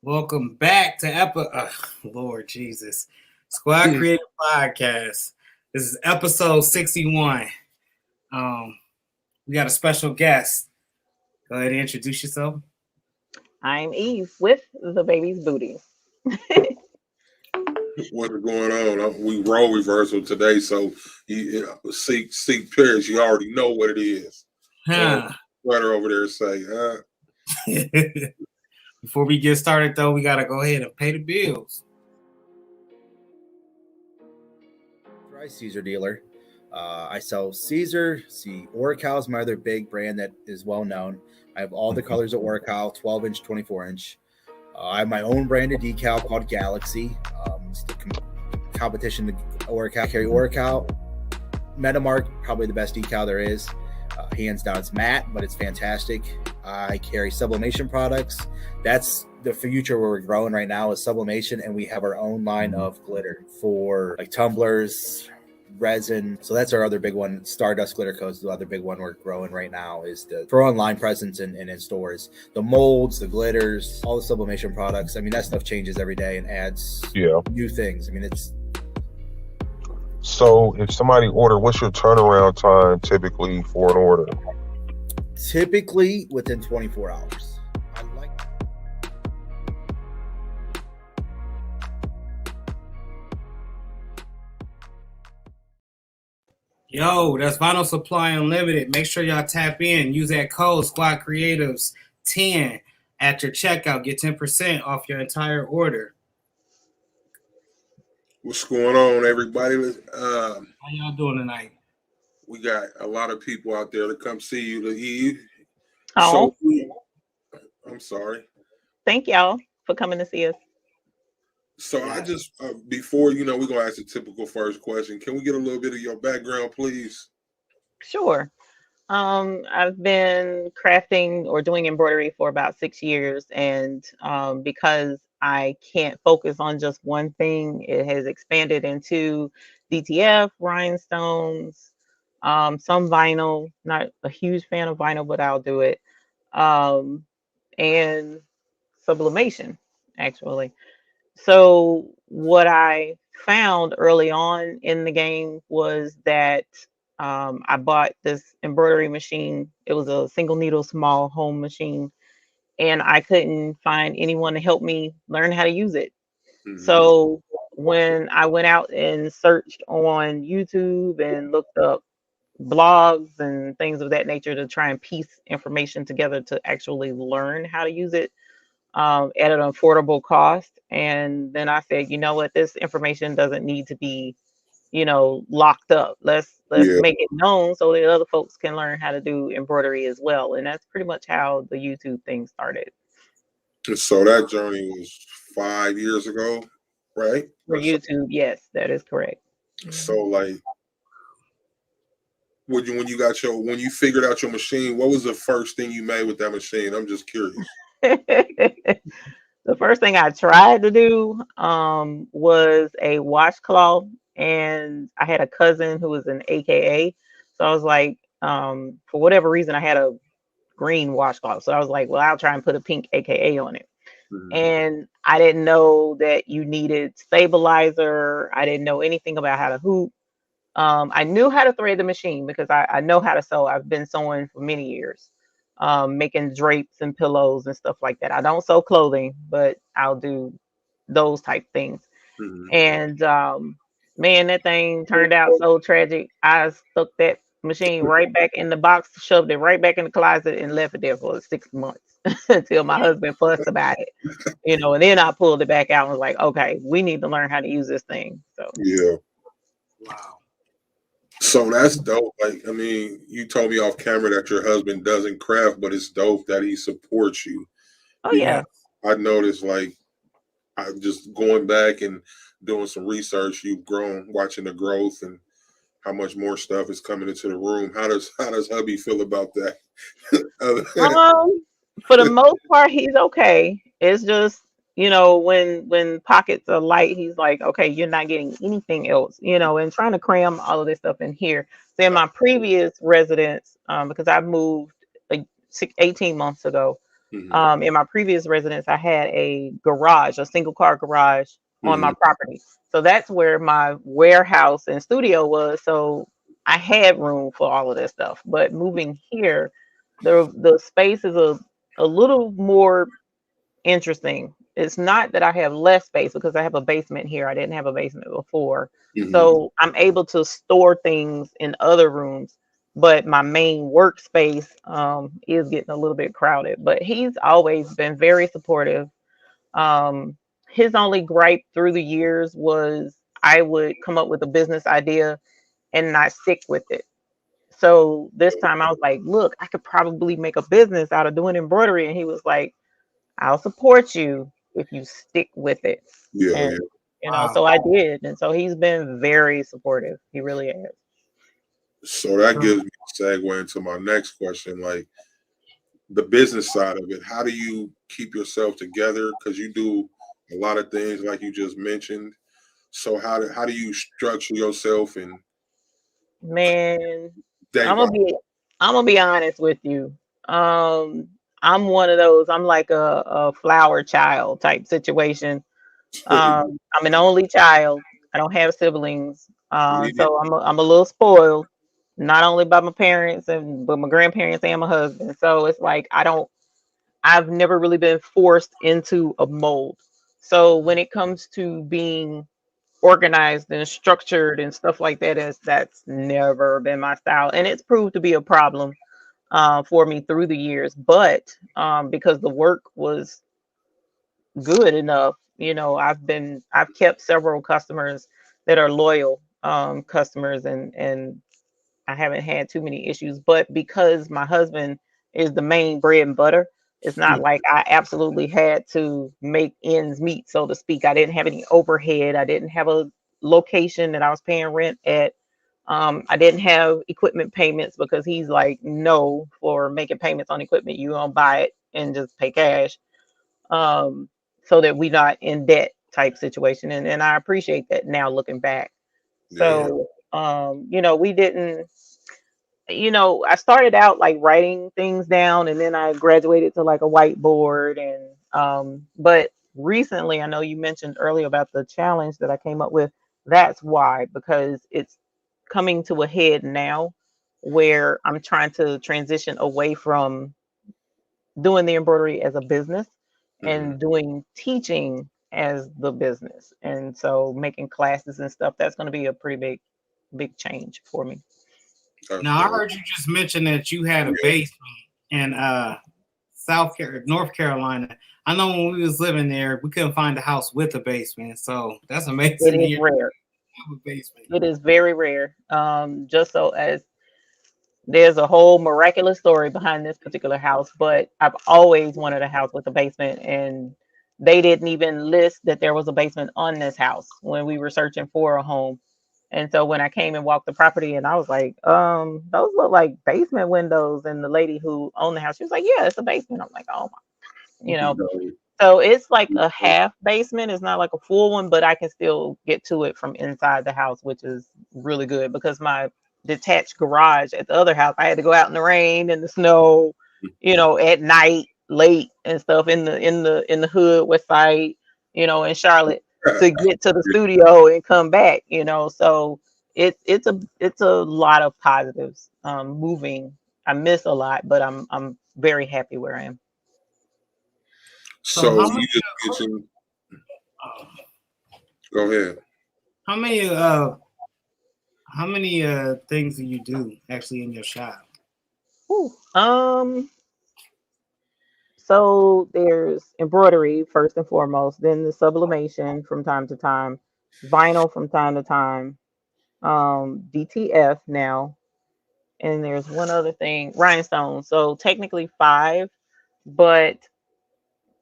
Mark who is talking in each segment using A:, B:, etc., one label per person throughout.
A: Welcome back to Lord Jesus, Squad Creative Podcast. This is episode 61. We got a special guest. Go ahead and introduce yourself.
B: I'm Eve with the baby's booty.
C: What's going on? We role reversal today, so you seek Paris. You already know what it is. Sweater over there say,
A: Before we get started, though, we gotta go ahead and pay the bills.
D: Caesar dealer. I sell Caesar. Oracal is my other big brand that is well known. I have all the colors of Oracal, 12-inch, 24-inch. I have my own branded decal called Galaxy. It's the competition to Oracal. I carry Oracal. Metamark, probably the best decal there is. Hands down, it's matte, but it's fantastic. I carry sublimation products. That's the future where we're growing right now is sublimation, and we have our own line of glitter for like tumblers, resin. So that's our other big one. Stardust glitter coats, the other big one we're growing right now is for online presence and in stores. The molds, the glitters, all the sublimation products. I mean, that stuff changes every day and adds new things. I mean, it's.
E: So if somebody order, what's your turnaround time typically for an order?
D: Typically within 24 hours.
A: Yo, that's Vinyl Supply Unlimited. Make sure y'all tap in. Use that code Squad Creatives 10 at your checkout. Get 10% off your entire order.
C: What's going on, everybody?
A: How y'all doing tonight?
C: We got a lot of people out there to come see you, to Eve.
B: Oh,
C: So, I'm sorry.
B: Thank y'all for coming to see us.
C: So I just, before, we're going to ask the typical first question. Can we get a little bit of your background, please?
B: Sure. I've been crafting or doing embroidery for about 6 years. And because I can't focus on just one thing, it has expanded into DTF, Rhinestones, some vinyl. Not a huge fan of vinyl, but I'll do it. And sublimation, actually. So what I found early on in the game was that I bought this embroidery machine. It was a single needle small home machine, and I couldn't find anyone to help me learn how to use it. Mm-hmm. So when I went out and searched on YouTube and looked up blogs and things of that nature to try and piece information together to actually learn how to use it, at an affordable cost. And then I said, you know what, this information doesn't need to be, locked up. Let's make it known so that other folks can learn how to do embroidery as well. And that's pretty much how the YouTube thing started.
C: So that journey was 5 years ago, right?
B: For YouTube, yes, that is correct.
C: So like when you figured out your machine, what was the first thing you made with that machine? I'm just curious.
B: The first thing I tried to do was a washcloth, and I had a cousin who was an AKA. So I was like, for whatever reason, I had a green washcloth. So I was like, well, I'll try and put a pink AKA on it. Mm-hmm. And I didn't know that you needed stabilizer. I didn't know anything about how to hoop. I knew how to thread the machine because I know how to sew. I've been sewing for many years. Making drapes and pillows and stuff like that. I don't sew clothing, but I'll do those type things. Mm-hmm. And man, that thing turned out so tragic. I stuck that machine right back in the box, shoved it right back in the closet, and left it there for 6 months until my husband fussed about it. And then I pulled it back out and was like, okay, we need to learn how to use this thing. So
C: yeah.
A: Wow.
C: So that's dope. Like, I mean, you told me off camera that your husband doesn't craft, but it's dope that he supports you.
B: Oh, yeah.
C: I noticed, like, I'm just going back and doing some research. You've grown, watching the growth and how much more stuff is coming into the room. How does hubby feel about that?
B: For the most part, he's okay. It's just, when pockets are light, he's like, okay, you're not getting anything else, and trying to cram all of this stuff in here. So in my previous residence, because I moved like 18 months ago, In my previous residence, I had a garage, a single car garage on my property. So that's where my warehouse and studio was. So I had room for all of that stuff. But moving here, the space is a little more interesting. It's not that I have less space because I have a basement here. I didn't have a basement before. So I'm able to store things in other rooms, but my main workspace is getting a little bit crowded. But he's always been very supportive. Um, his only gripe through the years was I would come up with a business idea and not stick with it. So this time I was like, look, I could probably make a business out of doing embroidery. And he was like, I'll support you if you stick with it.
C: Yeah,
B: And
C: yeah.
B: so I did. And so he's been very supportive. He really has.
C: So that gives me a segue into my next question, like the business side of it. How do you keep yourself together? Because you do a lot of things, like you just mentioned. So how do you structure yourself and
B: Man,
C: day
B: I'm
C: by
B: gonna be honest with you. I'm one of those, I'm like a flower child type situation.
C: day?
B: I'm an only child. I don't have siblings.
C: Me
B: So I'm a little spoiled, not only by my parents but my grandparents and my husband. So it's like I've never really been forced into a mold. So when it comes to being organized and structured and stuff like that, that's never been my style, and it's proved to be a problem for me through the years. But because the work was good enough, I've kept several customers that are loyal customers, and I haven't had too many issues. But because my husband is the main bread and butter, it's not like I absolutely had to make ends meet, so to speak. I didn't have any overhead. I didn't have a location that I was paying rent at. I didn't have equipment payments because he's like, no, for making payments on equipment, you don't buy it and just pay cash. Um, so that we not in debt type situation. And I appreciate that now looking back.
C: Yeah.
B: So, we didn't, I started out like writing things down, and then I graduated to like a whiteboard. And but recently, I know you mentioned earlier about the challenge that I came up with. That's why, because it's coming to a head now where I'm trying to transition away from doing the embroidery as a business and doing teaching as the business. And so making classes and stuff, that's going to be a pretty big change for me.
A: Now I heard you just mention that you had a basement in North Carolina. I know when we was living there, we couldn't find a house with a basement, so that's amazing.
B: It is rare.
A: A basement.
B: It is very rare. Just so as there's a whole miraculous story behind this particular house, but I've always wanted a house with a basement, and they didn't even list that there was a basement on this house when we were searching for a home. And so when I came and walked the property, and I was like, those look like basement windows. And the lady who owned the house, she was like, yeah, it's a basement. I'm like, oh my, so it's like a half basement. It's not like a full one, but I can still get to it from inside the house, which is really good because my detached garage at the other house, I had to go out in the rain and the snow, at night, late and stuff in the hood, West Side, in Charlotte, to get to the studio and come back, so it's a lot of positives. Moving, I miss a lot, but I'm very happy where I am.
C: So you just mentioned. Go ahead.
A: How many things do you do actually in your shop?
B: Ooh, so there's embroidery first and foremost, then the sublimation from time to time, vinyl from time to time, DTF now, and there's one other thing, rhinestones. So technically 5, but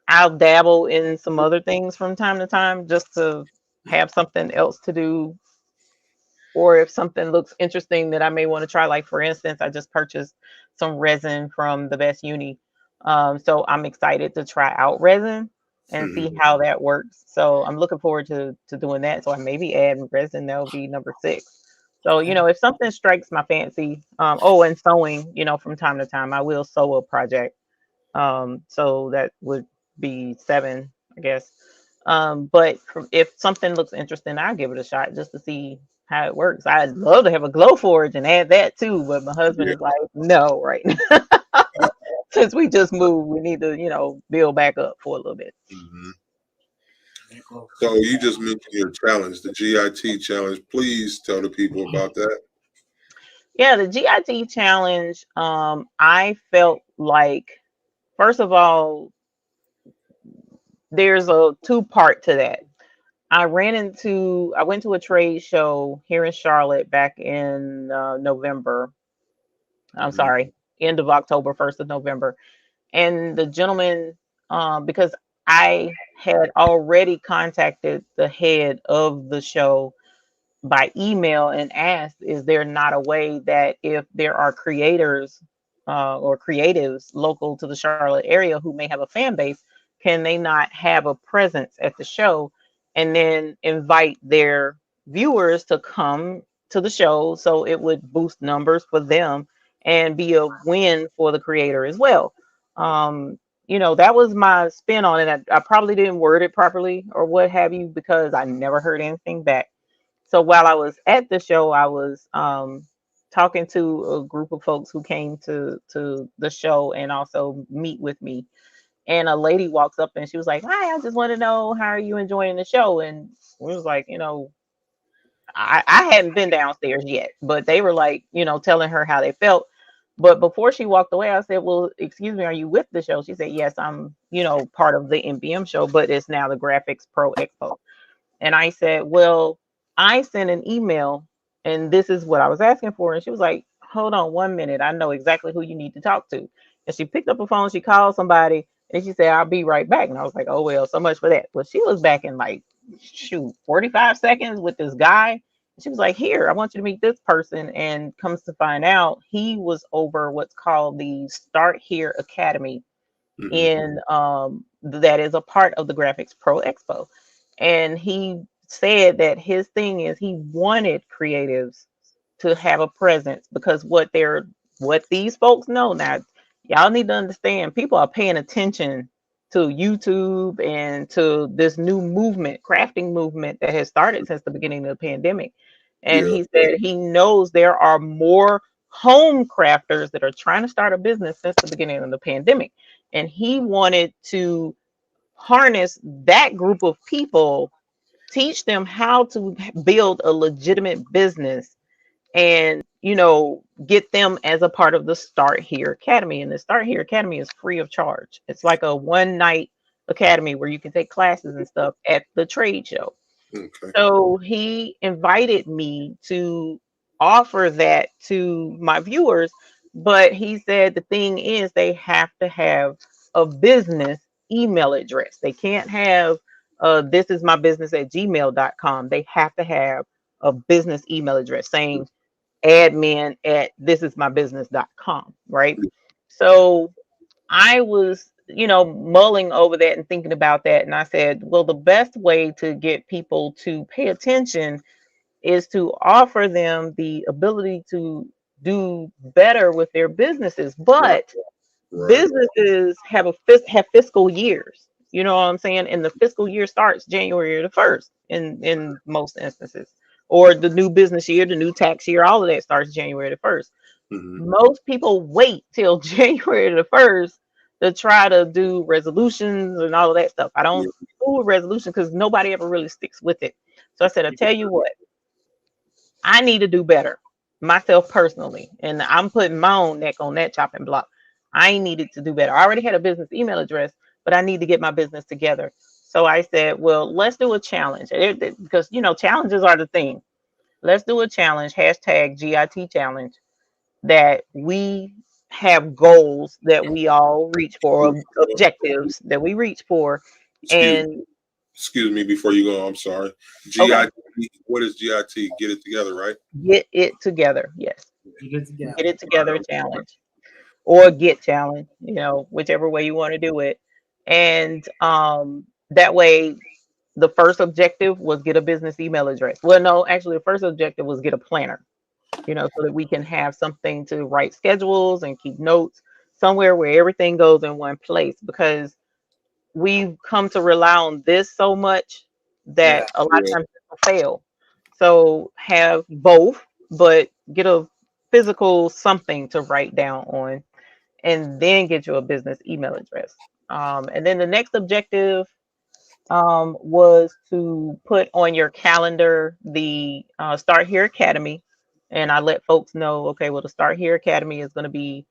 B: I'll dabble in some other things from time to time just to have something else to do. Or if something looks interesting that I may want to try, like for instance, I just purchased some resin from the Best Uni. So I'm excited to try out resin and see how that works. So I'm looking forward to doing that. So I maybe add resin, that'll be number 6. So, if something strikes my fancy, and sewing, from time to time, I will sew a project. So that would be 7, I guess. But if something looks interesting, I'll give it a shot just to see how it works. I'd love to have a glow forge and add that too, but my husband
C: Yeah.
B: is like, no, right now. Since we just moved, we need to, build back up for a little bit.
C: Mhm. So you just mentioned your challenge, the GIT challenge. Please tell the people about that.
B: Yeah, the GIT challenge, I felt like, first of all, there's a 2-part to that. I went to a trade show here in Charlotte back in November. I'm
C: Mhm.
B: sorry, end of October, 1st of November. And the gentleman, because I had already contacted the head of the show by email and asked, is there not a way that if there are creators or creatives local to the Charlotte area who may have a fan base, can they not have a presence at the show and then invite their viewers to come to the show so it would boost numbers for them and be a win for the creator as well. That was my spin on it. I probably didn't word it properly or what have you because I never heard anything back. So while I was at the show, I was talking to a group of folks who came to the show and also meet with me. And a lady walks up and she was like, "Hi, I just want to know, how are you enjoying the show?" And we was like, I hadn't been downstairs yet, but they were like, telling her how they felt. But before she walked away, I said, "Well, excuse me, are you with the show?" She said, "Yes, I'm, part of the MBM show, but it's now the Graphics Pro Expo." And I said, "Well, I sent an email and this is what I was asking for." And she was like, "Hold on 1 minute. I know exactly who you need to talk to." And she picked up the phone, she called somebody, and she said, "I'll be right back." And I was like, "Oh, well, so much for that." Well, she was back in like, 45 seconds with this guy. She was like, "Here, I want you to meet this person." And comes to find out, he was over what's called the Start Here Academy
C: Mhm.
B: in that is a part of the Graphics Pro Expo. And he said that his thing is he wanted creatives to have a presence because what these folks know now, y'all need to understand, people are paying attention to YouTube and to this new movement, crafting movement that has started since the beginning of the pandemic. And
C: Yeah.
B: he said he knows there are more home crafters that are trying to start a business since the beginning of the pandemic. And he wanted to harness that group of people, teach them how to build a legitimate business, and get them as a part of the Start Here Academy. And the Start Here Academy is free of charge. It's like a one night academy where you can take classes and stuff at the trade show.
C: Okay.
B: So he invited me to offer that to my viewers, but he said the thing is they have to have a business email address. They can't have this is my business at gmail.com. They have to have a business email address saying admin at thisismybusiness.com, right? So I was, mulling over that and thinking about that. And I said, well, the best way to get people to pay attention is to offer them the ability to do better with their businesses.
C: Right.
B: But
C: Right.
B: businesses have fiscal years. You know what I'm saying? And the fiscal year starts January the 1st in most instances. Or the new business year, the new tax year, all of that starts January the 1st.
C: Mhm.
B: Most people wait till January the 1st to try to do resolutions and all of that stuff. I
C: Yeah.
B: don't do a resolution because nobody ever really sticks with it. So I said, I tell you what, I need to do better myself personally. And I'm putting my own neck on that chopping block. I needed to do better. I already had a business email address, but I need to get my business together. So I said, well, let's do a challenge because, challenges are the thing. Let's do a challenge, hashtag GIT challenge, that we have goals that we all reach for, objectives that we reach for.
C: Excuse
B: And
C: excuse me before you go. I'm sorry.
B: okay,
C: GIT. What is GIT? Get it together, right?
B: get it together. Yes.
A: You get together.
B: Get it together challenge or get challenge, whichever way you want to do it. And that way the first objective was get a business email address. Well, no, actually the first objective was get a planner, so that we can have something to write schedules and keep notes. somewhere where everything goes in one place, because we've come to rely on this so much that
A: Yeah.
B: a lot of times people fail. So have both, but get a physical something to write down on, and then get you a business email address. And then the next objective was to put on your calendar the Start Here Academy. And I let folks know, okay, well, the Start Here Academy is going to be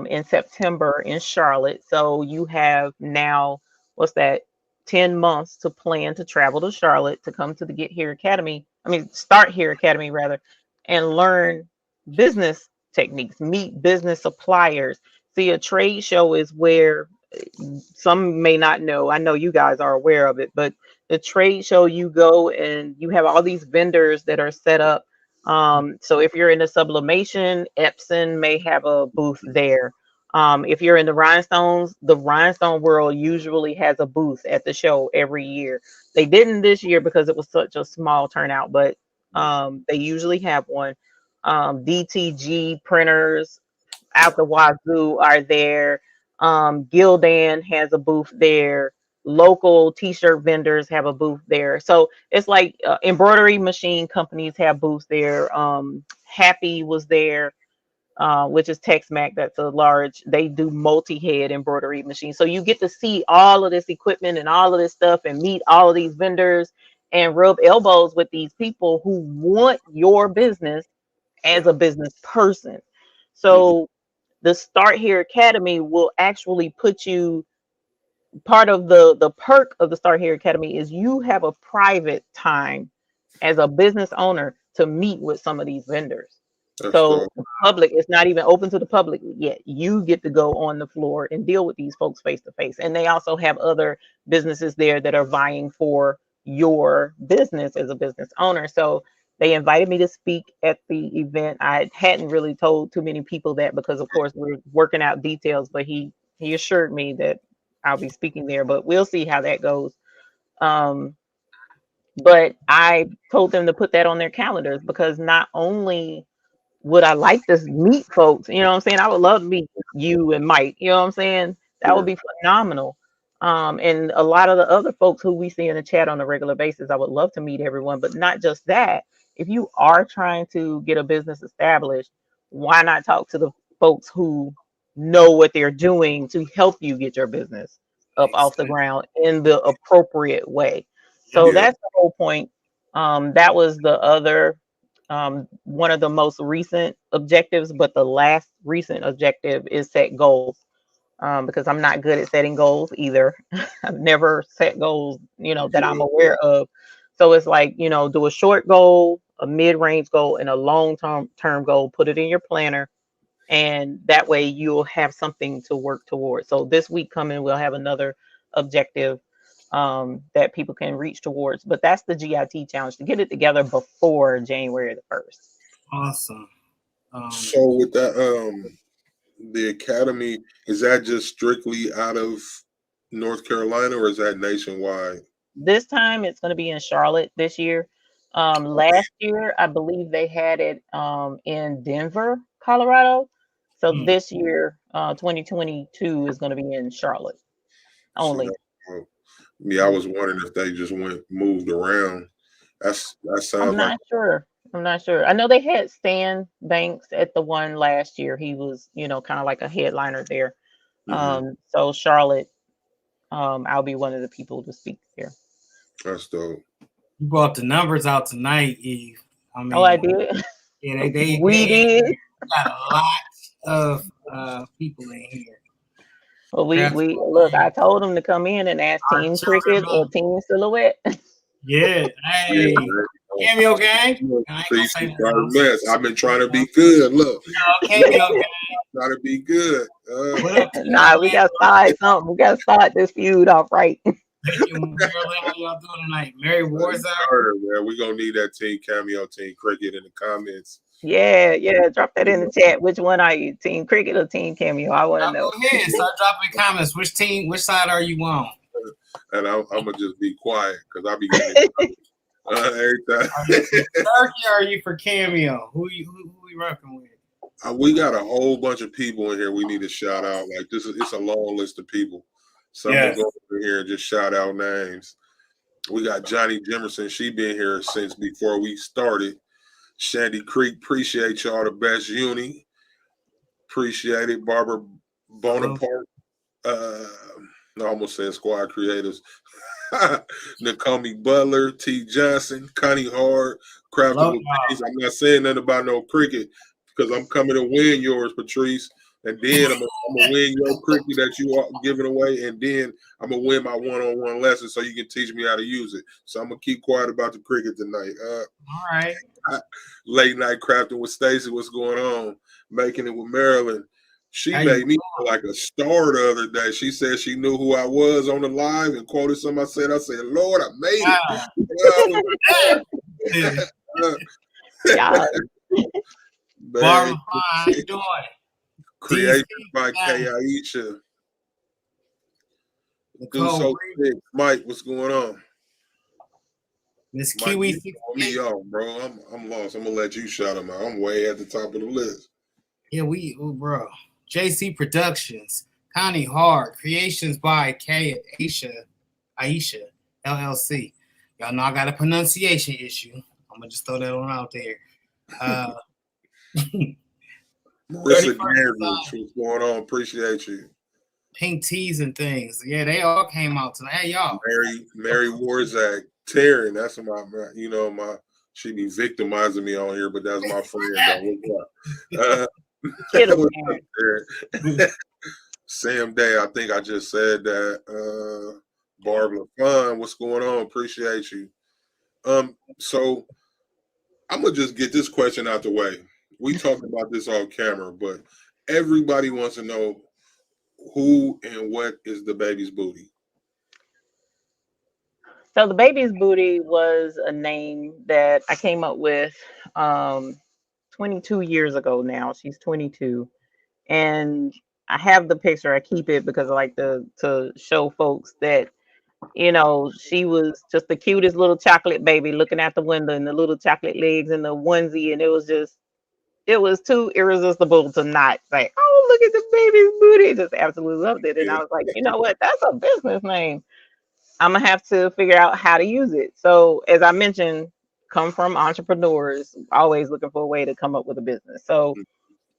B: in September in Charlotte. So you have now, what's that, 10 months to plan to travel to Charlotte to come to the Get Here Academy. I mean, Start Here Academy, rather, and learn business techniques, meet business suppliers. See, a trade show is where some may not know. I know you guys are aware of it, but the trade show, you go and you have all these vendors that are set up. So if you're in the sublimation, Epson may have a booth there. If you're in the Rhinestone world usually has a booth at the show every year. They didn't this year because it was such a small turnout, but they usually have one. DTG printers out the wazoo are there. Gildan has a booth there. Local t-shirt vendors have a booth there. So it's like embroidery machine companies have booths there. Happy was there, which is Tex-Mac. That's a large, they do multi-head embroidery machines. So you get to see all of this equipment and all of this stuff and meet all of these vendors and rub elbows with these people who want your business as a business person. So the Start Here Academy will actually put you, part of the perk of the Start Here Academy is you have a private time as a business owner to meet with some of these vendors.
C: That's
B: So
C: dope.
B: the public, it's not even open to the public yet. You get to go on the floor and deal with these folks face to face. And they also have other businesses there that are vying for your business as a business owner. So they invited me to speak at the event. I hadn't really told too many people that because of course we're working out details, but he assured me that I'll be speaking there, but we'll see how that goes. But I told them to put that on their calendars because not only would I like to meet folks, you know what I'm saying? I would love to meet you and Mike, you know what I'm saying? That would
C: Yeah.
B: be phenomenal. And a lot of the other folks who we see in the chat on a regular basis, I would love to meet everyone, but not just that. If you are trying to get a business established, why not talk to the folks who know what they're doing to help you get your business up off the ground in the appropriate way? So
C: Yeah.
B: that's the whole point. That was the other one of the most recent objectives, but the last recent objective is set goals. Because I'm not good at setting goals either. I've never set goals, that I'm aware of. So it's like, do a short goal, a mid-range goal, and a long-term goal. Put it in your planner, and that way you'll have something to work towards. So this week coming, we'll have another objective that people can reach towards. But that's the GIT challenge, to get it together before January the 1st.
A: Awesome.
C: So with that, the academy, is that just strictly out of North Carolina or is that nationwide?
B: This time it's going to be in Charlotte this year. Last year, I believe they had it in Denver, Colorado. So this year, 2022 is going to be in Charlotte only.
C: Yeah, I was wondering if they just moved around. That sounds
B: I'm not sure. I know they had Stan Banks at the one last year. He was, kind of like a headliner there. So Charlotte, I'll be one of the people to speak here.
C: That's dope.
A: You brought the numbers out tonight, Eve. I mean,
B: I did.
A: Yeah, they
B: did.
A: got a lot of people in here.
B: Well, we look. I told them to come in and ask Team Cricut or Team Silhouette.
A: Yeah, hey, Cameo Gang.
C: I've been trying to be good. Look,
A: Cameo Gang.
C: Trying to be good.
B: Nah, we gotta start something. We gotta start this feud off right.
A: Thank you, Marilyn. How y'all doing tonight? Mary War's out.
C: We're gonna need that Team Cameo, Team Cricut in the comments.
B: Yeah. Drop that in the chat. Which one are you, Team Cricut or Team Cameo? I want to know.
A: Go ahead. Start dropping comments. Which side are you on?
C: And I'm gonna just be quiet because I'll be getting every time.
A: Turkey, or are you for Cameo? Who we rocking with?
C: We got a whole bunch of people in here we need to shout out. Like it's a long list of people. So I'm gonna go over here and just shout out names. We got Johnny Jimerson. She been here since before we started. Shandy Creek, appreciate y'all. The best uni. Appreciate it. Barbara Bonaparte. I almost said Squad Creators. Nakomi Butler, T. Johnson, Connie Hard, Crafting with Pace. I'm not saying nothing about no cricket because I'm coming to win yours, Patrice. And then I'm gonna win your cricket that you are giving away, and then I'm gonna win my one-on-one lesson so you can teach me how to use it. So I'm gonna keep quiet about the cricket tonight.
A: All right.
C: Late night crafting with Stacy. What's going on? Making it with Marilyn. She made me feel like a star the other day. She said she knew who I was on the live and quoted something I said. Lord, I made it.
A: Barbara, how you doing?
C: Created by K. Aisha. Do so big. Mike, what's going on?
A: Miss Kiwi.
C: Me off, bro. I'm lost. I'm gonna let you shout them out. I'm way at the top of the list.
A: Yeah, bro. JC Productions, Connie Hard, Creations by K. Aisha, LLC. Y'all know I got a pronunciation issue. I'm gonna just throw that one out there.
C: Marissa Gary, what's going on? Appreciate you.
A: Pink Tees and things. Yeah, they all came out tonight. Hey, y'all.
C: Mary Warzak, Taryn. That's she be victimizing me on here, but that's my friend. Sam Day, I think I just said that. Barbara Fun, what's going on? Appreciate you. So I'm gonna just get this question out the way. We talked about this off camera, but everybody wants to know who and what is the baby's booty.
B: So the baby's booty was a name that I came up with 22 years ago now. She's 22. And I have the picture. I keep it because I like to show folks that, she was just the cutest little chocolate baby looking out the window and the little chocolate legs and the onesie. And it was too irresistible to not say, oh, look at the baby's booty. Just absolutely loved it. And I was like, you know what? That's a business name. I'm going to have to figure out how to use it. So as I mentioned, come from entrepreneurs, always looking for a way to come up with a business. So,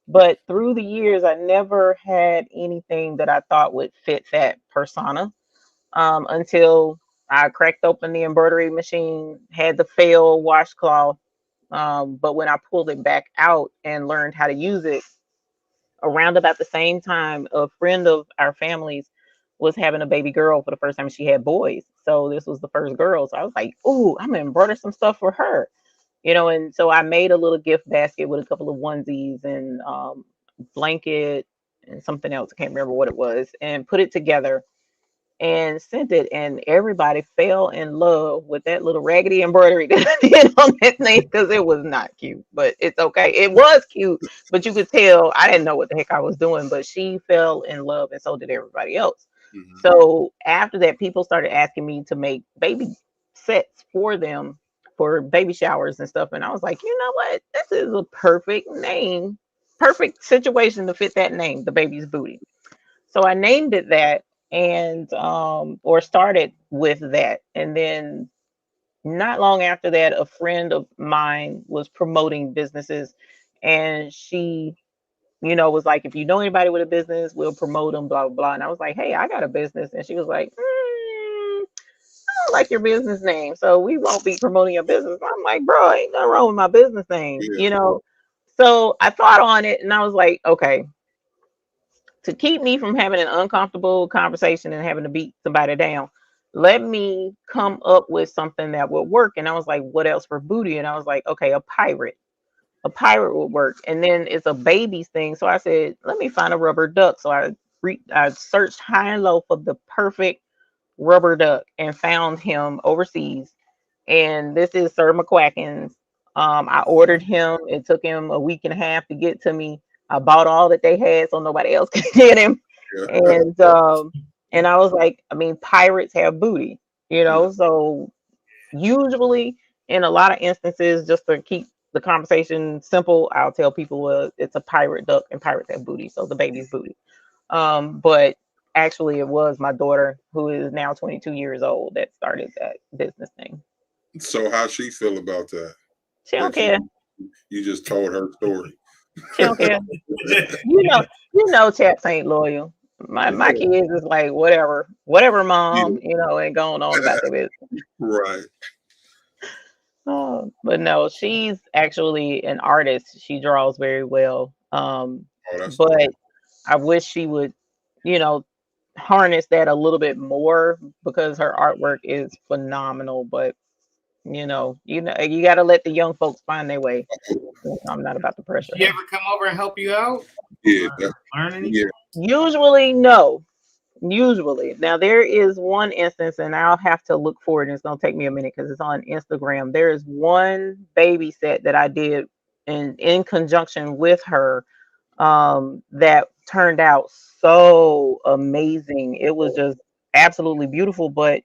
B: but through the years, I never had anything that I thought would fit that persona until I cracked open the embroidery machine, had the fail washcloth. But when I pulled it back out and learned how to use it, around about the same time, a friend of our family's was having a baby girl for the first time. She had boys. So this was the first girl. So I was like, ooh, I'm going to embroider some stuff for her. And so I made a little gift basket with a couple of onesies and blanket and something else. I can't remember what it was, and put it together and sent it, and everybody fell in love with that little raggedy embroidery that I did on that thing, because it was not cute, but it's okay. It was cute, but you could tell I didn't know what the heck I was doing, but she fell in love, and so did everybody else. Mm-hmm. So after that, people started asking me to make baby sets for them for baby showers and stuff, and I was like, you know what? This is a perfect name, perfect situation to fit that name, the baby's booty. So I named it that, and or started with that, and then not long after that, a friend of mine was promoting businesses, and she was like, if you know anybody with a business, we'll promote them, blah blah blah. And I was like, hey, I got a business. And she was like, I don't like your business name, so we won't be promoting your business. I'm like, bro, ain't nothing wrong with my business name. So I thought on it, and I was like, okay, to keep me from having an uncomfortable conversation and having to beat somebody down, let me come up with something that would work. And I was like, what else for booty? And I was like, okay, a pirate would work. And then it's a baby's thing. So I said, let me find a rubber duck. So I searched high and low for the perfect rubber duck and found him overseas. And this is Sir McQuacken's. I ordered him. It took him a week and a half to get to me. I bought all that they had so nobody else could get him. And I was like, I mean, pirates have booty, so usually in a lot of instances, just to keep the conversation simple, I'll tell people, well, it's a pirate duck and pirates have booty, so the baby's booty. But actually, it was my daughter, who is now 22 years old, that started that business thing.
C: So how she feel about that?
B: She don't
C: That
B: care.
C: you just told her story.
B: She don't care. You know, chaps ain't loyal. My kids is like whatever, mom, and going on about their business.
C: Right.
B: But no, she's actually an artist. She draws very well.
C: That's
B: But
C: cool.
B: I wish she would, harness that a little bit more because her artwork is phenomenal. But you got to let the young folks find their way. I'm not about to pressure
A: You
B: her.
A: ever come over and help you out?
C: Yeah.
A: Learn anything?
C: Yeah.
B: Usually, no. Usually. Now, there is one instance, and I'll have to look for it, and it's going to take me a minute because it's on Instagram. There is one baby set that I did in conjunction with her that turned out so amazing. It was just absolutely beautiful, but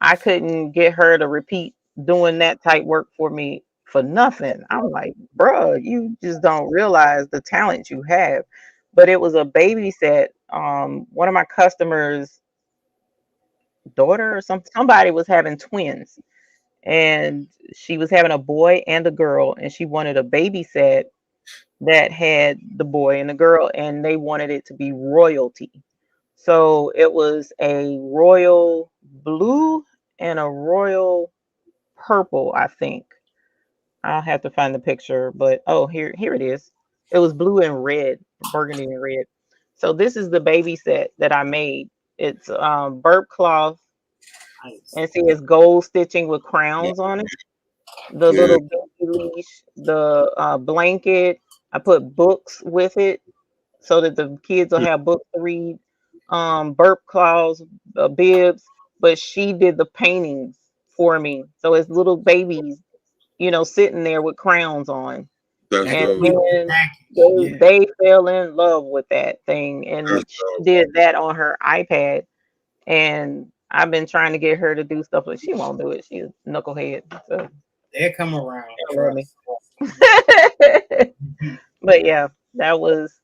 B: I couldn't get her to repeat doing that type work for me for nothing. I'm like, bruh, you just don't realize the talent you have. But it was a baby set. One of my customers' daughter or somebody was having twins, and she was having a boy and a girl, and she wanted a baby set that had the boy and the girl, and they wanted it to be royalty. So it was a royal blue and a royal purple, I think. I'll have to find the picture, but here it is. It was blue and red, burgundy and red. So this is the baby set that I made. It's burp cloth, and see it's gold stitching with crowns on it. The
C: Yeah.
B: little baby leash, the blanket. I put books with it so that the kids will have books to read. Burp claws, bibs, but she did the paintings for me. So it's little babies, sitting there with crowns on.
C: That's
B: And
C: dope.
B: then
A: Yeah.
B: they fell in love with that thing. And
C: That's
B: she
C: dope.
B: did that on her iPad. And I've been trying to get her to do stuff, but she won't do it. She's a knucklehead. So
A: They come around.
B: she'll love me. But yeah, that was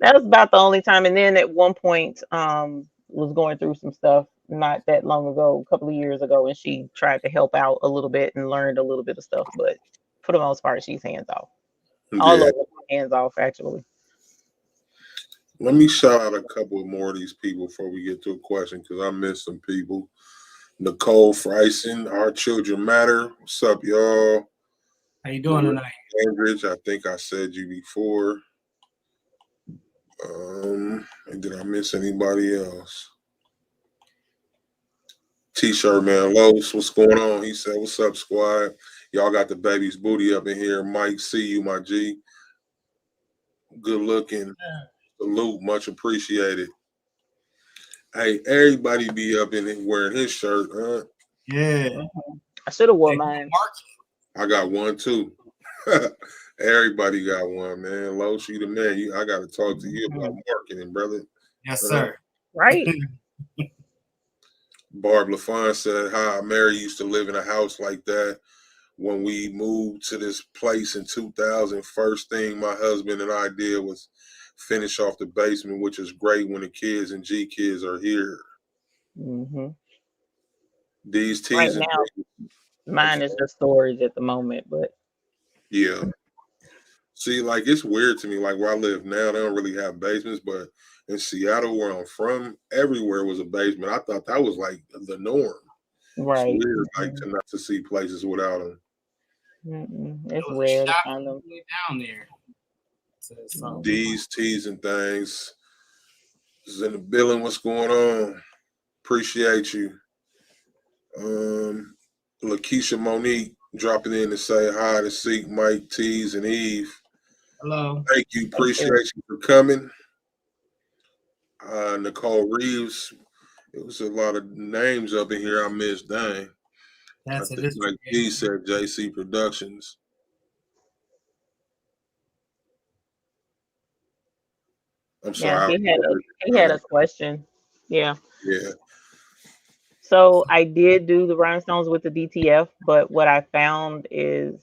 B: about the only time. And then at one point, was going through some stuff not that long ago, a couple of years ago, and she tried to help out a little bit and learned a little bit of stuff. But for the most part, she's hands off. All
C: Yeah.
B: of them hands off, actually.
C: Let me shout out a couple more of these people before we get to a question because I missed some people. Nicole Freisen, Our Children Matter. What's up, y'all?
A: How you doing tonight?
C: Cambridge, I think I said you before. And did I miss anybody else? T-shirt man Los, what's going on? He said, "What's up, squad? Y'all got the baby's booty up in here. Mike, see you, my G. Good looking. Salute, much appreciated. Hey, everybody be up in it wearing his shirt, huh?
A: Yeah.
B: I should have worn mine.
C: I got one too. Everybody got one, man. Los, you the man. I got to talk to you about marketing, brother.
A: Yes, sir.
B: Right.
C: Barb LaFon said, "Hi, Mary used to live in a house like that. When we moved to this place in 2000, first thing my husband and I did was finish off the basement, which is great when the kids and G kids are here.
B: Mm-hmm.
C: These teas
B: Right
C: and
B: now, mine is just storage at the moment, but
C: yeah. See, like it's weird to me. Like where I live now, they don't really have basements, but in Seattle, where I'm from, everywhere was a basement. I thought that was like the norm.
B: right.
C: It's weird, like to see places without them.
B: It's rare to find them
A: down there. So,
C: These teas and things is in the building. What's going on? Appreciate you. Lakeisha Monique dropping in to say hi to Seek, Mike, Tees, and Eve.
A: hello.
C: Thank you. Appreciate you for coming. Nicole Reeves. It was a lot of names up in here I missed. Dang.
A: That's
C: I
A: it.
C: think like he said JC Productions. I'm sorry.
B: Yeah, he had a question. Yeah.
C: Yeah.
B: So I did do the rhinestones with the DTF, but what I found is,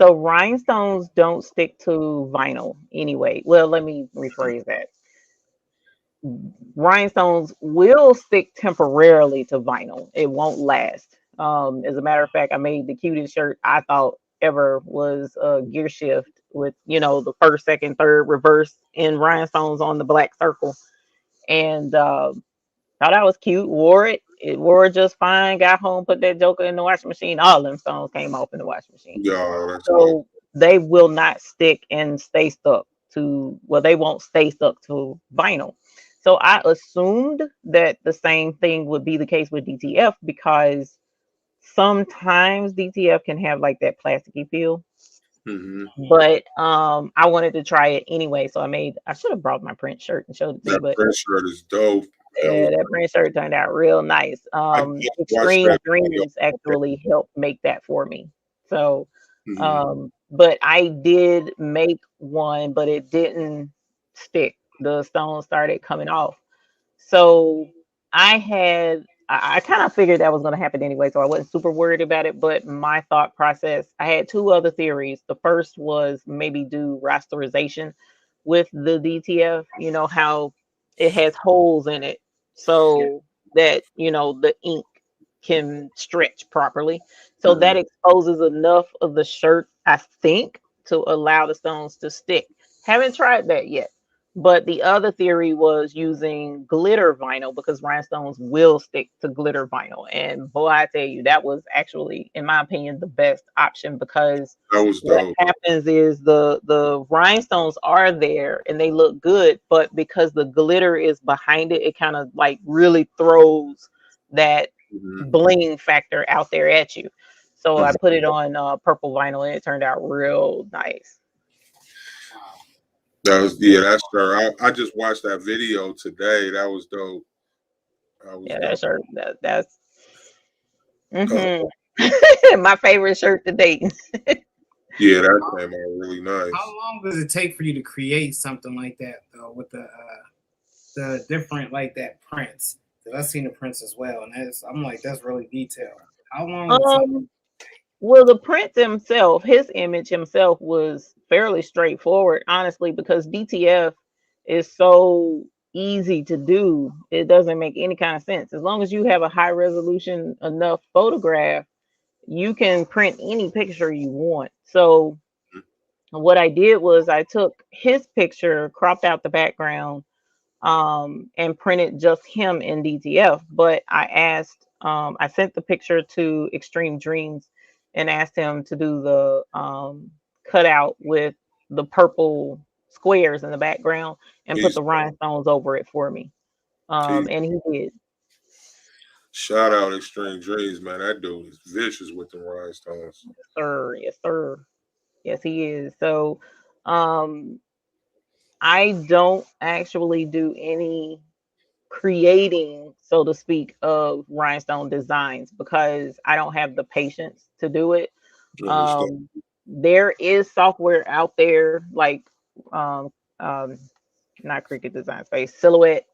B: So rhinestones don't stick to vinyl anyway. Well, let me rephrase that. Rhinestones will stick temporarily to vinyl. It won't last. As a matter of fact, I made the cutest shirt I thought ever was a gear shift with, the first, second, third reverse in rhinestones on the black circle. And thought that was cute. Wore it. It wore just fine. Got home, put that joker in the washing machine. All them stones came off in the washing machine.
C: Yeah, that's dope.
B: So they will not stick and stay stuck to, well, they won't stay stuck to vinyl. So I assumed that the same thing would be the case with DTF because sometimes DTF can have like that plasticky feel.
C: Hmm.
B: But I wanted to try it anyway. So I should have brought my print shirt and showed it to you,
C: That
B: but
C: print shirt is dope.
B: yeah, that print shirt turned out real nice.
C: I just watched
B: Extreme
C: that video.
B: Dreams actually helped make that for me. So,
C: Mhm.
B: but I did make one, but it didn't stick. The stones started coming off. So I kind of figured that was going to happen anyway, so I wasn't super worried about it. But my thought process, I had two other theories. The first was maybe do rasterization with the DTF. You know how it has holes in it, so that the ink can stretch properly. So that exposes enough of the shirt, I think, to allow the stones to stick. Haven't tried that yet. But the other theory was using glitter vinyl because rhinestones will stick to glitter vinyl. And boy, I tell you, that was actually, in my opinion, the best option because
C: That was
B: what
C: dope.
B: happens is the rhinestones are there and they look good, but because the glitter is behind it, it kind of like really throws that
C: Mhm.
B: bling factor out there at you. So I
C: Mhm.
B: put it on purple vinyl and it turned out real nice.
C: That's her. I just watched that video today. That was dope. That was
B: Yeah, that
C: dope.
B: shirt, that's
C: Uh,
B: my favorite shirt to date.
C: yeah, that came out really
A: How
C: nice.
A: long does it take for you to create something like that though, with the different like that prints? Because I've seen the prints as well, and I'm like that's really detailed. How long does something?
B: Um, well, the print himself, his image himself was fairly straightforward, honestly, because DTF is so easy to do. It doesn't make any kind of sense. As long as you have a high resolution enough photograph, you can print any picture you want. So what I did was I took his picture, cropped out the background, and printed just him in DTF. But I sent the picture to Extreme Dreams and asked him to do the cutout with the purple squares in the background and put
C: He's
B: the rhinestones over it for me.
C: he,
B: And he did.
C: shout out Extreme Dreams, man. That dude is vicious with the rhinestones.
B: Sir, yes, sir. Yes, he is. So, um, I don't actually do any creating, so to speak, of rhinestone designs because I don't have the patience to do it.
C: You understand?
B: There is software out there like um, um, not Cricut Design Space, Silhouette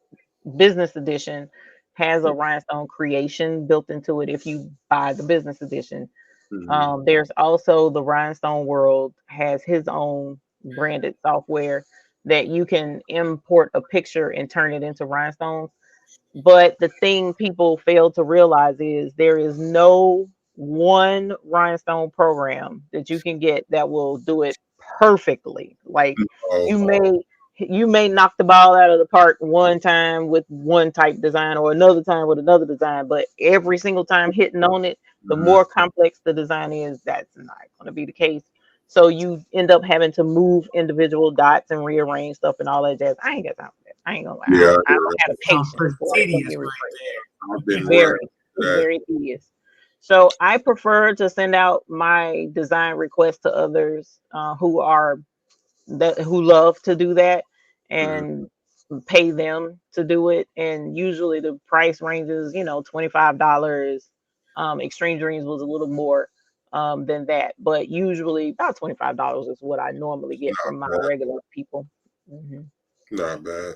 B: Business Edition has a rhinestone creation built into it if you buy the business edition.
C: Mhm.
B: There's also the Rhinestone World has his own branded software that you can import a picture and turn it into rhinestones. But the thing people fail to realize is there is no one rhinestone program that you can get that will do it perfectly. Like
C: Oh,
B: you may you may knock the ball out of the park one time with one type design or another time with another design, but every single time hitting on it, the
C: mhm.
B: more complex the design is, that's not going to be the case. So you end up having to move individual dots and rearrange stuff and all that jazz. I ain't got time for that. I ain't gonna lie.
C: Yeah,
B: I don't have the
A: Sounds
B: patience
A: pretty
B: for it. Let
A: tedious
B: me
A: right
B: rephrase.
C: I've been there.
B: Very, it's
C: That.
B: very tedious. So I prefer to send out my design requests to others who love to do that
C: Mhm.
B: and pay them to do it. And usually the price ranges, $25. Extreme Dreams was a little more than that, but usually about $25 is what I normally get from my
C: Not bad.
B: regular people. Mhm.
C: Not bad.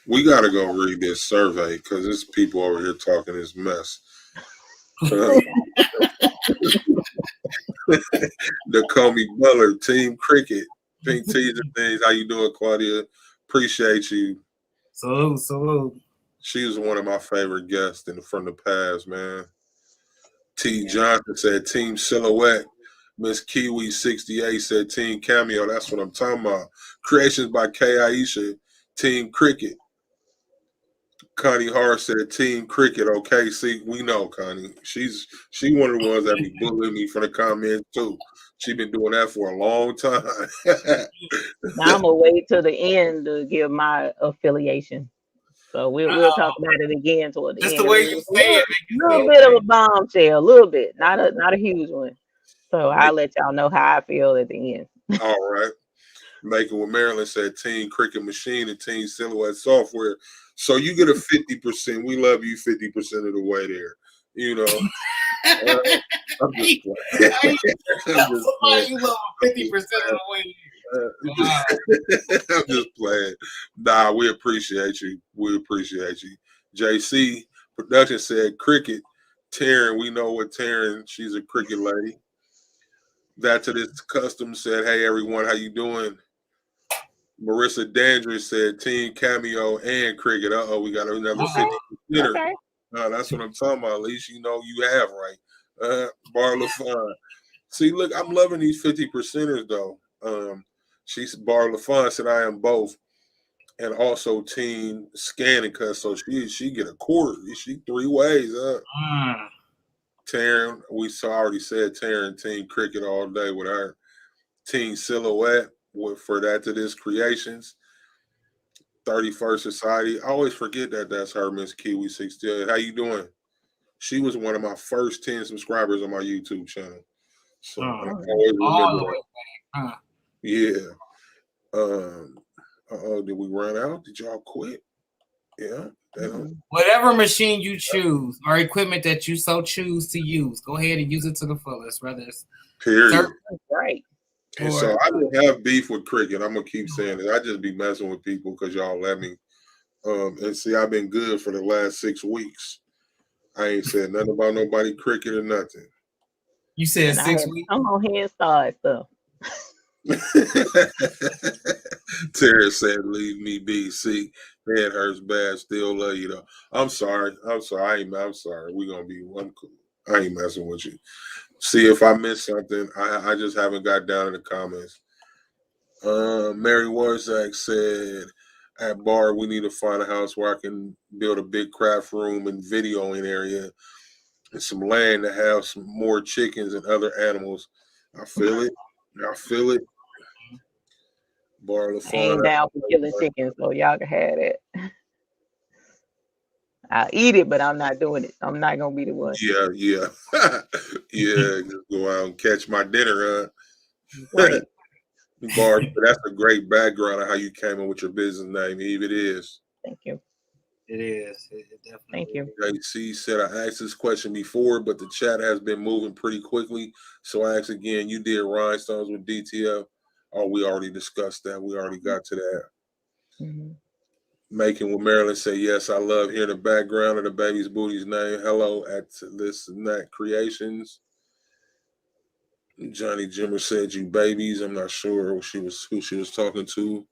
C: We gotta go read this survey because there's people over here talking this mess. Nakomi Butler, Team Cricket, Pink Tees and things. How you doing, Claudia? Appreciate you.
A: Salute.
C: She was one of my favorite guests from the past, man. T. Johnson said Team Silhouette. Miss Kiwi 68 said Team Cameo. That's what I'm talking about. Creations by K. Aisha, Team Cricket. Connie Hart said Team Cricket. Okay, see, we know Connie. She one of the ones that be bullying me for the comments too. She been doing that for a long time.
B: Now I'm gonna wait till the end to give my affiliation. So we'll talk about it again toward the
A: Just
B: end.
A: the way you say it,
B: a little bit of a bombshell, a little bit, not a huge one. So I'll let y'all know how I feel at the end.
C: All right. Making what Marilyn said, Team Cricket Machine and Team Silhouette Software. So you get a 50%. We love you 50% of the way there. You know. I'm just playing.
A: You love 50% of the way.
C: I'm just playing. Nah, we appreciate you. We appreciate you. JC Production said Cricket. Taryn, we know what Taryn, she's a cricket lady. That to this custom said, hey everyone, how you doing? Marissa Dandridge said Team Cameo and Cricket. We got another 50%.
B: Okay.
C: That's what I'm talking about. At least you know you have, right? Bar LaFon. See, look, I'm loving these 50%ers though. She's Bar LaFon said I am both. And also Team Scanning Cut. So she get a quarter. She 3 ways. Taryn, already said Taryn, Team Cricket all day with her. Team Silhouette for that to this Creations. 31st Society. I always forget that's her, Miss Kiwi 68. How you doing? She was one of my first 10 subscribers on my YouTube channel. So I always remember that. Yeah. Did we run out? Did y'all quit? Yeah.
A: Whatever machine you choose or equipment that you so choose to use, go ahead and use it to the fullest. Whether it's
C: period.
B: Right.
C: And so I don't have beef with Cricket. I'm gonna keep saying it. I just be messing with people because y'all let me. And see, I've been good for the last 6 weeks. I ain't said nothing about nobody Cricket or nothing.
A: You said 6 weeks.
B: I'm on head start stuff.
C: Terry said, "Leave me be." See, that hurts bad. Still love you though. I'm sorry. I'm sorry. I'm sorry. We gonna be. I'm cool. I ain't messing with you. See if I missed something. I just haven't got down in the comments. Mary Warzak said, "At Bar, we need to find a house where I can build a big craft room and videoing area, and some land to have some more chickens and other animals." I feel it. Bar LaFon.
B: I ain't down for killing chickens, so y'all can have it. I'll eat it, but I'm not doing it. I'm not gonna be the one.
C: Yeah. Just go out and catch my dinner,
B: Right.
C: Bar, that's a great background of how you came in with your business name, Eve. It is.
B: Thank you.
A: It is. It definitely.
B: Thank you.
C: JC said I asked this question before, but the chat has been moving pretty quickly. So I asked again, you did Rhinestones with DTF? Oh, we already discussed that. We already got to that.
B: Mm-hmm.
C: Making with Marilyn say, yes, I love hearing the background of the baby's booty's name. Hello at this and that Creations. Johnny Jimmer said, you babies. I'm not sure who she was talking to.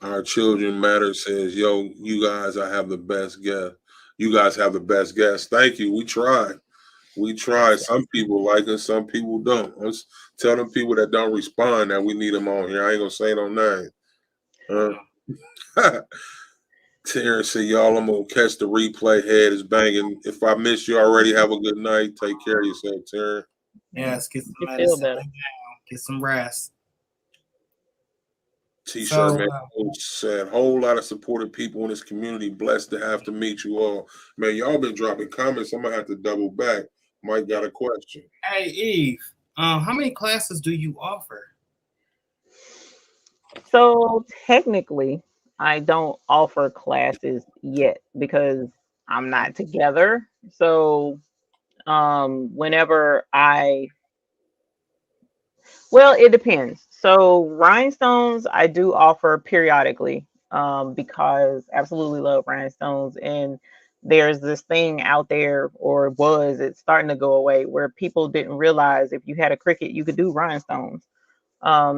C: Our Children Matter says, yo, you guys, I have the best guest. You guys have the best guest. Thank you. We tried. Some people like us, some people don't. Let's tell them people that don't respond that we need them on here. I ain't gonna say no name. Terrence said, y'all, I'm gonna catch the replay. Head is banging. If I missed you already, have a good night. Take care of yourself, Terrence.
A: Yes, get some medicine. Get some rest.
C: T-shirt man said, whole lot of supportive people in this community. Blessed to have to meet you all. Man, y'all been dropping comments. I'm gonna have to double back. Mike got a question.
A: Hey Eve, how many classes do you offer?
B: So technically, I don't offer classes yet because I'm not together. So whenever it depends. So Rhinestones I do offer periodically because I absolutely love Rhinestones, and there's this thing out there, or it's starting to go away, where people didn't realize if you had a Cricut, you could do rhinestones.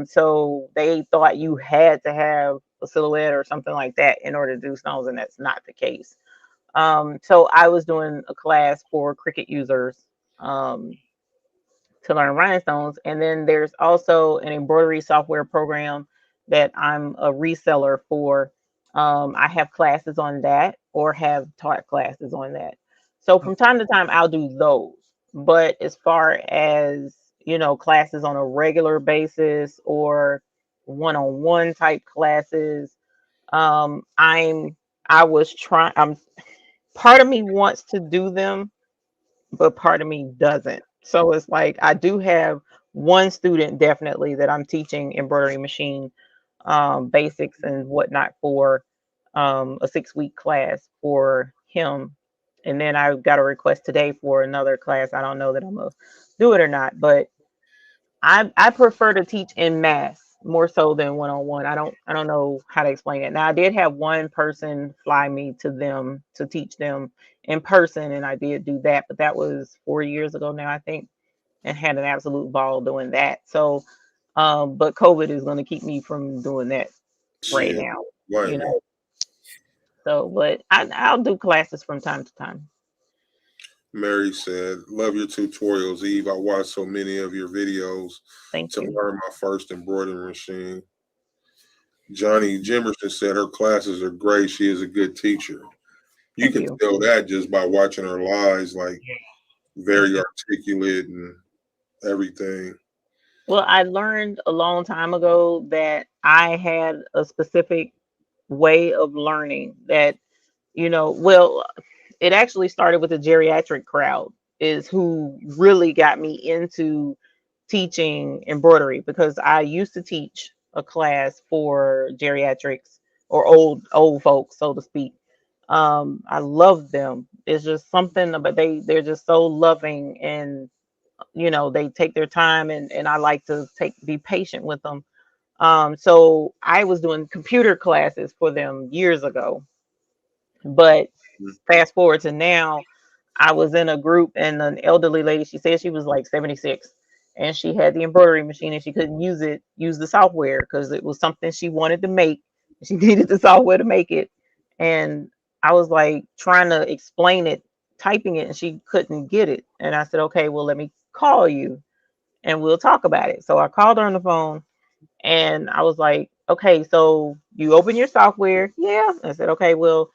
B: So they thought you had to have a silhouette or something like that in order to do stones, and that's not the case. So I was doing a class for Cricut users um, to learn rhinestones, and then there's also an embroidery software program that I'm a reseller for. I have classes on that, or have taught classes on that. So from time to time, I'll do those. But as far as, classes on a regular basis, or one-on-one type classes, I was trying. Part of me wants to do them, but part of me doesn't. So it's like I do have one student definitely that I'm teaching embroidery machine basics and whatnot for, a 6-week class for him. And then I got a request today for another class. I don't know that I'm gonna do it or not, but I prefer to teach in mass more so than one-on-one. I don't know how to explain it. Now I did have one person fly me to them to teach them in person, and I did do that, but that was 4 years ago now, I think, and had an absolute ball doing that. So but COVID is going to keep me from doing that right
C: Shit.
B: now,
C: Right,
B: you
C: man.
B: know. So but I'll do classes from time to time.
C: Mary said, "Love your tutorials, Eve. I watched so many of your videos
B: Thank
C: to
B: you.
C: learn my first embroidery machine." Johnny Jimerson said her classes are great. She is a good teacher. You
B: Thank
C: can
B: you.
C: tell that just by watching her lives, like very articulate and everything.
B: Well, I learned a long time ago that I had a specific way of learning that, well, it actually started with the geriatric crowd, is who really got me into teaching embroidery, because I used to teach a class for geriatrics, or old folks, so to speak. I love them. It's just something about they're just so loving, and they take their time, and I like to be patient with them. So I was doing computer classes for them years ago, but fast forward to now, I was in a group, and an elderly lady, she said she was like 76, and she had the embroidery machine, and she couldn't use the software because it was something she wanted to make. She needed the software to make it. And I was like trying to explain it, typing it, and she couldn't get it. And I said, okay, well, let me call you and we'll talk about it. So I called her on the phone, and I was like, okay, so you open your software? Yeah. I said, okay, well,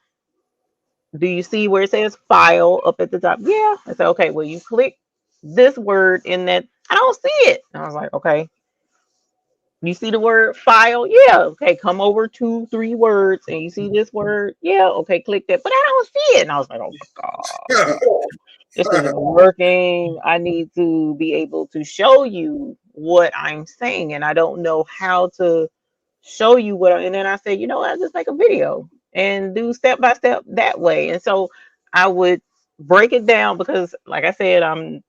B: do you see where it says file up at the top? Yeah. I said, okay, well, you click this word in that. I don't see it. And I was like, okay, you see the word file? Yeah. Okay, come over 2, 3 words, and you see this word? Yeah. Okay, click that. But I don't see it. And I was like, oh my God, this isn't working. I need to be able to show you what I'm saying, and I don't know how to show you and then I said, I just make a video and do step by step that way. And so I would break it down, because like I said, I'm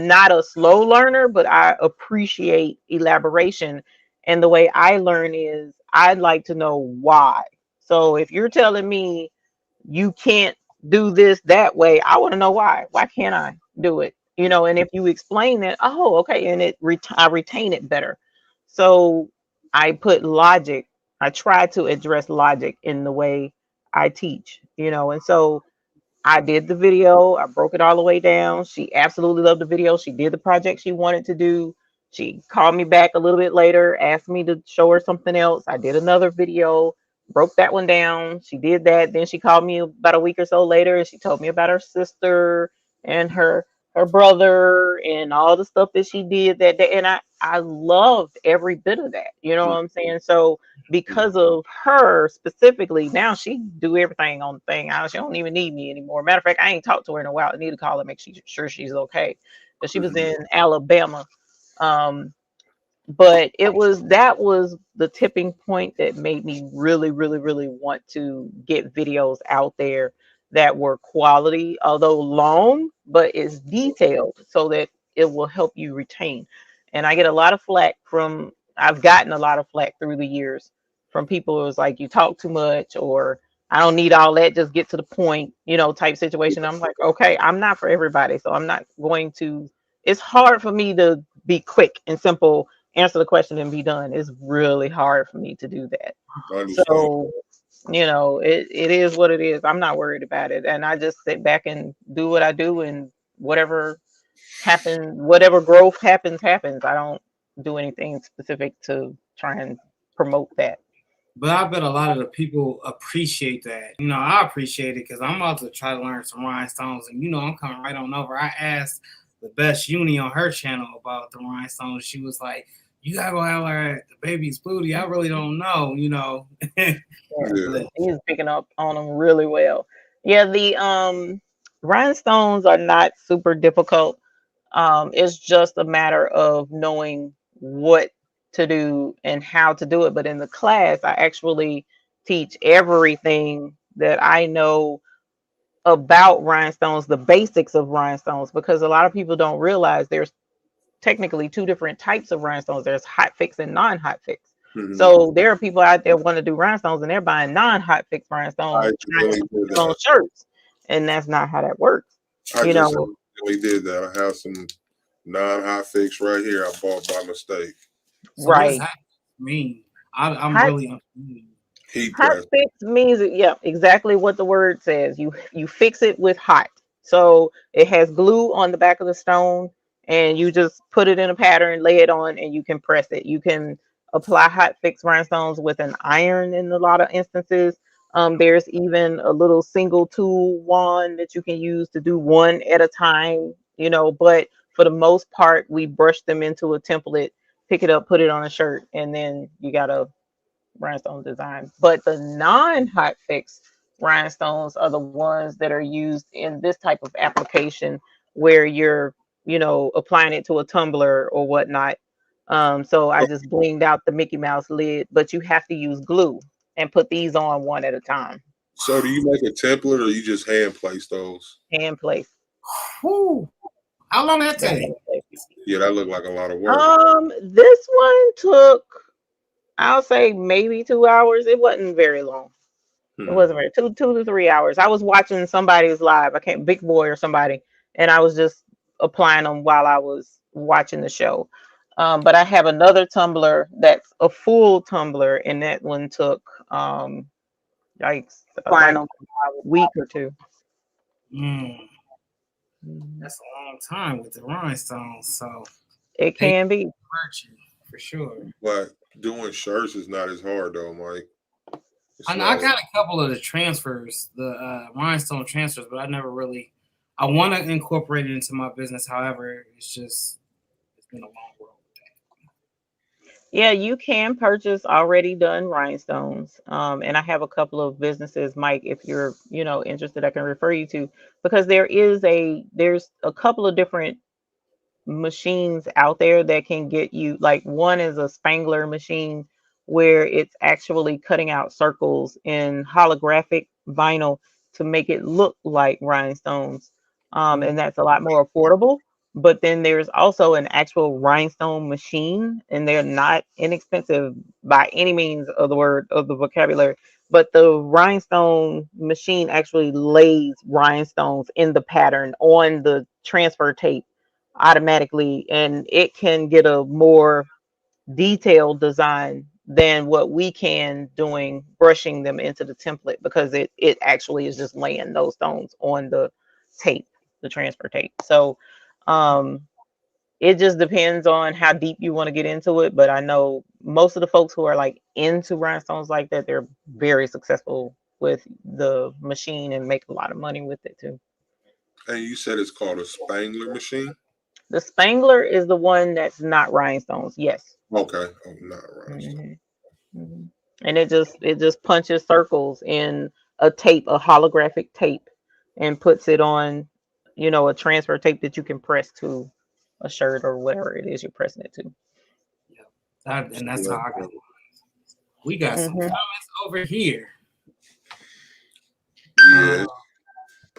B: not a slow learner, but I appreciate elaboration. And the way I learn is I'd like to know why. So if you're telling me you can't do this that way, I want to know why. Why can't I do it? And if you explain that, oh, okay, and I retain it better. So I put logic. I try to address logic in the way I teach, and so I did the video. I broke it all the way down. She absolutely loved the video. She did the project she wanted to do. She called me back a little bit later, asked me to show her something else. I did another video, broke that one down. She did that. Then she called me about a week or so later, and she told me about her sister and her brother and all the stuff that she did that day. And I loved every bit of that. You know what I'm saying? So because of her specifically, now she do everything on the thing. She don't even need me anymore. Matter of fact, I ain't talked to her in a while. I need to call her, make sure she's okay. But she was in Alabama. But that was the tipping point that made me really, really, really want to get videos out there that were quality, although long, but it's detailed so that it will help you retain. And I've gotten a lot of flack through the years from people who was like, you talk too much, or I don't need all that. Just get to the point, type situation. I'm like, okay, I'm not for everybody. So I'm not going to, it's hard for me to be quick and simple, answer the question and be done. It's really hard for me to do that.
C: I understand.
B: So, it is what it is. I'm not worried about it. And I just sit back and do what I do, and whatever happens, whatever growth happens. I don't do anything specific to try and promote that.
A: But I bet a lot of the people appreciate that. I appreciate it because I'm about to try to learn some rhinestones, and I'm coming right on over. I asked the best uni on her channel about the rhinestones. She was like, "You gotta go have her at the baby's booty." I really don't know,
B: Yeah. He's picking up on them really well. Yeah, the rhinestones are not super difficult. It's just a matter of knowing what to do and how to do it. But in the class, I actually teach everything that I know about rhinestones, the basics of rhinestones, because a lot of people don't realize there's technically two different types of rhinestones. There's hot fix and non-hot fix.
C: Mhm.
B: So there are people out there want to do rhinestones and they're buying non-hot fix rhinestones on shirts, and that's not how that works.
C: I just really did that. I have some non-hot fix right here. I bought by mistake.
A: So
B: right.
A: What does that mean? I'm really unfamiliar.
C: Heat
B: Hot
C: press.
B: fix means, yeah, exactly what the word says. You fix it with hot. So it has glue on the back of the stone, and you just put it in a pattern, lay it on, and you can press it. You can apply hot fix rhinestones with an iron in a lot of instances. There's even a little single tool wand that you can use to do one at a time, but for the most part, we brush them into a template, pick it up, put it on a shirt, and then you got a rhinestone design. But the non-hot fix rhinestones are the ones that are used in this type of application where you're, applying it to a tumbler or whatnot. So I just blinged out the Mickey Mouse lid, but you have to use glue and put these on one at a time.
C: So do you make a template or you just hand place those?
B: Hand place.
A: Whew. How long did that take?
C: Yeah, that looked like a lot of work.
B: This one took, I'll say, maybe 2 hours. It wasn't very long. It wasn't very 2 to 3 hours. I was watching somebody's live. I can't, Big Boy or somebody, and I was just applying them while I was watching the show. But I have another tumbler that's a full tumbler, and that one took like a week or two.
A: That's a long time with the rhinestones, so
B: it can be
A: for sure.
C: But doing shirts is not as hard though, Mike.
A: I got a couple of the transfers, the rhinestone transfers, but I never really. I want to incorporate it into my business. However, it's been a long road.
B: Yeah, you can purchase already done rhinestones. And I have a couple of businesses, Mike, if you're, interested, I can refer you to, because there's a couple of different machines out there that can get you, like one is a Spangler machine where it's actually cutting out circles in holographic vinyl to make it look like rhinestones. And that's a lot more affordable. But then there's also an actual rhinestone machine, and they're not inexpensive by any means of the word of the vocabulary. But the rhinestone machine actually lays rhinestones in the pattern on the transfer tape automatically, and it can get a more detailed design than what we can doing brushing them into the template, because it actually is just laying those stones on the tape, the transfer tape. So it just depends on how deep you want to get into it. But I know most of the folks who are like into rhinestones like that, they're very successful with the machine and make a lot of money with it too.
C: And you said it's called a Spangler machine?
B: The Spangler is the one that's not rhinestones. Yes.
C: Okay. Oh, not rhinestones.
B: Mm-hmm. And it just punches circles in a tape, a holographic tape, and puts it on, a transfer tape that you can press to a shirt or whatever it is you're pressing it to.
A: Yeah. And that's how I got it. We got some comments over here.
C: Yeah.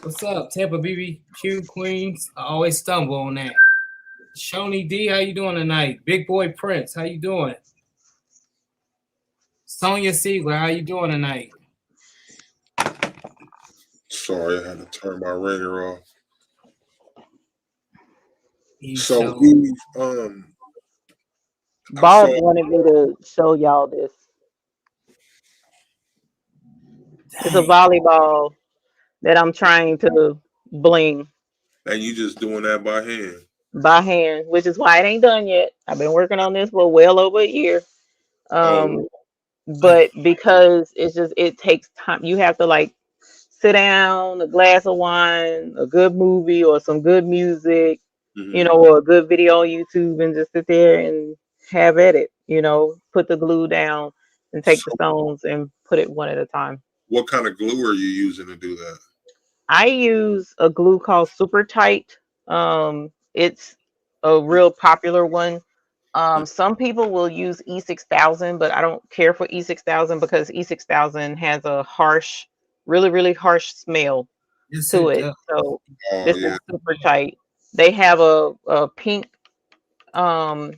A: What's up, Tampa BBQ Queens? I always stumble on that. Shoni D, how you doing tonight? Big Boy Prince, how you doing? Sonia Siegler, how you doing tonight?
C: Sorry, I had to turn my ringer off.
A: So
C: Eve,
B: Bob wanted me to show y'all this. It's a volleyball that I'm trying to bling.
C: And you just doing that by hand?
B: By hand, which is why it ain't done yet. I've been working on this for well over a year. But because it takes time. You have to like sit down, a glass of wine, a good movie or some good music, or a good video on YouTube, and just sit there and have at it. Put the glue down and take the stones and put it one at a time.
C: What kind of glue are you using to do that?
B: I use a glue called Super Tight. It's a real popular one. Some people will use E6000, but I don't care for E6000 because E6000 has a harsh, really, really harsh smell to it. So this is Super Tight. They have a pink and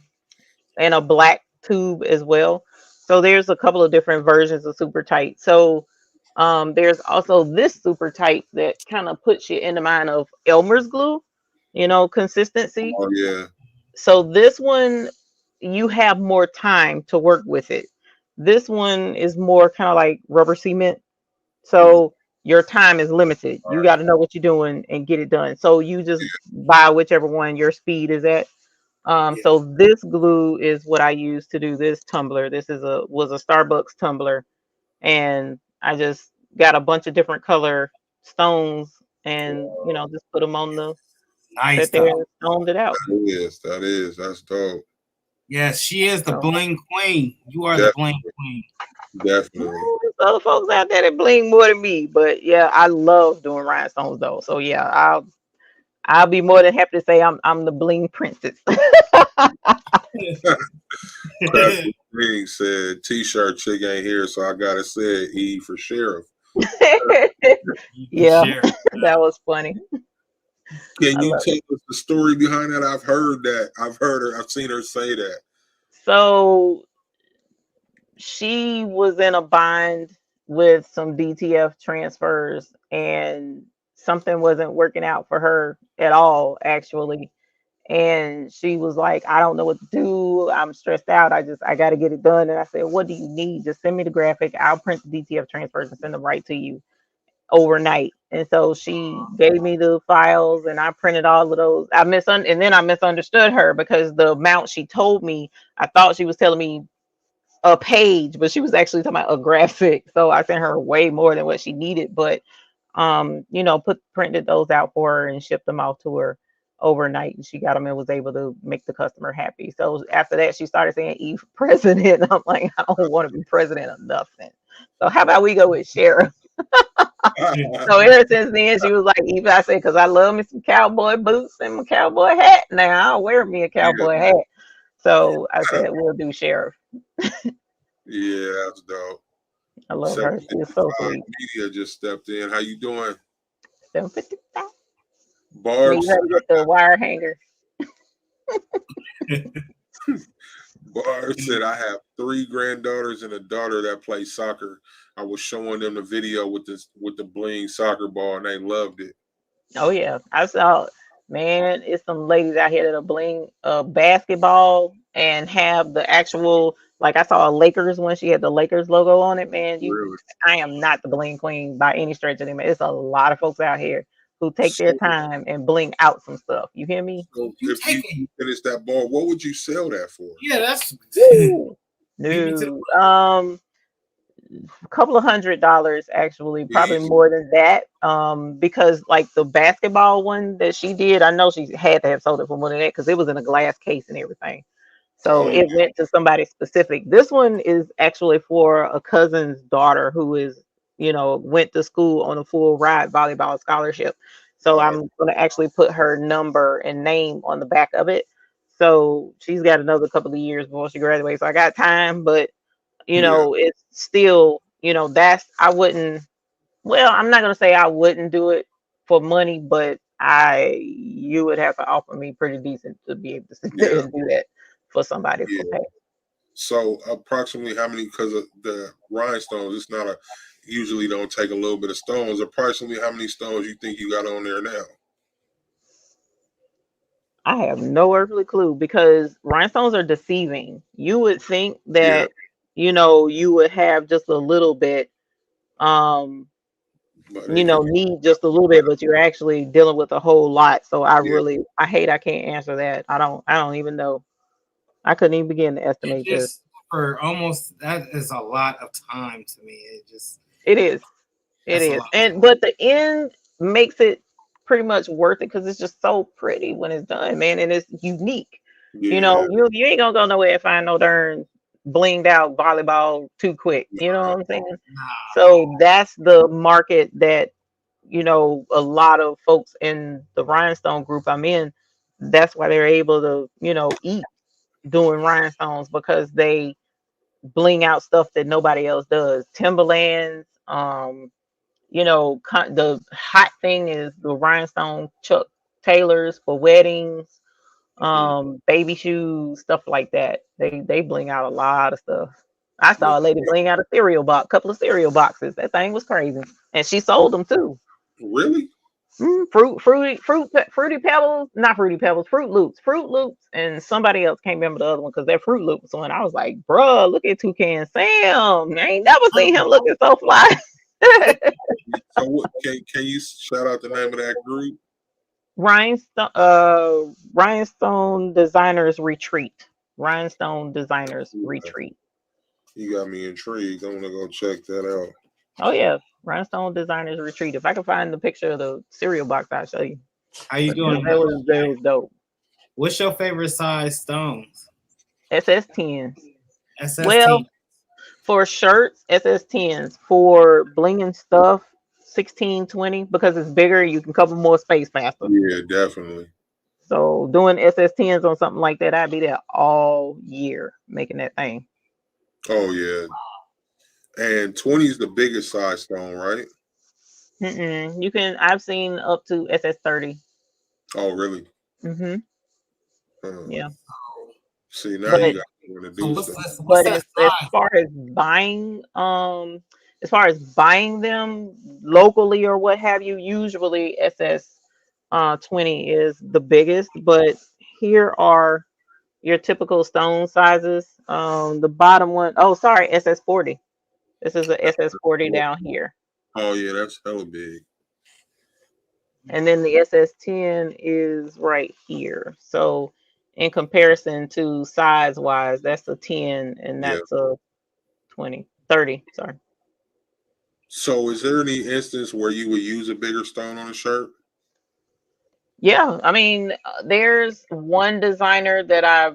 B: a black tube as well. So there's a couple of different versions of Super Tight. So there's also this Super Tight that kind of puts you in the mind of Elmer's glue, consistency.
C: Oh yeah.
B: So this one, you have more time to work with it. This one is more kind of like rubber cement. So your time is limited. You got to know what you're doing and get it done. So you just buy whichever one your speed is at. So this glue is what I use to do this tumbler. This was a Starbucks tumbler, and I just got a bunch of different color stones and just put them on the
A: nice
B: there and stoned it out.
C: That's dope.
A: Yes, she is the bling queen. You are the bling queen.
C: Definitely.
B: There's other folks out there that bling more than me, but yeah, I love doing rhinestones though. So yeah, I'll be more than happy to say I'm the bling princess.
C: Green said T-shirt chick ain't here, so I gotta say E for sheriff.
B: Yeah, that was funny.
C: Can you tell us the story behind that? I've heard that. I've seen her say that.
B: So she was in a bind with some DTF transfers and something wasn't working out for her at all, actually. And she was like, I don't know what to do. I'm stressed out. I got to get it done. And I said, what do you need? Just send me the graphic. I'll print the DTF transfers and send them right to you overnight. And so she gave me the files and I printed all of those. And then I misunderstood her because the amount she told me, I thought she was telling me a page, but she was actually talking about a graphic. So I sent her way more than what she needed, but printed those out for her and shipped them off to her overnight, and she got them and was able to make the customer happy. So after that, she started saying E for president. I'm like, I don't want to be president of nothing. So how about we go with sheriff? So ever since then, she was like, E. I said, because I love me some cowboy boots and my cowboy hat. Now I'll wear me a cowboy hat. So I said, we'll do sheriff.
C: Yeah, that's dope.
B: I love her. She's so sweet.
C: Media just stepped in. How you doing?
B: 755.
C: Barb
B: said, get the wire hanger.
C: Barb said, I have 3 granddaughters and a daughter that play soccer. I was showing them the video with the bling soccer ball, and they loved it.
B: Oh yeah, I saw. Man, it's some ladies out here that are bling basketball and have the actual. Like I saw a Lakers one. She had the Lakers logo on it. Man,
C: Really?
B: I am not the bling queen by any stretch of the imagination. It's a lot of folks out here who take their time and bling out some stuff. You hear me?
C: So if you finish that ball, what would you sell that for?
A: Yeah, that's
B: dude. A couple of $100 actually, probably more than that. Because like the basketball one that she did, I know she had to have sold it for more than that because it was in a glass case and everything. So it went to somebody specific. This one is actually for a cousin's daughter who is, went to school on a full ride volleyball scholarship. So I'm going to actually put her number and name on the back of it. So she's got another couple of years before she graduates. So I got time, but it's still, I'm not going to say I wouldn't do it for money, but you would have to offer me pretty decent to be able to sit there and do that for somebody for pay.
C: So approximately how many, because of the rhinestones, usually don't take a little bit of stones. Approximately how many stones you think you got on there now?
B: I have no earthly clue because rhinestones are deceiving. You would think that, you would have just a little bit,
C: But it can
B: need just a little bit, but you're actually dealing with a whole lot. So I can't answer that. I don't even know. I couldn't even begin to
A: It
B: estimate this.
A: just for almost that is a lot of time to me. It just
B: It is. It
A: that's a
B: is.
A: lot.
B: But the end makes it pretty much worth it because it's just so pretty when it's done, man, and it's unique.
C: yeah.
B: You ain't gonna go nowhere and find no darn blinged out volleyball too quick. You know what I'm saying?
A: Nah,
B: So that's the market that a lot of folks in the rhinestone group I'm in. That's why they're able to eat doing rhinestones because they bling out stuff that nobody else does. Timberlands, the hot thing is the rhinestone Chuck Taylors for weddings, baby shoes, stuff like that. They bling out a lot of stuff. I saw a lady bling out a couple of cereal boxes. That thing was crazy, and she sold them too.
C: Really?
B: Fruity Pebbles, not Fruity Pebbles, Fruit Loops, and somebody else can't remember the other one because that Fruit Loops one. I was like, bruh, look at Toucan Sam. I ain't never seen him looking so fly.
C: So what can you shout out the name of that group?
B: Rhinestone Designers Retreat. Rhinestone Designers Retreat.
C: You got me intrigued. I'm gonna go check that out.
B: Oh yeah, Rhinestone Designers Retreat. If I can find the picture of the cereal box, I'll show you.
A: how you doing?
B: That was dope.
A: What's your favorite size stones?
B: SS10s.
A: SS10.
B: Well, for shirts, SS10s. For blinging stuff, 16, 20, because it's bigger, you can cover more space faster.
C: Yeah, definitely.
B: So doing SS10s on something like that, I'd be there all year making that thing.
C: Oh yeah. And 20 is the biggest size stone, right?
B: I've seen up to SS30.
C: Oh really?
B: Yeah.
C: See, now
B: But
C: you got to do stuff.
A: What's that
B: as
A: size?
B: far as buying them locally or what have you, usually SS 20 is the biggest, but here are your typical stone sizes. The bottom one, oh sorry, SS 40. This is the SS 40 down here.
C: Oh yeah, that's hella big.
B: And then the SS 10 is right here. So in comparison to size wise, that's a 10 and that's a 20, 30, sorry.
C: So is there any instance where you would use a bigger stone on a shirt?
B: Yeah, I mean, there's one designer that I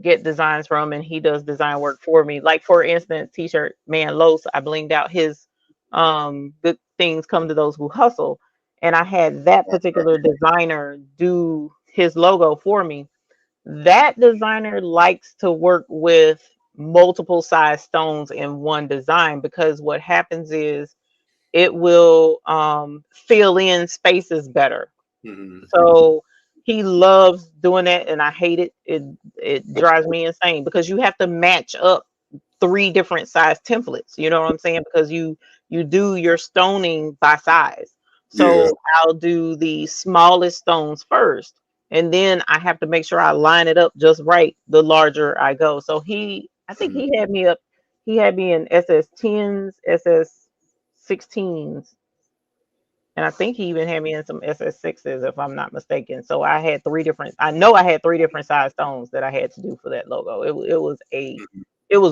B: get designs from, and he does design work for me. Like for instance, T-shirt man Los, I blinged out his good things come to those who hustle, and I had that particular designer do his logo for me. That designer likes to work with multiple size stones in one design because what happens is it will fill in spaces better. So he loves doing that, and I hate it. It drives me insane because you have to match up 3 different size templates. You know what I'm saying? Because you do your stoning by size. So I'll do the smallest stones first, and then I have to make sure I line it up just right the larger I go. So I think he had me up. He had me in SS10s, SS16s. And I think he even had me in some SS6s, if I'm not mistaken. So I had 3 different. I know I had 3 different size stones that I had to do for that logo. It was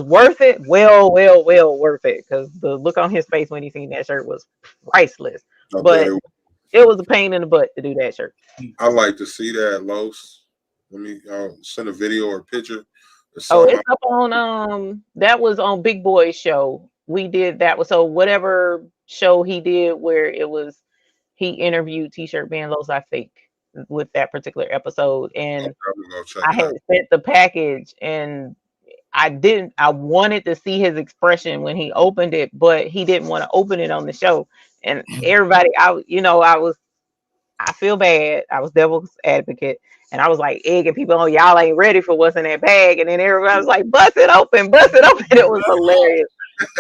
B: worth it. Well worth it because the look on his face when he seen that shirt was priceless. But it was a pain in the butt to do that shirt.
C: I like to see that, Los. Let me send a video or a picture.
B: Oh, it's up on that was on Big Boy's show. We did that. So whatever show he did where it was he interviewed T-shirt Man Los, I think, with that particular episode. And I had sent the package and I wanted to see his expression when he opened it, but he didn't want to open it on the show. And everybody, I feel bad. I was devil's advocate. And I was like egging people on, y'all ain't ready for what's in that bag. And then everybody was like, bust it open. It was hilarious.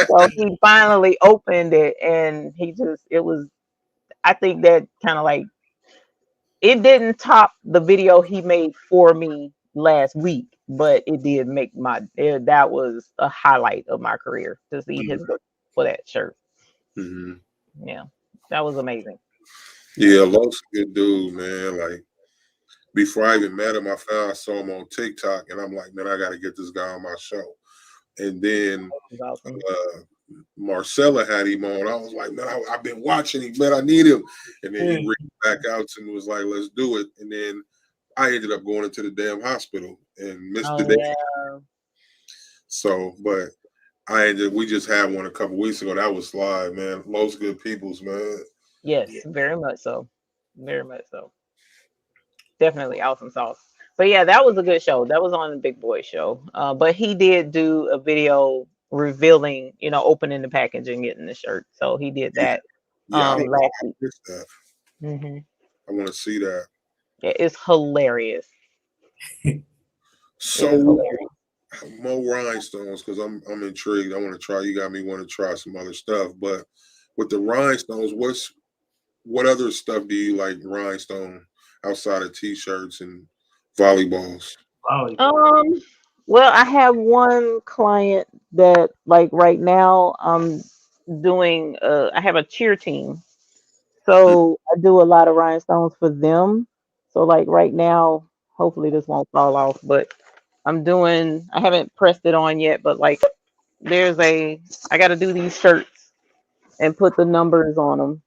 B: So he finally opened it, and it was, I think that kind of like, it didn't top the video he made for me last week, but it did make that was a highlight of my career to see his work for that shirt.
C: Mm-hmm.
B: Yeah, that was amazing.
C: Yeah, Lo's a good dude, man. Like, before I even met him, I saw him on TikTok, and I'm like, man, I got to get this guy on my show. And then
B: Awesome.
C: Marcella had him on. I was like, man, I've been watching him, man. I need him. And then he reached back out to me and was like, let's do it. And then I ended up going into the damn hospital and missed the day.
B: Yeah.
C: So, but we just had one a couple weeks ago. That was live, man. Lo's good peoples, man.
B: Yes, very much so. Very much so. Definitely awesome sauce. But yeah, that was a good show. That was on the Big Boy show. But he did do a video revealing, opening the package and getting the shirt. So he did that
C: Yeah,
B: last week.
C: That.
B: Mm-hmm.
C: I want to see that.
B: Yeah, it's hilarious.
C: So more rhinestones, because I'm intrigued. I want to try. You got me want to try some other stuff. But with the rhinestones, what other stuff do you like rhinestone outside of t-shirts and volleyballs?
B: Well, I have one client that, like, right now I'm doing I have a cheer team. So I do a lot of rhinestones for them. So like right now, hopefully this won't fall off, but I haven't pressed it on yet, but like I got to do these shirts and put the numbers on them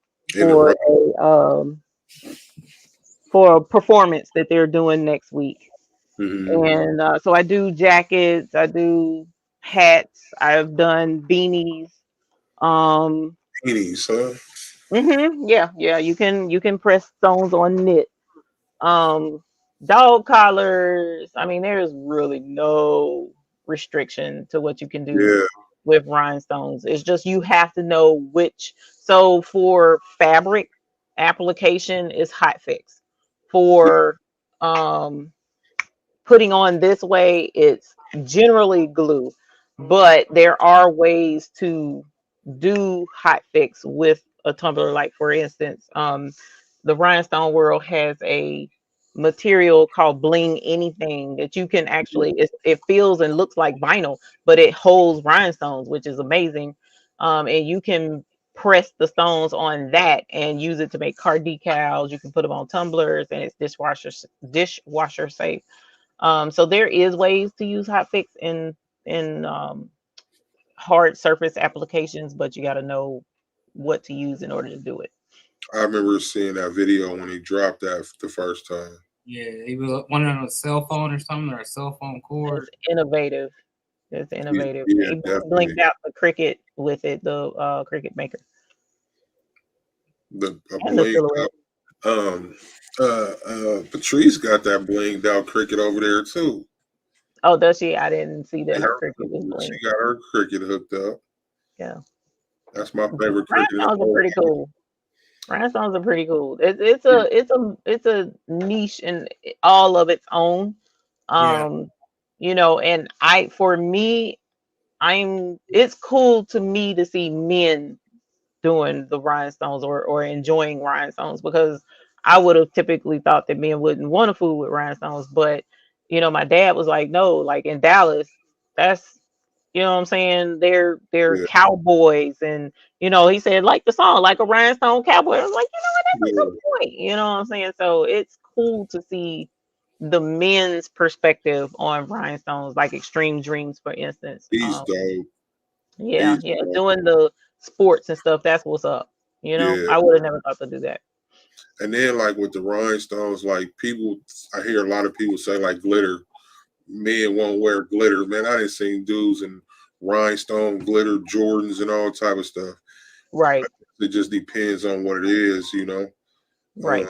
B: for a performance that they're doing next week.
C: Mm-hmm.
B: And so I do jackets, I do hats, I've done beanies.
C: Beanies, huh?
B: Yeah, you can press stones on knit. Dog collars. I mean, there's really no restriction to what you can do with rhinestones. It's just you have to know which. So for fabric application is hot fix. For putting on this way, it's generally glue, but there are ways to do hot fix with a tumbler. Like for instance, the rhinestone world has a material called bling anything that you can actually, it feels and looks like vinyl, but it holds rhinestones, which is amazing. And you can press the stones on that and use it to make car decals. You can put them on tumblers, and it's dishwasher safe. So there is ways to use hot fix in hard surface applications, but you got to know what to use in order to do it.
C: I remember seeing that video when he dropped that the first time.
A: Yeah, he was one on a cell phone or something, or a cell phone cord.
B: It's innovative. It's innovative.
C: Yeah,
B: he blinked out the Cricut with it, the Cricut maker.
C: The Patrice got that blinged out Cricut over there too.
B: Oh, does she? I didn't see that her Cricut was blinged.
C: She got her Cricut hooked up.
B: Yeah,
C: that's my favorite Cricut.
B: Rhinestones are pretty cool. Rhinestones are pretty cool. It's a niche in all of its own. And for me, it's cool to me to see men doing the rhinestones or enjoying rhinestones, because I would have typically thought that men wouldn't want to fool with rhinestones. But my dad was like, no, like in Dallas, that's, what I'm saying, they're cowboys, and he said, like the song, like a rhinestone cowboy. I was like, that's a good point. You know what I'm saying? So it's cool to see the men's perspective on rhinestones, like Extreme Dreams, for instance.
C: He's dope.
B: Yeah, doing the sports and stuff, that's what's up. I would have never thought to do that.
C: And then like with the rhinestones, like I hear a lot of people say like glitter, men won't wear glitter. Man, I didn't see dudes in rhinestone glitter Jordans and all type of stuff.
B: Right.
C: It just depends on what it is,
B: Right.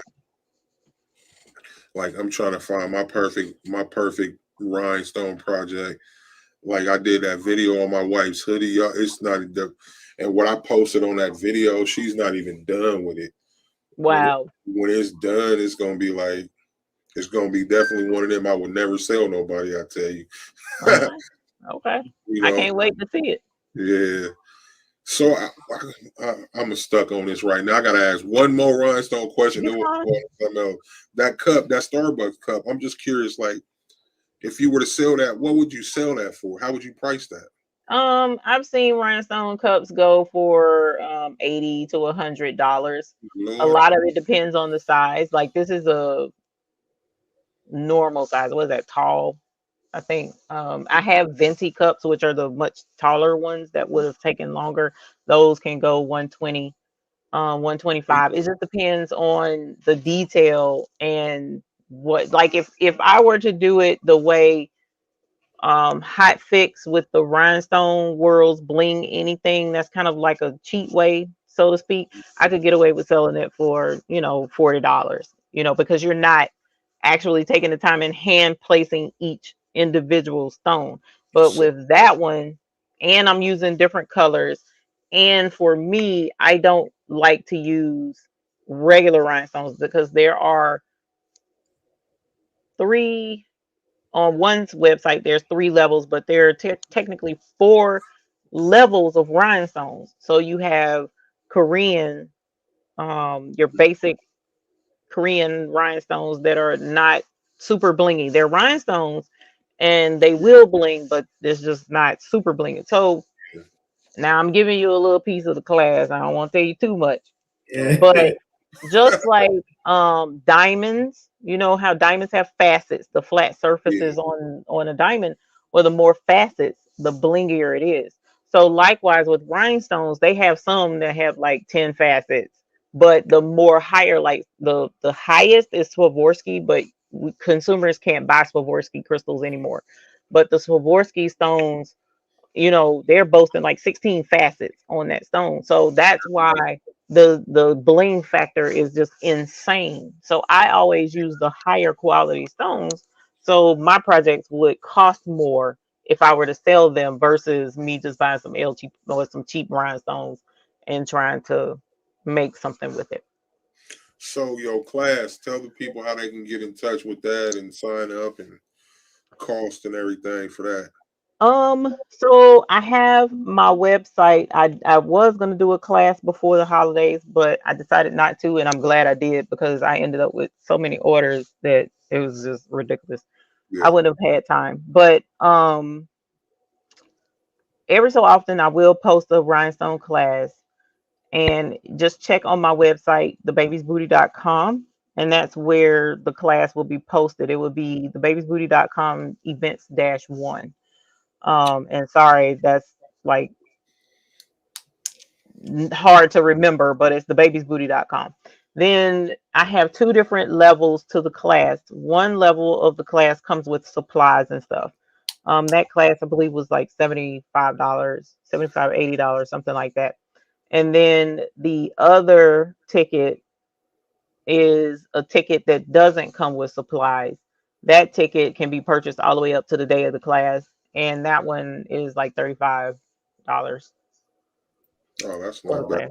C: Like I'm trying to find my perfect rhinestone project. Like I did that video on my wife's hoodie. Y'all, it's not and what I posted on that video, she's not even done with it.
B: Wow.
C: When it's done, it's gonna be definitely one of them I would never sell nobody, I tell you.
B: Okay. I can't wait to see it.
C: Yeah. So I'm stuck on this right now. I gotta ask one more rhinestone question. Then we'll go on to something else. That cup, that Starbucks cup. I'm just curious, like, if you were to sell that, what would you sell that for? How would you price that?
B: I've seen rhinestone cups go for $80 to $100. A lot of it depends on the size. Like this is a normal size. What is that? Tall, I think. I have venti cups, which are the much taller ones that would have taken longer. Those can go 120, 125. It just depends on the detail and what. Like if I were to do it the way hot fix with the rhinestone worlds bling anything that's kind of like a cheap way, so to speak, I could get away with selling it for $40, because you're not actually taking the time and hand placing each individual stone. But with that one, and I'm using different colors, and for me, I don't like to use regular rhinestones because there are three on one's website. There's 3 levels, but there are technically 4 levels of rhinestones. So you have Korean, your basic Korean rhinestones that are not super blingy. They're rhinestones and they will bling, but it's just not super blingy. So now I'm giving you a little piece of the class. I don't want to tell you too much, but just like diamonds, you know how diamonds have facets, the flat surfaces on a diamond, or the more facets, the blingier it is. So likewise with rhinestones, they have some that have like 10 facets, but the more higher, like the highest is Swarovski, but consumers can't buy Swarovski crystals anymore. But the Swarovski stones, they're boasting like 16 facets on that stone. So that's why the bling factor is just insane. So I always use the higher quality stones. So my projects would cost more if I were to sell them versus me just buying some cheap or some cheap rhinestones and trying to make something with it.
C: So your class, tell the people how they can get in touch with that and sign up and cost and everything for that.
B: So I have my website. I was gonna do a class before the holidays, but I decided not to, and I'm glad I did because I ended up with so many orders that it was just ridiculous. I wouldn't have had time. But every so often I will post a rhinestone class, and just check on my website, thebabiesbooty.com, and that's where the class will be posted. It will be thebabiesbooty.com events-1. And sorry, that's like hard to remember, but it's thebabiesbooty.com. Then I have 2 different levels to the class. One level of the class comes with supplies and stuff. That class I believe was like $75, $80, something like that. And then the other ticket is a ticket that doesn't come with supplies. That ticket can be purchased all the way up to the day of the class, and that one is like $35.
C: Oh, that's not bad.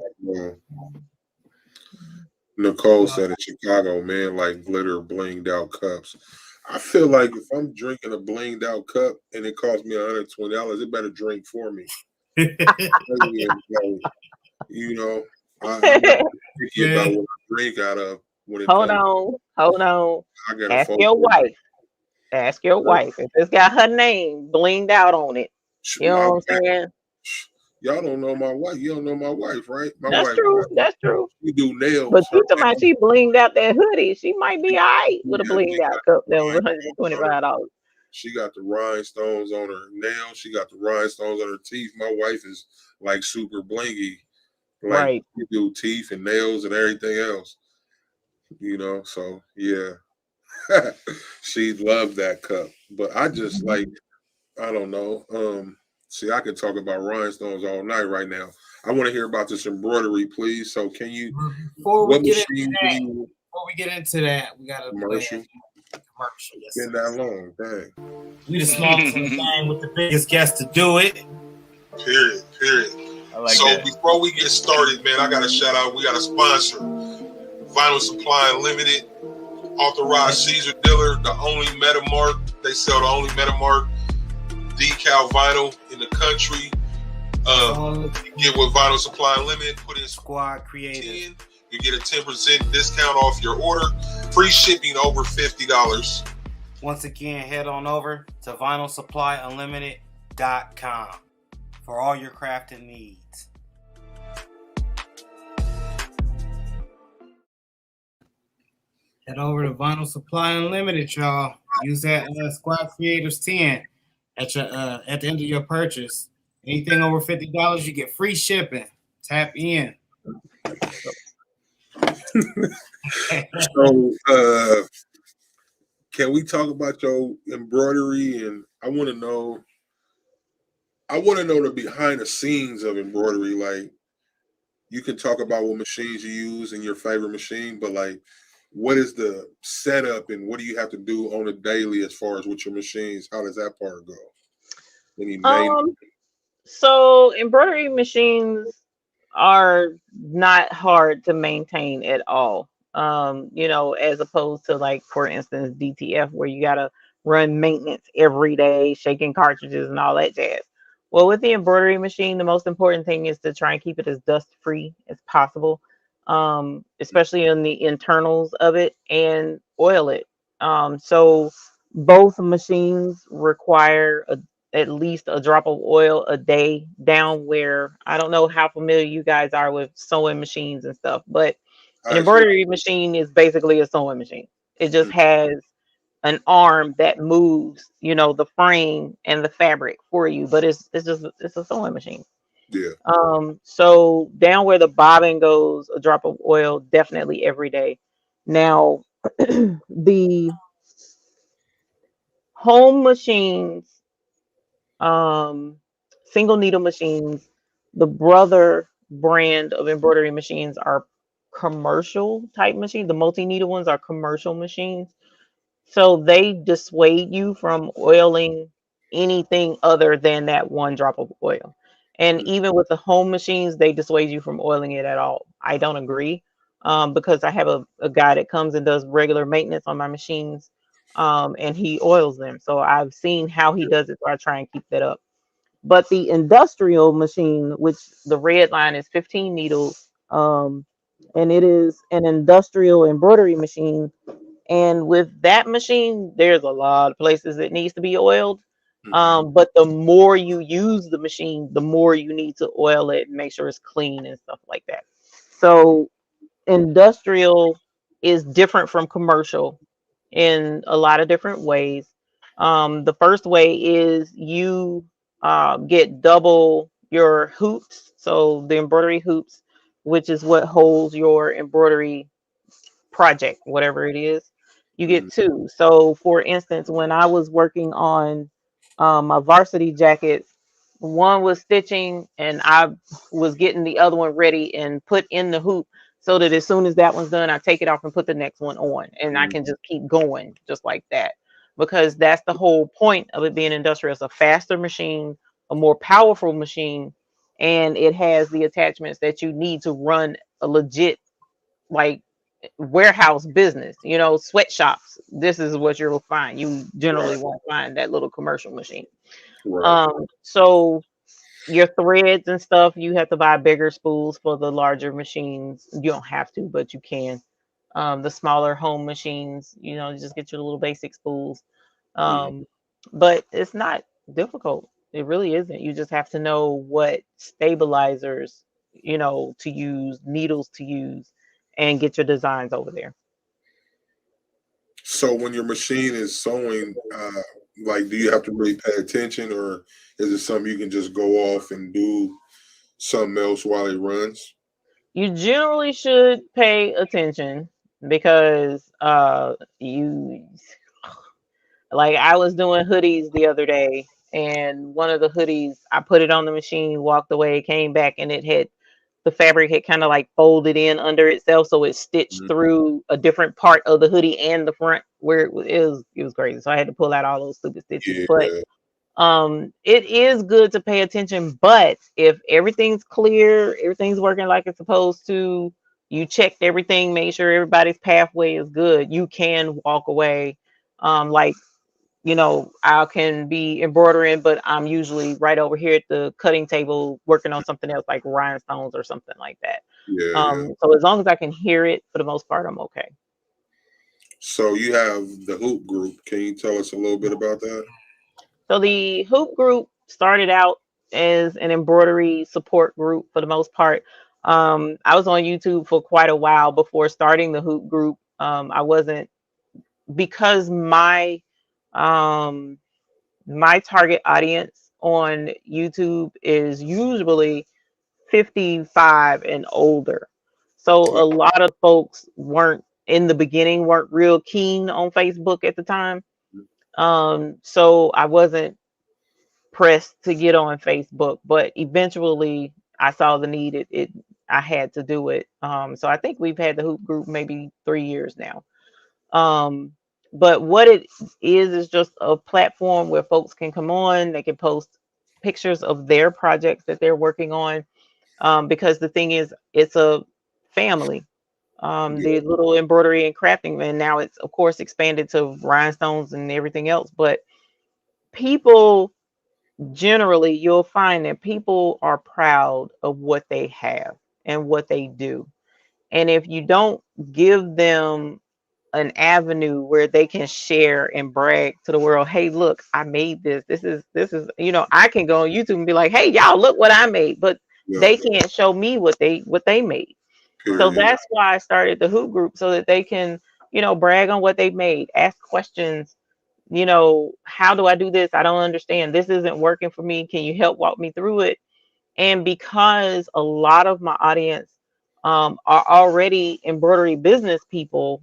C: Nicole said in Chicago, man, like glitter blinged out cups. I feel like if I'm drinking a blinged out cup and it costs me $120, it better drink for me. I'm thinking about what I drink out of when it
B: Hold on. Ask your wife if it's got her name blinged out on it. You know what I'm saying?
C: Y'all don't know my wife. You don't know my wife, right?
B: That's true.
C: We do nails.
B: But you talking about she blinged out that hoodie. She might be all right with a blinged out cup that was $125.
C: She got the rhinestones on her nails. She got the rhinestones on her teeth. My wife is like super blingy. Like we do teeth and nails and everything else. So yeah. She loved that cup. But I just I don't know. See, I could talk about rhinestones all night right now. I want to hear about this embroidery, please. So can you
A: before we get into that, we got a commercial.
C: Yes, been that long, dang.
A: We the smallest in the game with the biggest guest to do it.
C: Period. Before we get started, man, I got to shout out. We got a sponsor, Vinyl Supply Unlimited, authorized Caesar dealer, the only Metamark. They sell the only Metamark decal vinyl in the country. Get with Vinyl Supply Unlimited, put in
A: Squad Creative.
C: 10, you get a 10% discount off your order. Free shipping over $50.
A: Once again, head on over to vinylsupplyunlimited.com for all your crafting needs. Head over to Vinyl Supply Unlimited, y'all. Use that Squad Creators 10 at the end of your purchase. Anything over $50, you get free shipping. Tap in.
C: So, can we talk about your embroidery? And I want to know the behind the scenes of embroidery. Like, you can talk about what machines you use and your favorite machine, but like, what is the setup and what do you have to do on a daily as far as with your machines? How does that part go? Any main?
B: So embroidery machines are not hard to maintain at all. As opposed to, like, for instance, DTF, where you gotta run maintenance every day, shaking cartridges and all that jazz. Well, with the embroidery machine, the most important thing is to try and keep it as dust free as possible, especially in the internals of it, and oil it. So both machines require at least a drop of oil a day, down where, I don't know how familiar you guys are with sewing machines and stuff, but an embroidery machine is basically a sewing machine. It just has an arm that moves, the frame and the fabric for you, but it's a sewing machine.
C: Yeah.
B: So down where the bobbin goes, a drop of oil definitely every day. Now, the home machines, single needle machines, the brother brand of embroidery machines are commercial type machines. The multi-needle ones are commercial machines. So they dissuade you from oiling anything other than that one drop of oil. And even with the home machines, they dissuade you from oiling it at all. I don't agree, because I have a guy that comes and does regular maintenance on my machines, and he oils them. So I've seen how he does it, so I try and keep that up. But the industrial machine, which the red line is 15 needles, and it is an industrial embroidery machine. And with that machine, there's a lot of places it needs to be oiled. But the more you use the machine, the more you need to oil it and make sure it's clean and stuff like that. So industrial is different from commercial in a lot of different ways. The first way is you get double your hoops. So the embroidery hoops, which is what holds your embroidery project, whatever it is, you get two. So for instance, when I was working on my varsity jackets, one was stitching and I was getting the other one ready and put in the hoop, so that as soon as that one's done, I take it off and put the next one on, and I can just keep going just like that, because that's the whole point of it being industrial. It's a faster machine, a more powerful machine, and it has the attachments that you need to run a legit, like, warehouse business, sweatshops. This is what you'll find. You generally won't find that little commercial machine.
C: Right.
B: So your threads and stuff, you have to buy bigger spools for the larger machines. You don't have to, but you can. The smaller home machines, just get your little basic spools. But it's not difficult. It really isn't. You just have to know what stabilizers, to use, needles to use, and get your designs over there.
C: So when your machine is sewing, like, do you have to really pay attention, or is it something you can just go off and do something else while it runs?
B: You generally should pay attention, because you like, I was doing hoodies the other day, and one of the hoodies, I put it on the machine, walked away, came back, and the fabric had kind of like folded in under itself, so it stitched through a different part of the hoodie and the front, where it was crazy. So I had to pull out all those stupid stitches. But it is good to pay attention. But if everything's clear, everything's working like it's supposed to, you checked everything, made sure everybody's pathway is good, you can walk away. Like, I can be embroidering, but I'm usually right over here at the cutting table working on something else like rhinestones or something like that.
C: Yeah.
B: So as long as I can hear it, for the most part, I'm okay.
C: So you have the hoop group. Can you tell us a little bit about that?
B: So the hoop group started out as an embroidery support group for the most part. I was on YouTube for quite a while before starting the hoop group. I wasn't, because my target audience on YouTube is usually 55 and older. So a lot of folks weren't in the beginning, weren't real keen on Facebook at the time. So I wasn't pressed to get on Facebook, but eventually I saw the need. I had to do it. So I think we've had the hoop group maybe 3 years now. But what it is just a platform where folks can come on, they can post pictures of their projects that they're working on. Because the thing is, it's a family. The little embroidery and crafting, and now it's of course expanded to rhinestones and everything else. But people, generally, you'll find that people are proud of what they have and what they do. And if you don't give them an avenue where they can share and brag to the world, hey, look, I made this. This is, I can go on YouTube and be like, hey, y'all, look what I made, but they can't show me what they made. So that's why I started the hoop group, so that they can, brag on what they made, ask questions. How do I do this? I don't understand. This isn't working for me. Can you help walk me through it? And because a lot of my audience are already embroidery business people,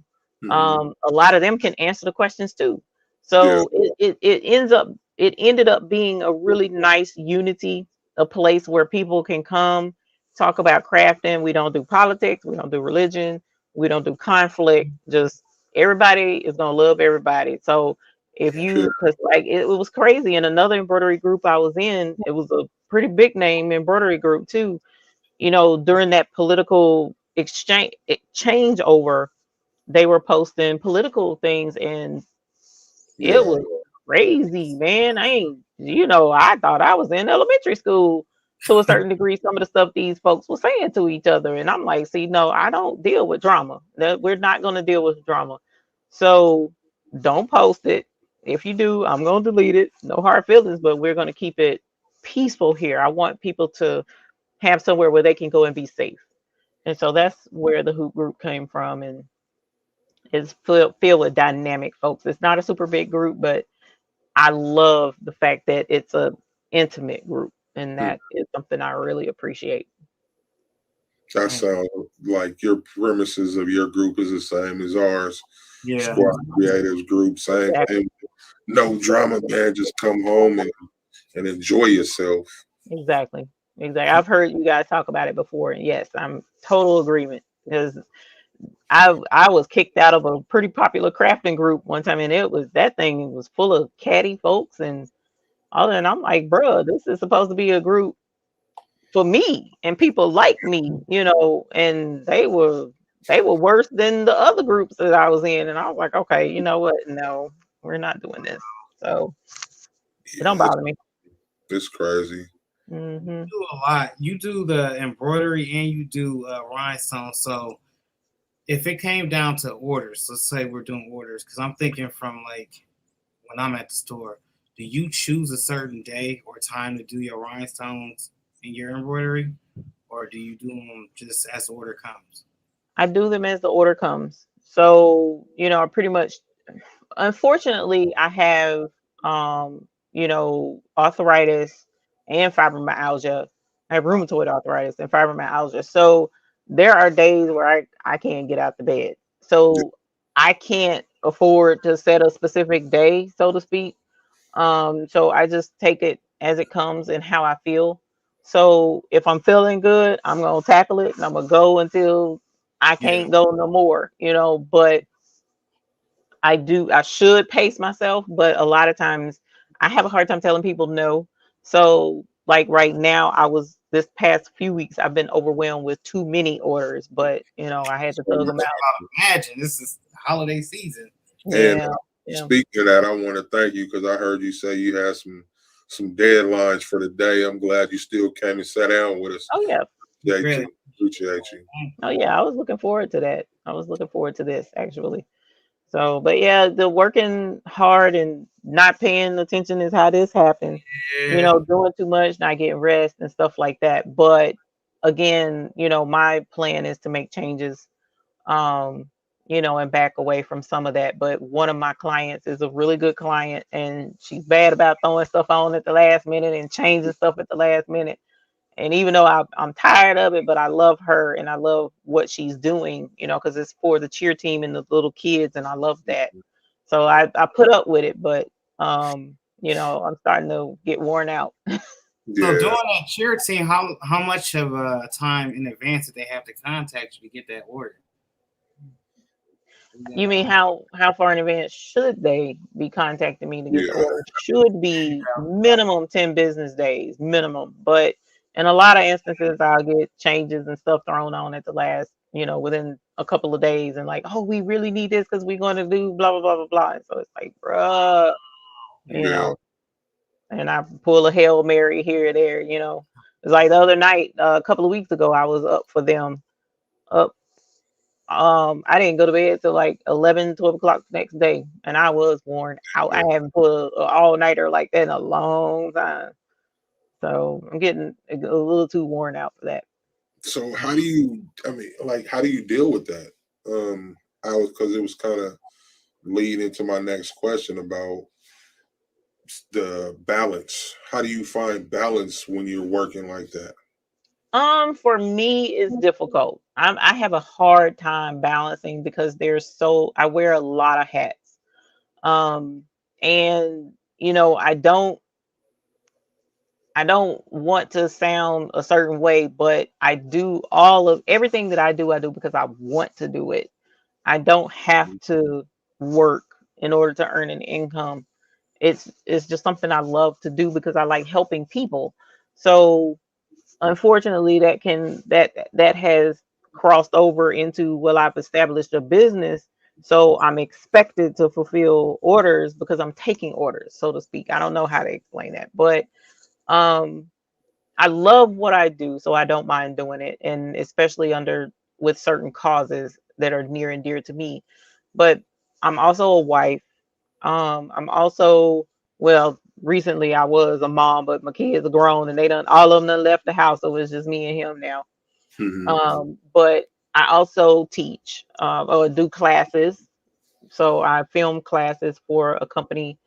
B: a lot of them can answer the questions too. So it ended up being a really nice unity, a place where people can come talk about crafting. We don't do politics, we don't do religion, we don't do conflict. Just everybody is gonna love everybody. So if you, because like it was crazy in another embroidery group I was in, it was a pretty big name embroidery group too. During that political changeover, they were posting political things, and it was crazy, man. I thought I was in elementary school to a certain degree. Some of the stuff these folks were saying to each other, and I'm like, see, no, I don't deal with drama. That we're not going to deal with drama. So don't post it. If you do, I'm going to delete it. No hard feelings, but we're going to keep it peaceful here. I want people to have somewhere where they can go and be safe. And so that's where the hoop group came from, and it's filled with dynamic folks. It's not a super big group, but I love the fact that it's a intimate group, and that is something I really appreciate.
C: That sounds like your premises of your group is the same as ours.
A: Yeah.
C: Squad creators group, same thing. No drama, man. Just come home and enjoy yourself.
B: Exactly. I've heard you guys talk about it before, and yes, I'm total agreement, because I was kicked out of a pretty popular crafting group one time, and that thing was full of catty folks and all that. And I'm like, bro, this is supposed to be a group for me and people like me, and they were worse than the other groups that I was in. And I was like, okay, you know what? No, we're not doing this. So it don't bother me.
C: It's crazy.
B: Mm-hmm.
A: You do a lot. You do the embroidery and you do rhinestone. So if it came down to orders, let's say we're doing orders, because I'm thinking from like when I'm at the store, do you choose a certain day or time to do your rhinestones and your embroidery, or do you do them just as the order comes?
B: I do them as the order comes. So, I pretty much, unfortunately, I have, arthritis and fibromyalgia. I have rheumatoid arthritis and fibromyalgia. So there are days where I can't get out the bed. So I can't afford to set a specific day, so to speak. So I just take it as it comes and how I feel. So if I'm feeling good, I'm gonna tackle it, and I'm gonna go until I can't go no more, but I should pace myself, but a lot of times I have a hard time telling people no. So like right now, this past few weeks, I've been overwhelmed with too many orders, but I had to thug them out.
A: Imagine this is holiday season.
C: And speaking of that, I want to thank you because I heard you say you had some deadlines for the day. I'm glad you still came and sat down with us.
B: Oh yeah.
C: Appreciate you.
B: Oh yeah. I was looking forward to that. I was looking forward to this actually. So, but yeah, the working hard and not paying attention is how this happened. You know, doing too much, not getting rest and stuff like that. But again, you know, my plan is to make changes, um, you know, and back away from some of that. But one of my clients is a really good client, and she's bad about throwing stuff on at the last minute and changing stuff at the last minute. And even though I'm tired of it, but I love her and I love what she's doing, you know, because it's for the cheer team and the little kids, and I love that. So I put up with it, but you know, I'm starting to get worn out.
A: So doing that cheer team, how much of a time in advance did they have to contact you to get that order?
B: You mean how far in advance should they be contacting me to get the order? Should be minimum 10 business days, minimum. But in a lot of instances, I'll get changes and stuff thrown on at the last, you know, within a couple of days, and like, oh, we really need this because we're going to do blah blah blah blah blah. And so it's like, bruh, you know, and I pull a Hail Mary here or there, you know. It's like the other night, a couple of weeks ago, I was up for them. I didn't go to bed till like 11, 12 o'clock the next day, and I was worn out. I haven't put an all-nighter like that in a long time. So I'm getting a little too worn out for that.
C: So how do you deal with that? Because it was kind of leading into my next question about the balance. How do you find balance when you're working like that?
B: For me, it's difficult. I have a hard time balancing because I wear a lot of hats. And you know, I don't want to sound a certain way, but I do everything that I do because I want to do it. I don't have to work in order to earn an income. It's just something I love to do because I like helping people. So unfortunately, that has crossed over into, well, I've established a business, so I'm expected to fulfill orders because I'm taking orders, so to speak. I don't know how to explain that, but I love what I do, so I don't mind doing it, and especially with certain causes that are near and dear to me. But I'm also a wife. I'm also, well, recently I was a mom, but my kids are grown and all of them done left the house, so it's just me and him now. But I also teach or do classes. So I film classes for a company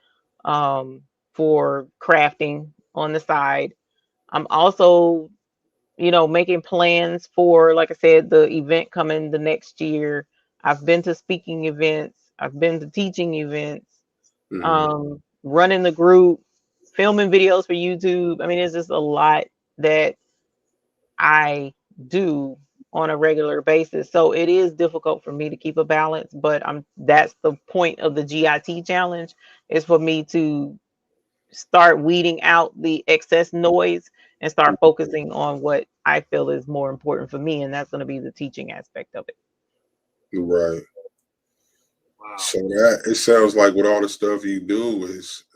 B: for crafting on the side. I'm also, you know, making plans for, like I said, the event coming the next year. I've been to speaking events. I've been to teaching events. Running the group, filming videos for YouTube. I mean, it's just a lot that I do on a regular basis. So it is difficult for me to keep a balance, but that's the point of the GIT challenge, is for me to start weeding out the excess noise and start focusing on what I feel is more important for me, and that's going to be the teaching aspect of it.
C: Right. Wow. So that it sounds like with all the stuff you do,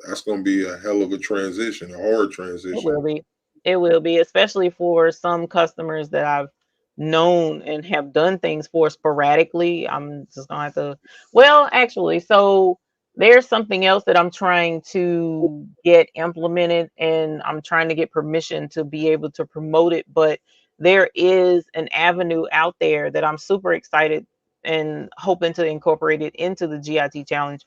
C: that's going to be a hell of a transition, a hard transition.
B: It will be. It will be, especially for some customers that I've known and have done things for sporadically. I'm just going to have to, well, actually, so there's something else that I'm trying to get implemented, and I'm trying to get permission to be able to promote it. But there is an avenue out there that I'm super excited and hoping to incorporate it into the GIT challenge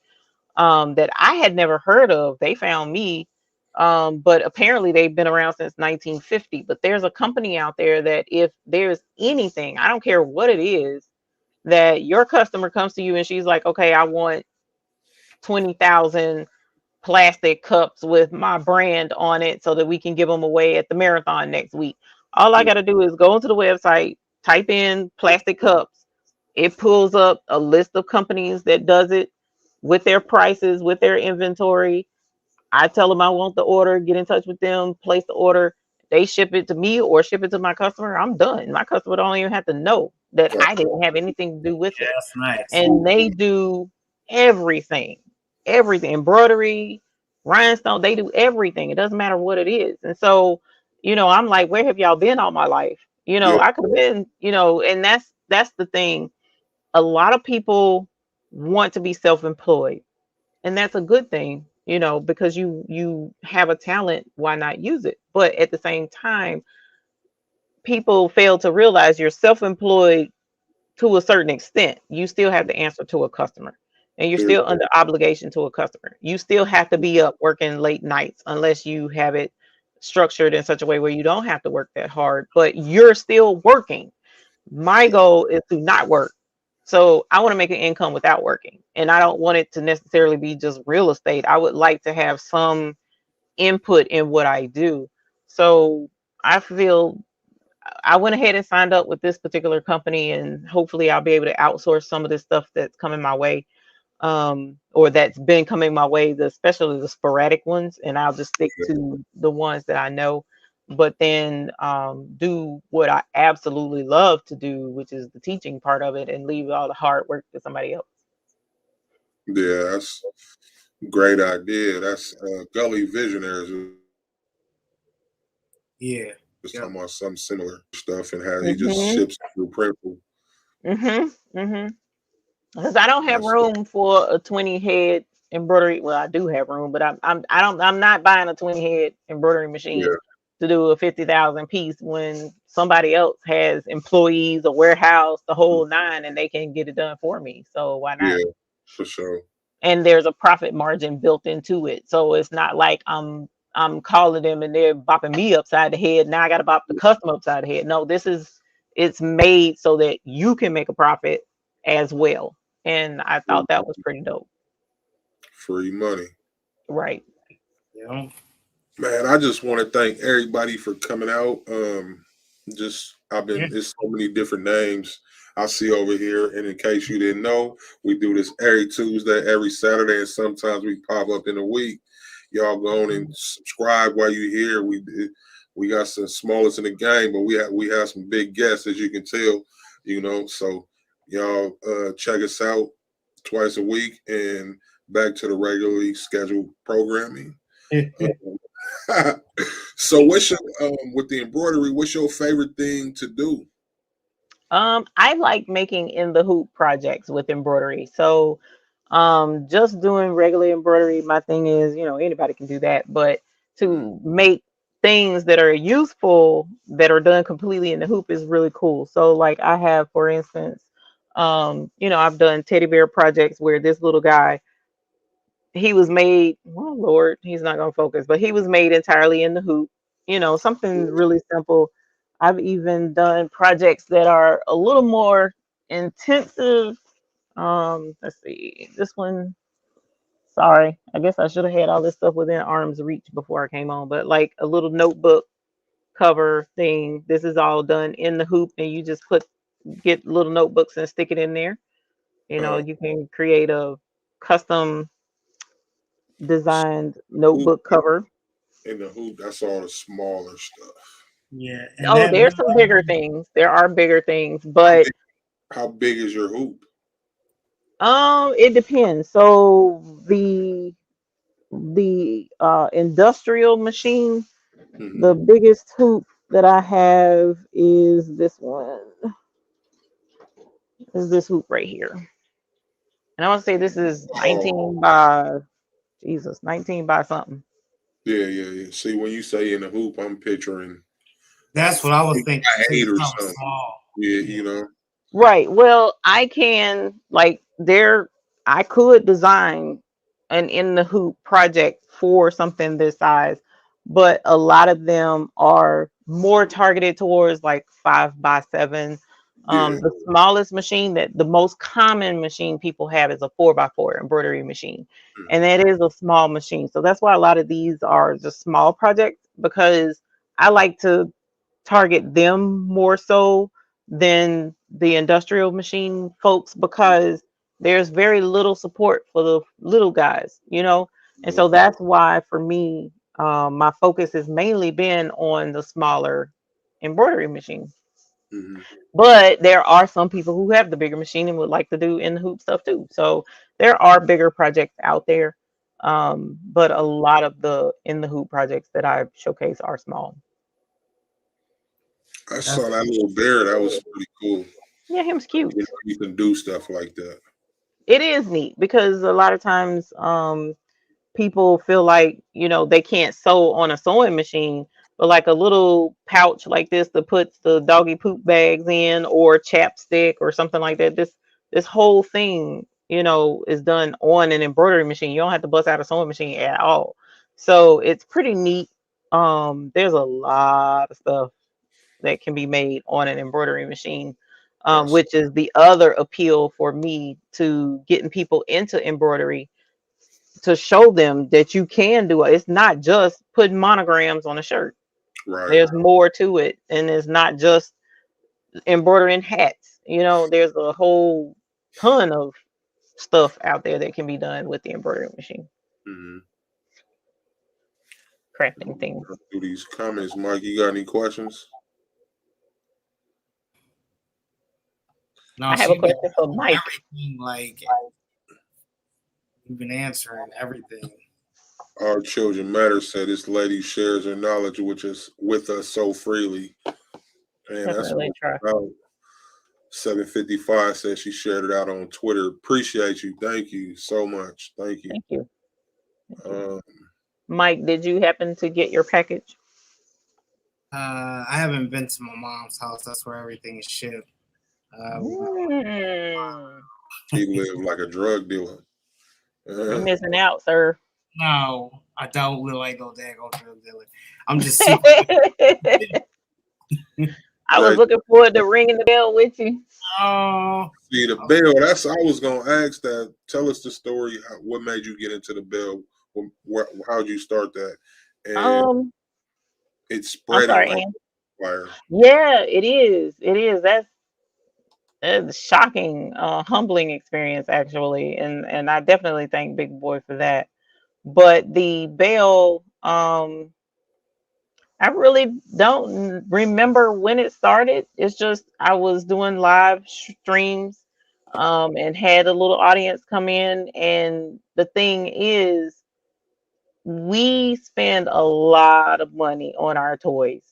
B: that I had never heard of. They found me, but apparently they've been around since 1950. But there's a company out there that if there's anything, I don't care what it is, that your customer comes to you and she's like, okay, I want 20,000 plastic cups with my brand on it so that we can give them away at the marathon next week. All I got to do is go onto the website, type in plastic cups. It pulls up a list of companies that does it with their prices, with their inventory. I tell them I want the order, get in touch with them, place the order. They ship it to me or ship it to my customer. I'm done. My customer don't even have to know that I didn't have anything to do with it.
A: That's nice.
B: And they do everything. everything, embroidery, rhinestone, they do everything. It doesn't matter what it is. And so, I'm like, where have y'all been all my life?
C: Yeah,
B: I could have been, and that's the thing. A lot of people want to be self-employed, and that's a good thing, because you have a talent, why not use it? But at the same time, people fail to realize you're self-employed to a certain extent. You still have to answer to a customer, and you're
C: very
B: still under obligation to a customer. You still have to be up working late nights unless you have it structured in such a way where you don't have to work that hard, but you're still working. My goal is to not work. So I want to make an income without working. And I don't want it to necessarily be just real estate. I would like to have some input in what I do. So I feel I went ahead and signed up with this particular company, and hopefully I'll be able to outsource some of this stuff that's coming my way, or that's been coming my way, especially the sporadic ones, and I'll just stick to the ones that I know. But then do what I absolutely love to do, which is the teaching part of it, and leave all the hard work to somebody else.
C: yeah. That's a great idea. That's Gully Visionaries
A: Yeah.
C: was
A: Yep.
C: talking about some similar stuff and how he just
B: Mhm.
C: ships through Printful.
B: Mhm. Mhm. Because I don't have
C: That's
B: room for a 20 head embroidery. Well, I do have room, but I'm not buying a 20 head embroidery machine
C: yeah,
B: to do a 50,000 piece when somebody else has employees, a warehouse, the whole nine, and they can get it done for me. So why not?
C: yeah, for sure.
B: And there's a profit margin built into it. So it's not like I'm calling them and they're bopping me upside the head. Now I got to bop the customer upside the head. No, it's made so that you can make a profit as well. And I thought that was pretty dope.
C: Free money.
B: Right.
A: Yeah.
C: Man, I just want to thank everybody for coming out. Just I've
A: Yeah.
C: been it's so many different names I see over here. And in case you didn't know, we do this every Tuesday, every Saturday, and sometimes we pop up in a week. Y'all go on and subscribe while you're here. We got some smallest in the game, but we have some big guests, as you can tell, So y'all check us out twice a week and back to the regularly scheduled programming. So what's your with the embroidery, what's your favorite thing to do?
B: I like making in the hoop projects with embroidery. So, just doing regular embroidery, my thing is, anybody can do that, but to make things that are useful that are done completely in the hoop is really cool. So, like I have, for instance, I've done teddy bear projects where this little guy, he was made, oh Lord, he's not gonna focus, but he was made entirely in the hoop, something really simple. I've even done projects that are a little more intensive. Let's see, this one, sorry, I guess I should have had all this stuff within arm's reach before I came on, but like a little notebook cover thing. This is all done in the hoop, and you just get little notebooks and stick it in there.
C: Uh,
B: You can create a custom designed
C: hoop
B: notebook cover.
C: in the hoop, that's all the smaller stuff.
A: Yeah. And
B: Oh,
A: that
B: there's some bigger things. There are bigger things,
C: How
B: but
C: big, how big is your hoop?
B: it depends. So the industrial machine,
C: Hmm.
B: the biggest hoop that I have is this one. Is this hoop right here. And I want to say this is
C: Oh,
B: 19 by Jesus, 19 by something.
C: yeah, yeah, yeah. See, when you say in the hoop, I'm picturing
A: that's what I was
C: 8
A: thinking
C: by
A: too.
C: 8 or
A: Something
C: something.
A: small.
C: Yeah,
A: Yeah.
B: Right. Well, I can like I could design an in the hoop project for something this size, but a lot of them are more targeted towards like 5 by 7.
C: yeah.
B: The smallest machine, that the most common machine people have is a 4 by 4 embroidery machine. And
C: Mhm.
B: that is a small machine. So that's why a lot of these are just small projects, because I like to target them more so than the industrial machine folks, because there's very little support for the little guys. And so that's why for me, my focus has mainly been on the smaller embroidery machine.
C: Mhm.
B: But there are some people who have the bigger machine and would like to do in the hoop stuff too. So there are bigger projects out there, but a lot of the in the hoop projects that I showcase are small.
C: I saw that little bear. That was pretty cool.
B: Yeah, him's cute.
C: You know, you can do stuff like that.
B: It is neat because a lot of times people feel like, you know, they can't sew on a sewing machine, but like a little pouch like this that puts the doggy poop bags in, or chapstick or something like that, this whole thing, you know, is done on an embroidery machine. You don't have to bust out a sewing machine at all. So it's pretty neat. There's a lot of stuff that can be made on an embroidery machine,
C: Yes.
B: which is the other appeal for me to getting people into embroidery, to show them that you can do it. It's not just putting monograms on a shirt.
C: Right.
B: There's more to it, and it's not just embroidering hats. You know, there's a whole ton of stuff out there that can be done with the embroidery machine,
C: Mm-hmm.
B: crafting things.
C: Through these comments, Mike, you got any questions?
A: No,
B: I have a
A: she been
B: question for Mike.
A: everything, like you've been answering everything.
C: Our Children Matter said this lady shares her knowledge with us so freely. And that's
B: Definitely
C: what
B: try.
C: it's about. 755 says she shared it out on Twitter. Appreciate you. Thank you so much. Thank you.
B: Thank you. Thank you.
C: Um,
B: Mike, did you happen to get your package?
A: I haven't been to my mom's house. That's where everything is shipped.
C: he lived like a drug dealer.
B: You're missing out, sir.
A: No, I don't look like no daggone drug dealer. I'm just super.
B: I was looking forward to ringing the bell with you.
A: Oh,
C: See the bell. That's I was gonna ask that. Tell us the story. What made you get into the bell? How'd you start that? And it's
B: I'm
C: spreading
B: sorry,
C: like
B: Ann.
C: fire.
B: Yeah, it is. It is. That's a shocking, humbling experience actually, and I definitely thank Big Boy for that. But the bell, I really don't remember when it started. It's just I was doing live streams, and had a little audience come in. And the thing is, we spend a lot of money on our toys.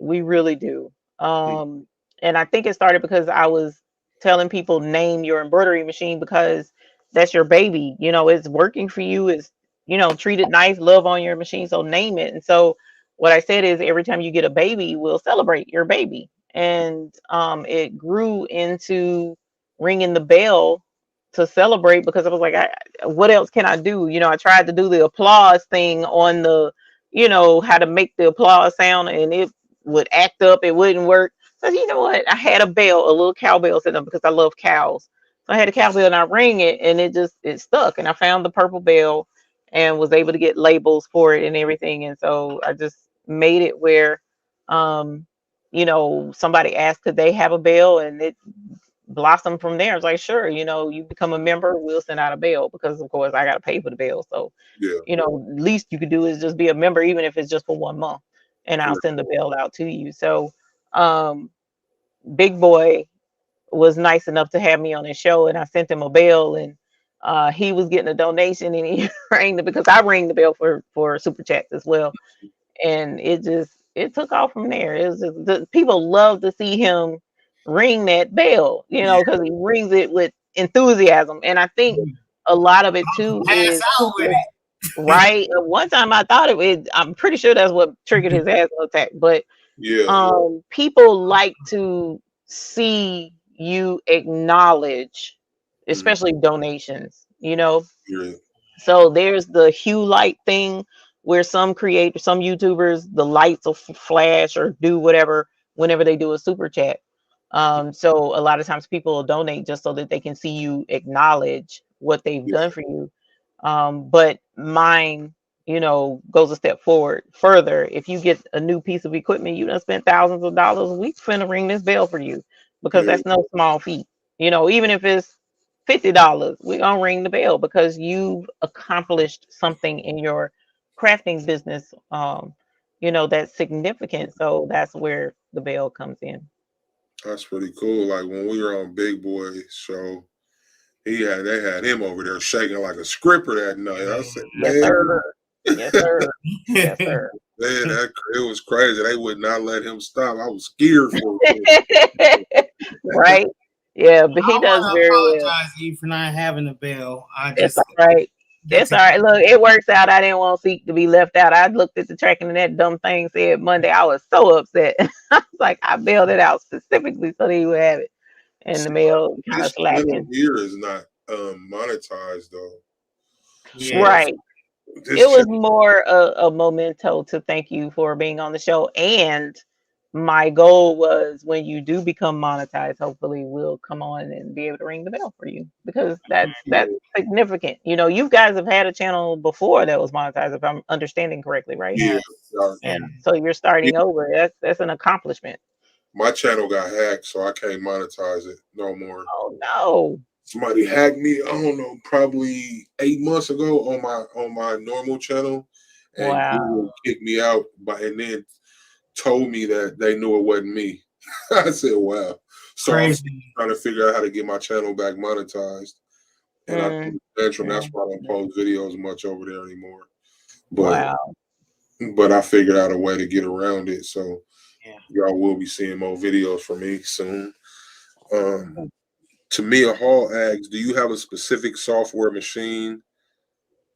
B: We really do. And I think it started because I was telling people, name your embroidery machine, because that's your baby. You know, it's working for you. It's, you know, treat it nice, love on your machine. So name it. And so what I said is, every time you get a baby, we'll celebrate your baby. And it grew into ringing the bell to celebrate, because I was like, what else can I do? You know, I tried to do the applause thing on the, you know, how to make the applause sound, and it would act up. It wouldn't work. So you know what? I had a bell, a little cowbell set up, because I love cows. So I had a cowbell and I rang it, and it stuck. And I found the purple bell and was able to get labels for it and everything. And so I just made it where, you know, somebody asked could they have a bell, and it blossom from there. It's like, sure, you know, you become a member, we'll send out a bill, because of course I got to pay for the bill. So,
C: Yeah.
B: you know, least you could do is just be a member, even if it's just for 1 month, and I'll send the bill out to you. So, Big Boy was nice enough to have me on his show, and I sent him a bill, and he was getting a donation, and he rang the, because I rang the bell for super chats as well. And it took off from there. It was just, the people love to see him ring that bell, you know, because he rings it with enthusiasm. And I think a lot of it too
A: pass
B: is
A: out with it.
B: right. One time I thought I'm pretty sure that's what triggered his asthma attack. But
C: Yeah.
B: people like to see you acknowledge, especially donations, you know.
C: Yeah.
B: So there's the hue light thing, where some creators, some YouTubers, the lights will flash or do whatever whenever they do a super chat. So a lot of times people will donate just so that they can see you acknowledge what they've done for you. But mine, you know, goes a step forward further. If you get a new piece of equipment, you done spent thousands of dollars, we finna ring this bell for you, because that's no small feat. You know, even if it's $50, we're gonna ring the bell, because you've accomplished something in your crafting business, you know, that's significant. So that's where the bell comes in.
C: That's pretty cool. Like when we were on Big Boy's show, They had him over there shaking like a scripper that night. I said,
B: Yes,
C: man,
B: sir. Yes, sir. Yes, sir.
C: man, it was crazy. They would not let him stop. I was scared for him.
B: Right? Yeah, but he
A: I
B: does
A: want to
B: very well.
A: apologize to you for not having a bell. I
B: It's
A: just
B: all right. It's all right. Look, it works out. I didn't want Seek to be left out. I looked at the tracking and that dumb thing said Monday. I was so upset. I was like, I bailed it out specifically so that he would have it. And the mail kind of
C: This channel
B: slacking.
C: here is not monetized though. So
B: Right.
C: this
B: It was
C: channel,
B: more a memento to thank you for being on the show. And my goal was when you do become monetized, hopefully we'll come on and be able to ring the bell for you because that's significant. You know, you guys have had a channel before that was monetized, if I'm understanding correctly, right?
C: yeah,
B: Yeah. So you're starting over. That's an accomplishment.
C: my channel got hacked, so I can't monetize it no more.
B: Oh no.
C: Somebody hacked me, I don't know, probably 8 months ago on my normal channel, and
B: Wow.
C: Google kicked me out, and then told me that they knew it wasn't me. I said, "Wow!" So I'm trying to figure out how to get my channel back monetized, and that's why I don't post videos much over there anymore. But I figured out a way to get around it, so y'all will be seeing more videos from me soon. Tamia Hall asks, do you have a specific software machine?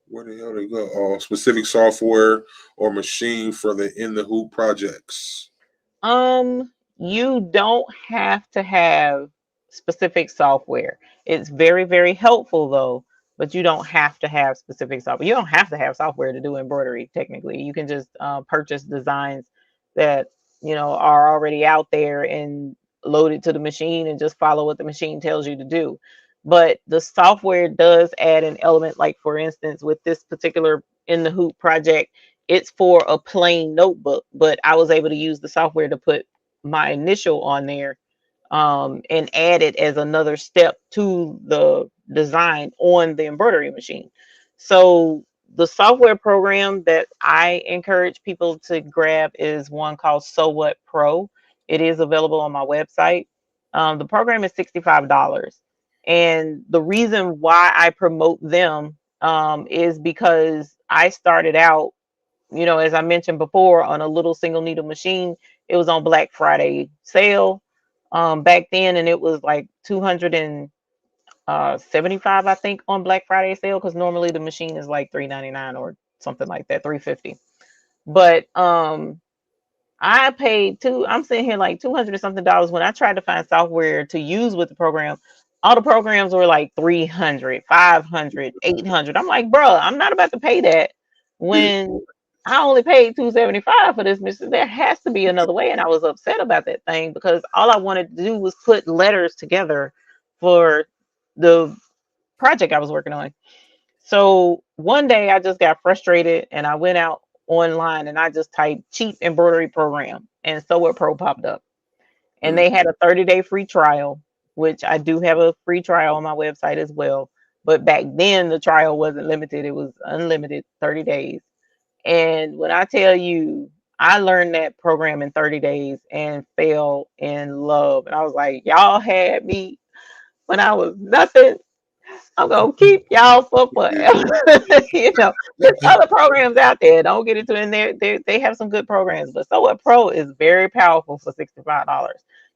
C: Where the hell they go? Oh, specific software or machine for the In the Hoop projects?
B: You don't have to have specific software. It's very, very helpful though, but you don't have to have specific software. You don't have to have software to do embroidery, technically. You can just purchase designs that, are already out there and load it to the machine and just follow what the machine tells you to do. But the software does add an element, like for instance, with this particular In the Hoop project, it's for a plain notebook, but I was able to use the software to put my initial on there and add it as another step to the design on the embroidery machine. So the software program that I encourage people to grab is one called So What Pro. It is available on my website. The program is $65. And the reason why I promote them is because I started out, as I mentioned before, on a little single needle machine. It was on Black Friday sale back then, and it was like 275, I think, on Black Friday sale, because normally the machine is like $399 or something like that, $350. But I paid I'm sitting here like $200 or something when I tried to find software to use with the program. All the programs were like 300, 500, 800. I'm like, bro, I'm not about to pay that when I only paid $275 for this mission. There has to be another way. And I was upset about that thing because all I wanted to do was put letters together for the project I was working on. So one day I just got frustrated and I went out online and I just typed cheap embroidery program, and So What Pro popped up. And they had a 30-day free trial, which I do have a free trial on my website as well. But back then the trial wasn't limited, it was unlimited, 30 days. And when I tell you, I learned that program in 30 days and fell in love. And I was like, y'all had me when I was nothing. I'm gonna keep y'all for forever. There's other programs out there. Don't get into it. And they have some good programs, but So What Pro is very powerful for $65.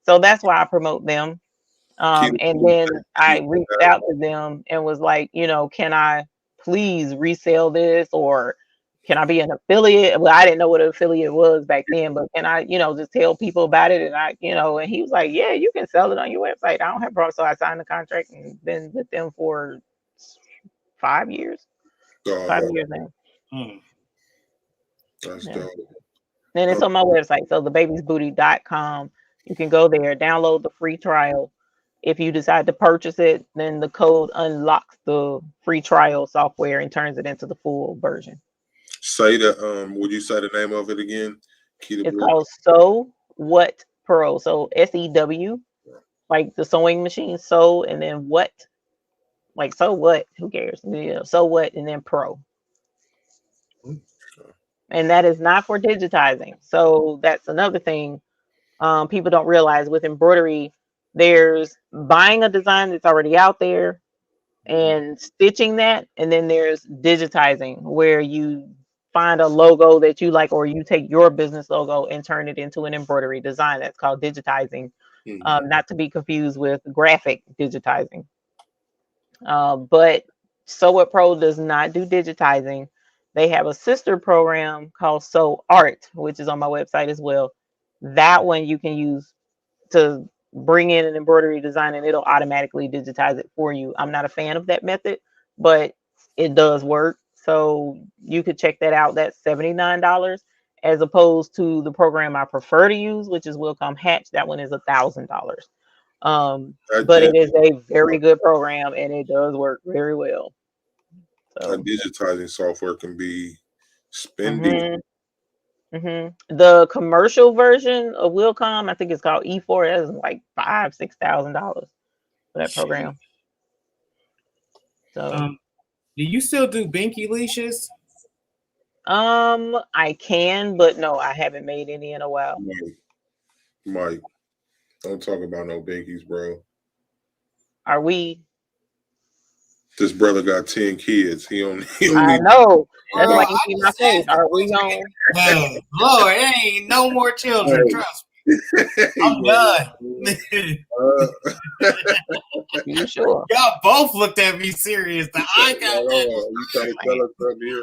B: So that's why I promote them. And then I reached out to them and was like, can I please resell this, or can I be an affiliate? Well, I didn't know what an affiliate was back then, but can I, just tell people about it? And and he was like, yeah, you can sell it on your website. I don't have a problem. So I signed the contract and been with them for 5 years. 5 years now.
C: That's dope.
B: And it's on my website. So thebabiesbooty.com. You can go there, download the free trial. If you decide to purchase it, then the code unlocks the free trial software and turns it into the full version.
C: Say the would you say the name of it again?
B: It's called So What Pro. So SEW, like the sewing machine, so, and then what? Like, so what? Who cares? So what, and then Pro. And that is not for digitizing. So that's another thing people don't realize with embroidery. There's buying a design that's already out there, and stitching that. And then there's digitizing, where you find a logo that you like, or you take your business logo and turn it into an embroidery design. That's called digitizing, not to be confused with graphic digitizing. But Sew It Pro does not do digitizing. They have a sister program called Sew Art, which is on my website as well. That one you can use to bring in an embroidery design and it'll automatically digitize it for you. I'm not a fan of that method, but it does work. So you could check that out. That's $79, as opposed to the program I prefer to use, which is Wilcom Hatch. That one is $1,000. But it is a very good program and it does work very well. So
C: digitizing software can be spendy.
B: The commercial version of Wilcom, I think it's called E4, is like $5,000-$6,000 for that program. So
A: do you still do binky leashes?
B: I can, but no, I haven't made any in a while.
C: Mike, don't talk about no binkies, bro.
B: Are we?
C: This brother got 10 kids. He only
B: I know. That's why you see my face. Are we on?
A: Lord, there ain't no more children. Trust me. I'm done.
B: You sure?
A: Y'all both looked at me serious. The eye got
C: you trying to tell us something here?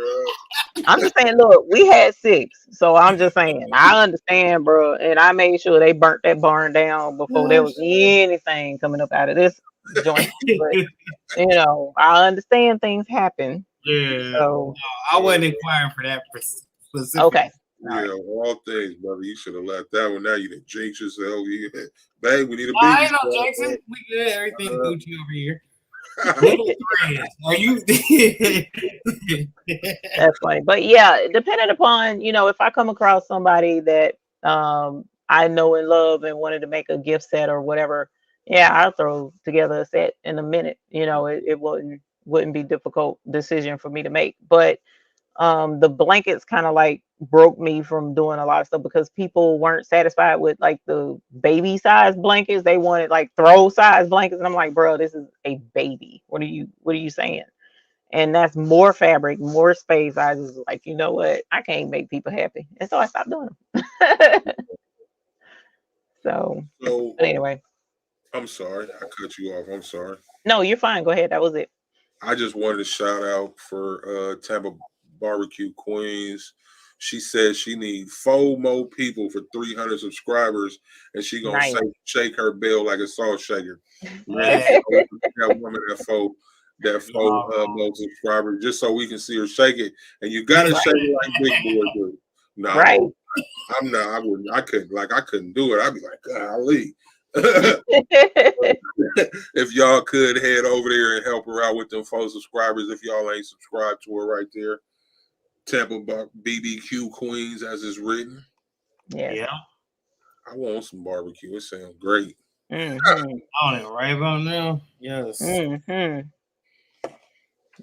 B: I'm just saying, look, we had 6. So I'm just saying, I understand, bro. And I made sure they burnt that barn down before there was anything coming up out of this joint. But, you know, I understand things happen.
A: Yeah.
B: So
A: no, I wasn't inquiring for that specific.
B: Okay.
C: Yeah, all things, brother. You should have left that one. Now you done jinx yourself. Babe, we need a
A: No, I ain't no Jackson. We good. Everything Gucci over here. Little threads. Are you?
B: That's funny. But yeah, depending upon, you know, if I come across somebody that I know and love and wanted to make a gift set or whatever, yeah, I'll throw together a set in a minute. You know, it wouldn't be a difficult decision for me to make. But the blankets kind of like broke me from doing a lot of stuff because people weren't satisfied with like the baby size blankets. They wanted like throw size blankets, and I'm like, bro, this is a baby. What are you saying? And that's more fabric, more space. I was like, you know what? I can't make people happy, and so I stopped doing them. so but anyway,
C: I'm sorry, I cut you off. I'm sorry.
B: No, you're fine. Go ahead. That was it.
C: I just wanted to shout out for Tampa Barbecue Queens. She says she needs 4 more people for 300 subscribers, and she gonna shake her bell like a salt shaker. That woman that 4 more subscribers, just so we can see her shake it. And you gotta shake it like big boy do. No,
B: right.
C: I'm not. I wouldn't. I couldn't do it. I'd be like, golly. If y'all could head over there and help her out with them 4 subscribers, if y'all ain't subscribed to her right there. Tampa BBQ Queens, as is written.
B: Yeah.
C: I want some barbecue. It sounds great.
A: On it right about now. Yes.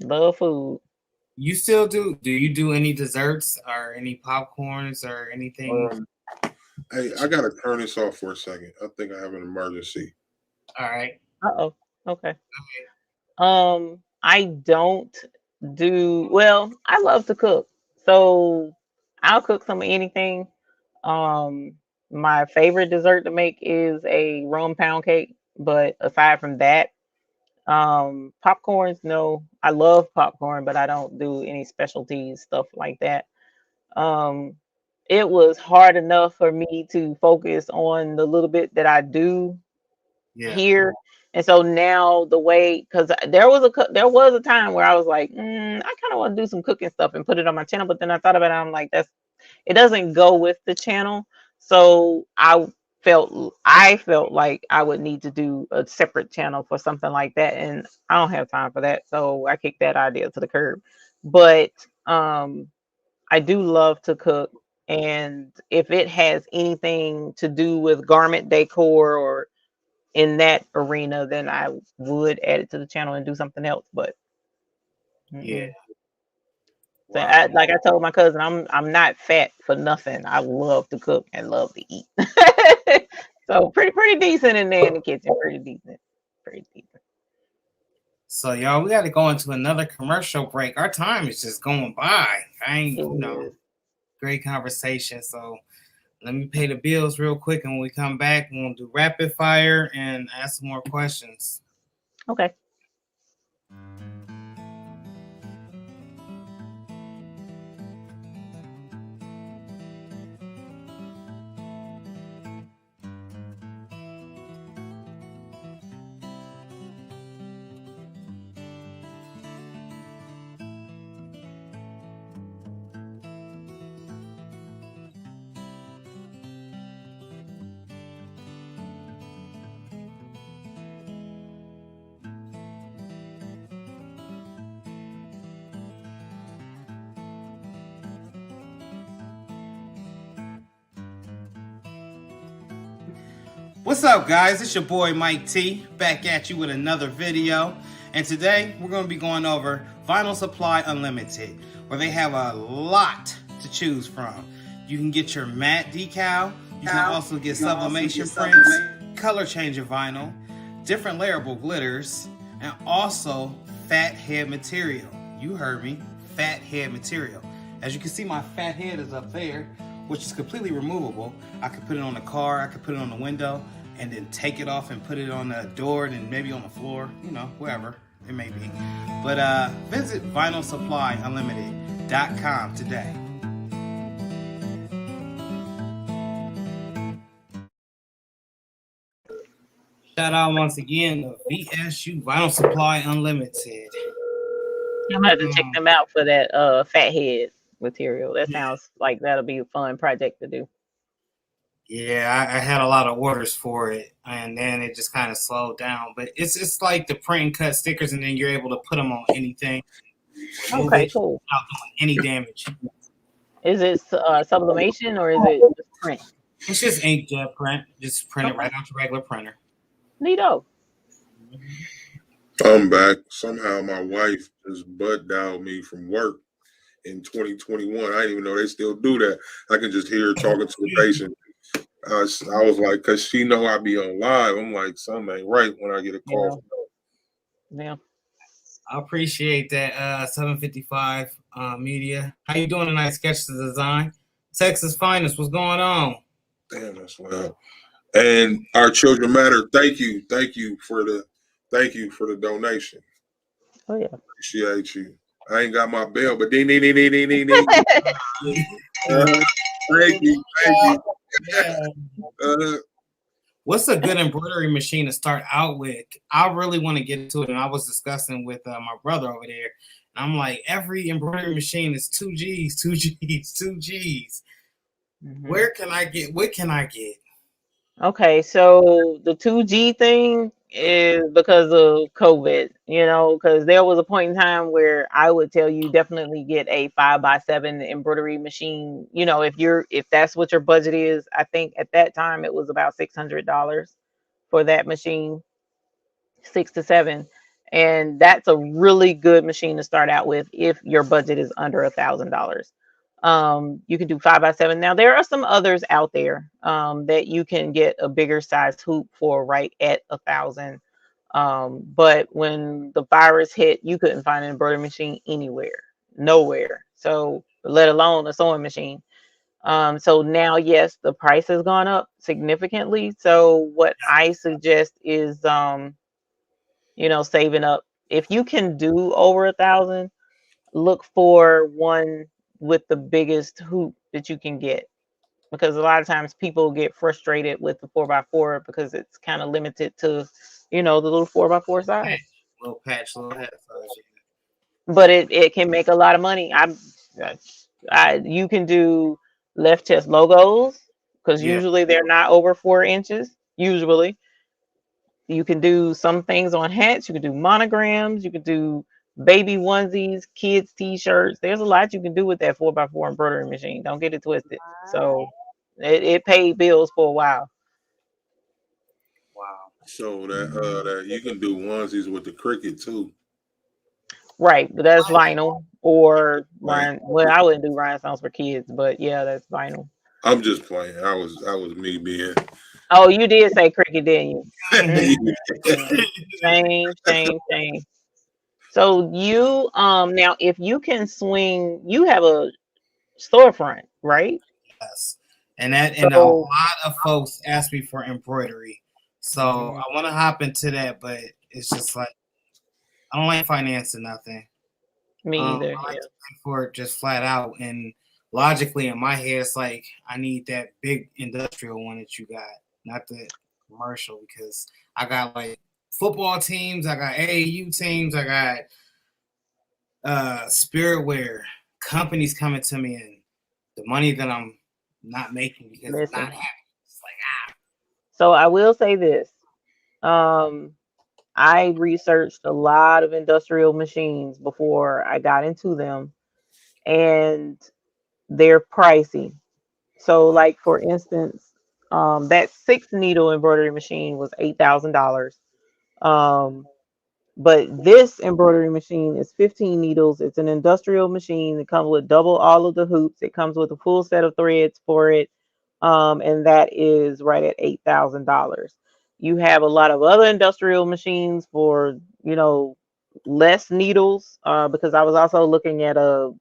B: Love food.
A: You still do? Do you do any desserts or any popcorns or anything?
C: Hey, I gotta turn this off for a second. I think I have an emergency.
A: All right.
B: Okay. I don't do well. I love to cook, so I'll cook some of anything. My favorite dessert to make is a rum pound cake, but aside from that, popcorns, no. I love popcorn, but I don't do any specialty stuff like that. It was hard enough for me to focus on the little bit that I do here. And so now the way, because there was a time where I was like, I kind of want to do some cooking stuff and put it on my channel. But then I thought about it. I'm like, it doesn't go with the channel. So I felt like I would need to do a separate channel for something like that. And I don't have time for that. So I kicked that idea to the curb. But I do love to cook. And if it has anything to do with garment decor or in that arena, then I would add it to the channel and do something else. But
A: yeah.
B: So like I told my cousin, I'm not fat for nothing. I love to cook and love to eat. So pretty decent in there in the kitchen. Pretty decent.
A: So y'all, we got to go into another commercial break. Our time is just going by. Great conversation. So let me pay the bills real quick, and when we come back, we'll do rapid fire and ask some more questions.
B: Okay.
A: What's up, guys? It's your boy Mike T, back at you with another video. And today we're going to be going over Vinyl Supply Unlimited, where they have a lot to choose from. You can get your matte decal, you can also get sublimation prints, color changing vinyl, different layerable glitters, and also fat head material. You heard me, fat head material. As you can see, my fat head is up there, which is completely removable. I could put it on the car, I could put it on the window, and then take it off and put it on the door and maybe on the floor, you know, wherever it may be. But visit vinylsupplyunlimited.com today. Shout out once again to VSU Vinyl Supply Unlimited.
B: I'm gonna have to check them out for that fat head material. That sounds like that'll be a fun project to do.
A: Yeah, I had a lot of orders for it, and then it just kind of slowed down. But it's like the print and cut stickers, and then you're able to put them on anything.
B: Okay, cool.
A: Without doing any damage.
B: Is it sublimation or is it just print?
A: It's just inkjet print. Just print it right onto your regular printer.
B: Neato.
C: I'm back. Somehow my wife just butt dialed me from work in 2021. I didn't even know they still do that. I can just hear her talking to the patient. I was like, because she know I be on live. I'm like, something ain't right when I get a call.
B: Yeah.
A: I appreciate that, 755 Media. How you doing tonight, Sketch the Design? Texas Finest, what's going on?
C: Damn, that's loud. And Our Children Matter, thank you for the donation.
B: Oh yeah.
C: Appreciate you. I ain't got my bell, but ding. Thank you.
A: What's a good embroidery machine to start out with? I really want to get into it, and I was discussing with my brother over there. And I'm like, every embroidery machine is 2 G's.
B: Mm-hmm.
A: What can I get?
B: Okay, so the 2G thing is because of COVID, because there was a point in time where I would tell you definitely get a 5x7 embroidery machine. If that's what your budget is. I think at that time it was about $600 for that machine, 6 to 7, and that's a really good machine to start out with if your budget is under $1,000. You can do 5x7. Now there are some others out there that you can get a bigger size hoop for right at $1,000. But when the virus hit, you couldn't find an embroidery machine nowhere. So let alone a sewing machine. So now, yes, the price has gone up significantly. So what I suggest is, saving up. If you can do over $1,000, look for one with the biggest hoop that you can get, because a lot of times people get frustrated with the 4x4 because it's kind of limited to the little 4x4 size.
A: Little patch, little head size.
B: But it can make a lot of money. You can do left chest logos, because usually they're not over 4 inches. Usually you can do some things on hats. You can do monograms. You can do baby onesies, kids t-shirts. There's a lot you can do with that 4x4 embroidery machine. Don't get it twisted. So it paid bills for a while.
A: Wow.
C: So that you can do onesies with the Cricut too.
B: Right, but that's vinyl or Rhine. Well, I wouldn't do Rhinestones for kids, but yeah, that's vinyl.
C: I'm just playing. I was me being.
B: Oh, you did say Cricut, didn't you? Shame. So you now if you can swing, you have a storefront, right?
A: Yes. And a
B: So
A: lot of folks ask me for embroidery. So I want to hop into that, but it's just like I don't like financing nothing.
B: me
A: I
B: either.
A: like
B: Yeah.
A: to pay for it just flat out. And logically in my head, it's like I need that big industrial one that you got, not the commercial, because I got like football teams, I got AAU teams, I got spirit wear companies coming to me, and the money that I'm not making because I'm not
B: Listen.
A: happy. It's like
B: So I will say this. Um, I researched a lot of industrial machines before I got into them, and they're pricey. So, like for instance, that 6 needle embroidery machine was $8,000. Um, but this embroidery machine is 15 needles. It's an industrial machine. It comes with double all of the hoops. It comes with a full set of threads for it. And that is right at $8,000. You have a lot of other industrial machines for, less needles, because I was also looking at a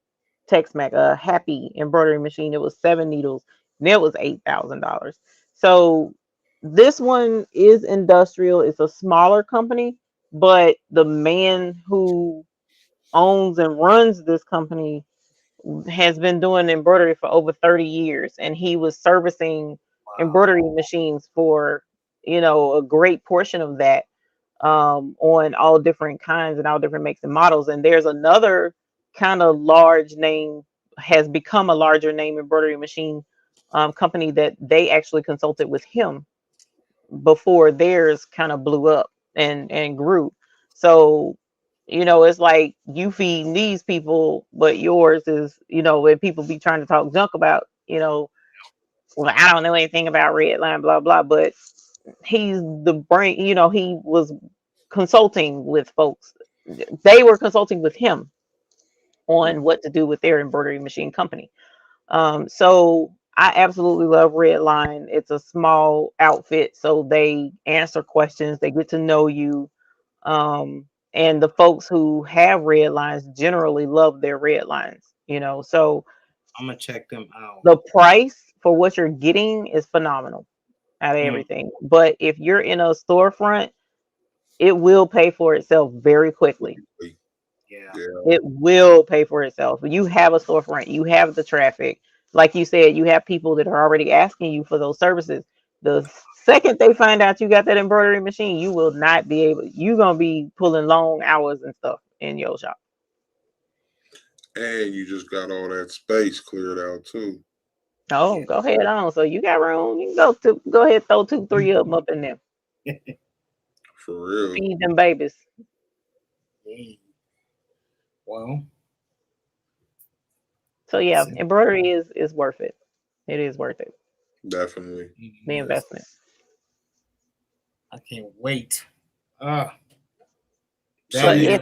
B: Tex-Mex, a Happy embroidery machine. It was 7 needles, and it was $8,000. So this one is industrial. It's a smaller company, but the man who owns and runs this company has been doing embroidery for over 30 years, and he was servicing embroidery machines for a great portion of that, on all different kinds and all different makes and models. And there's another kind of large name, has become a larger name embroidery machine company that they actually consulted with him before theirs kind of blew up and grew. So it's like you feed these people, but yours is, when people be trying to talk junk about, well, I don't know anything about red line, blah blah, but he's the brain. He was consulting with folks. They were consulting with him on what to do with their embroidery machine company. So I absolutely love Redline. It's a small outfit, so they answer questions, they get to know you. And the folks who have red lines generally love their red lines. So
A: I'm gonna check them out.
B: the price for what you're getting is phenomenal out of
A: Mm.
B: everything. But if you're in a storefront, it will pay for itself very quickly.
A: Yeah.
B: It will pay for itself. You have a storefront, you have the traffic. Like you said, you have people that are already asking you for those services. The second they find out you got that embroidery machine, you will not be able, you're going to be pulling long hours and stuff in your shop.
C: And you just got all that space cleared out too.
B: Oh,
A: Yeah.
B: go ahead on. So you got room. You can go ahead, throw 2, 3 of them up in there.
C: For real.
B: Feed them babies.
A: Yeah. Well,
B: So yeah, embroidery is worth it. It is worth it.
C: Definitely.
B: The investment.
A: I can't wait. Uh,
C: So
B: But
C: you,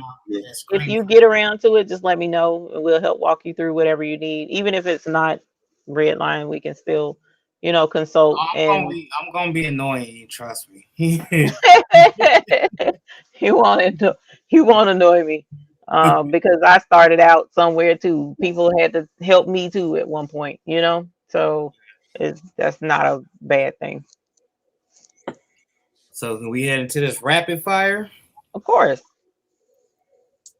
B: if you get around to it, just let me know and we'll help walk you through whatever you need. Even if it's not red line, we can still, consult.
A: I'm gonna be annoying you. Trust me.
B: he won't annoy me. Because I started out somewhere too. People had to help me too at one point. So that's not a bad thing.
A: So can we head into this rapid fire?
B: Of course.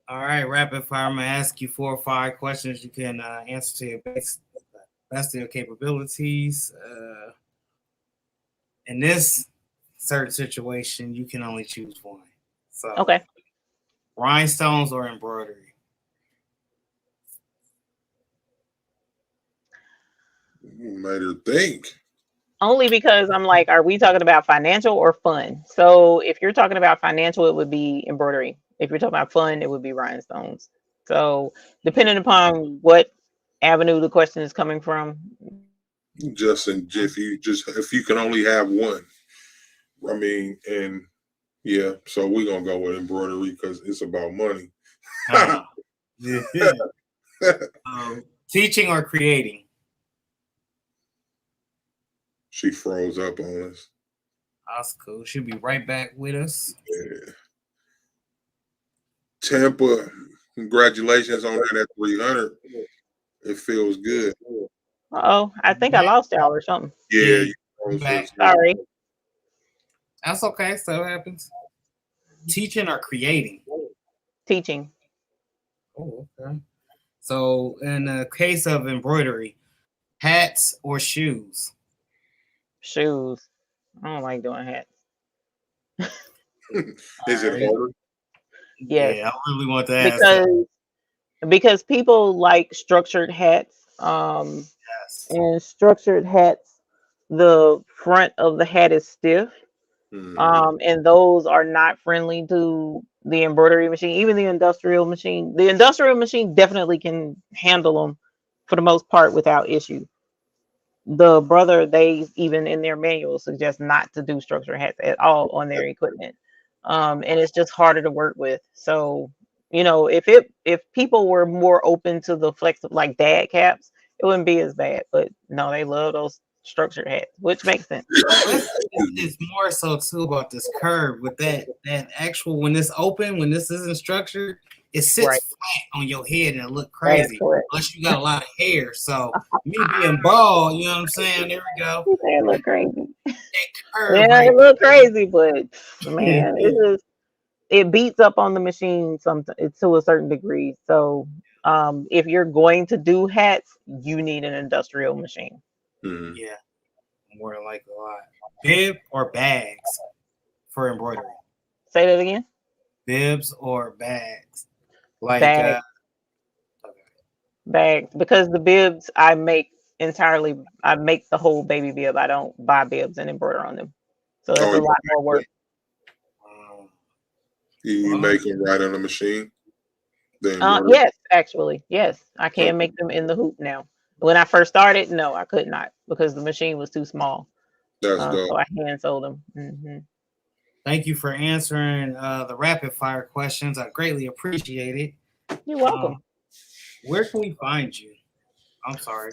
A: All right, rapid fire. I'm gonna ask you 4 or 5 questions. You can answer to your best of your capabilities. In this certain situation, you can only choose one. So,
B: Okay.
A: rhinestones or embroidery?
C: made her think.
B: Only because I'm like, are we talking about financial or fun? So if you're talking about financial, it would be embroidery. If you're talking about fun, it would be rhinestones. So depending upon what avenue the question is coming from.
C: Just if you can only have one. I mean, and yeah, so we're gonna go with embroidery because it's about money.
A: Teaching or creating?
C: She froze up on us.
A: That's cool. She'll be right back with us.
C: Yeah. Tampa, congratulations on that at 300. It feels good.
B: Oh, I think I lost y'all or something.
C: Yeah,
A: you back.
B: Sorry.
A: That's okay. So it happens. Teaching or creating?
B: Teaching.
A: Oh, okay. So in the case of embroidery, hats or shoes?
B: Shoes. I don't like doing hats.
C: Is it harder?
B: Yes.
A: Yeah, I really want to ask that.
B: Because people like structured hats.
A: Yes.
B: And structured hats, the front of the hat is stiff. And those are not friendly to the embroidery machine, even the industrial machine. The industrial machine definitely can handle them for the most part without issue. The brother, they even in their manual suggest not to do structured hats at all on their equipment. And it's just harder to work with. So, if people were more open to the flex like dad caps, it wouldn't be as bad. But no, they love those structured hats, which makes sense.
A: It's more so too about this curve with that actual when it's open, when this isn't structured, it sits
B: Right.
A: flat on your head and it look crazy.
B: correct.
A: Unless you got a lot of hair. So me being bald, you know what I'm saying? There we go.
B: They look crazy.
A: Curve
B: Yeah,
A: right
B: it look crazy, but man, it beats up on the machine to a certain degree. So if you're going to do hats, you need an industrial machine.
A: Yeah, more like a lot. Bib or bags for embroidery?
B: Say that again.
A: Bibs or bags? Like
B: Bags. Bags, because the bibs I make entirely. I make the whole baby bib. I don't buy bibs and embroider on them. So it's a lot more work.
C: You make them right on the machine?
B: Yes, actually, yes, I can make them in the hoop now. When I first started, no, I could not because the machine was too small.
C: That's dope.
B: So I hand sewed them. Mm-hmm.
A: Thank you for answering the rapid fire questions. I greatly appreciate it.
B: You're welcome.
A: Where can we find you? I'm sorry.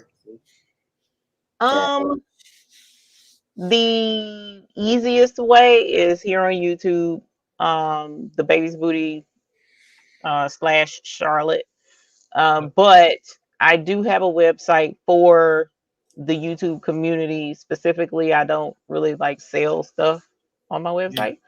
B: The easiest way is here on YouTube, the Baby's Booty / Charlotte. But I do have a website for the YouTube community. Specifically, I don't really like sell stuff on my website.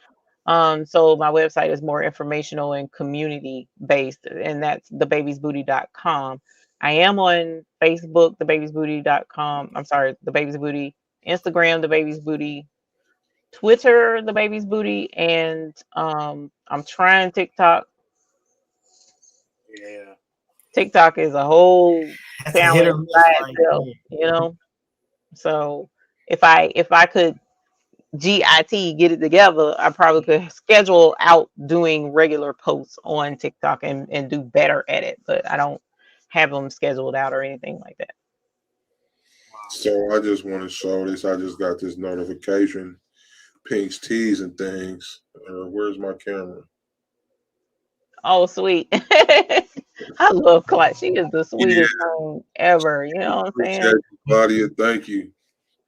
B: So my website is more informational and community based, and that's thebabiesbooty.com. I am on Facebook, thebabiesbooty.com. I'm sorry, the Baby's Booty, Instagram, the Baby's Booty, Twitter, the Baby's Booty, and I'm trying TikTok.
A: Yeah.
B: TikTok is a whole challenge by itself,
A: right.
B: So if I could get it together, I probably could schedule out doing regular posts on TikTok and do better at it, but I don't have them scheduled out or anything like that.
C: So I just want to show this. I just got this notification, Pink's Tees and things. Where's my camera?
B: Oh, sweet. I love Clyde. She is the sweetest thing ever. You know what I'm saying?
C: Claudia, thank you.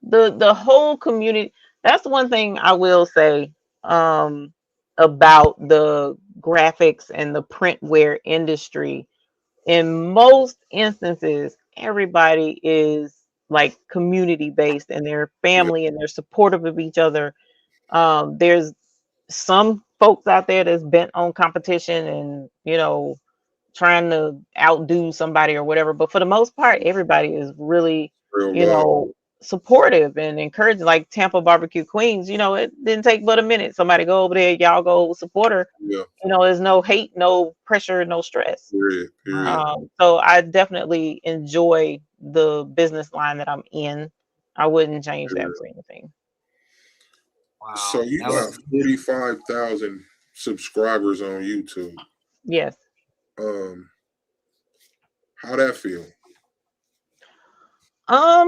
B: The whole community. That's one thing I will say about the graphics and the printwear industry. In most instances, everybody is like community based and they're family and they're supportive of each other. There's some folks out there that's bent on competition and trying to outdo somebody or whatever, but for the most part everybody is really supportive and encouraging. Like Tampa Barbecue Queens, it didn't take but a minute, somebody go over there, y'all go support her. There's no hate, no pressure, no stress. So I definitely enjoy the business line that I'm in. I wouldn't change that for anything.
A: Wow.
C: So you got 45,000 subscribers on YouTube.
B: Yes.
C: How that feel?
B: I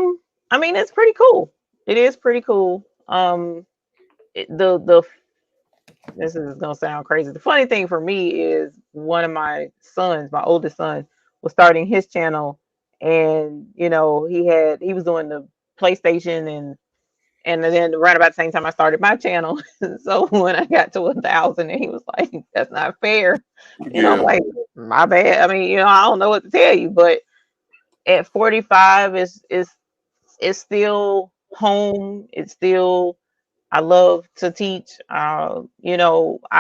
B: mean, it's pretty cool. It is pretty cool. This is gonna sound crazy. The funny thing for me is one of my sons, my oldest son, was starting his channel, and he was doing the PlayStation And then right about the same time I started my channel. So when I got to 1,000, and he was like, "That's not fair." I'm
C: Yeah,
B: like, "My bad." I mean, I don't know what to tell you, but at 45, it's still home. It's still, I love to teach. I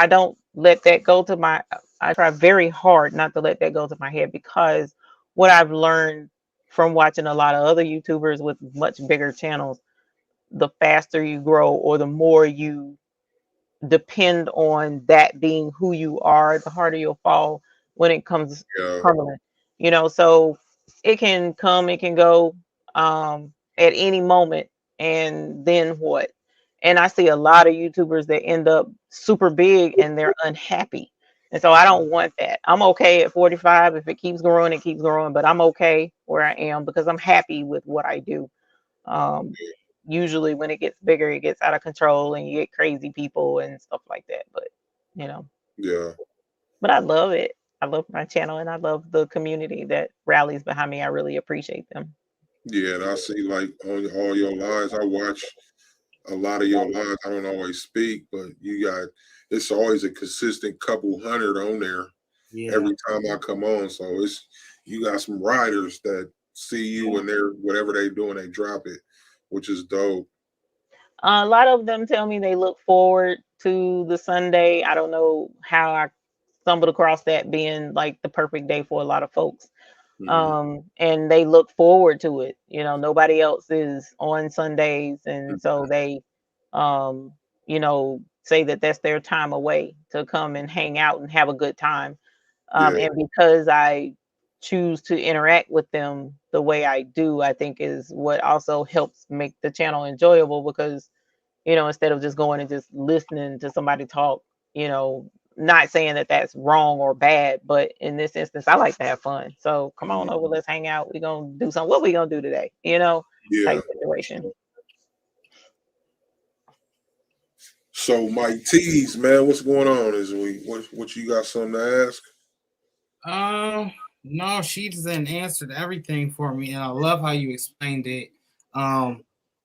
B: don't let that go to my. I try very hard not to let that go to my head, because what I've learned from watching a lot of other YouTubers with much bigger channels, the faster you grow or the more you depend on that being who you are, the harder you'll fall when it comes
C: yeah,
B: permanent. So it can come, it can go, at any moment, and then what? And I see a lot of YouTubers that end up super big and they're unhappy. And so I don't want that. I'm okay at 45. If it keeps growing, it keeps growing, but I'm okay where I am because I'm happy with what I do. Um, Usually when it gets bigger, it gets out of control and you get crazy people and stuff like that. But you know,
C: yeah,
B: but I love it. I love my channel and I love the community that rallies behind me. I really appreciate them.
C: yeah. And I see like on all your lives, I watch a lot of your lives. I don't always speak, but it's always a consistent couple hundred on there
A: Yeah.
C: every time I come on. So you got some riders that see you and they're whatever they doing, they drop it, which is dope.
B: A lot of them tell me they look forward to the Sunday. I don't know how I stumbled across that being like the perfect day for a lot of folks.
C: Mhm.
B: And they look forward to it. Nobody else is on Sundays, and so they, say that that's their time away to come and hang out and have a good time.
C: Yeah,
B: And because I choose to interact with them the way I do, I think is what also helps make the channel enjoyable, because instead of just going and just listening to somebody talk, you know, not saying that that's wrong or bad, but in this instance, I like to have fun. So come on over, let's hang out. We're gonna do something. What we gonna do today?
C: yeah.
B: Type situation.
C: So Mike T's, man, what's going on this week? What you got something to ask?
A: No, she just answered everything for me, and I love how you explained it. I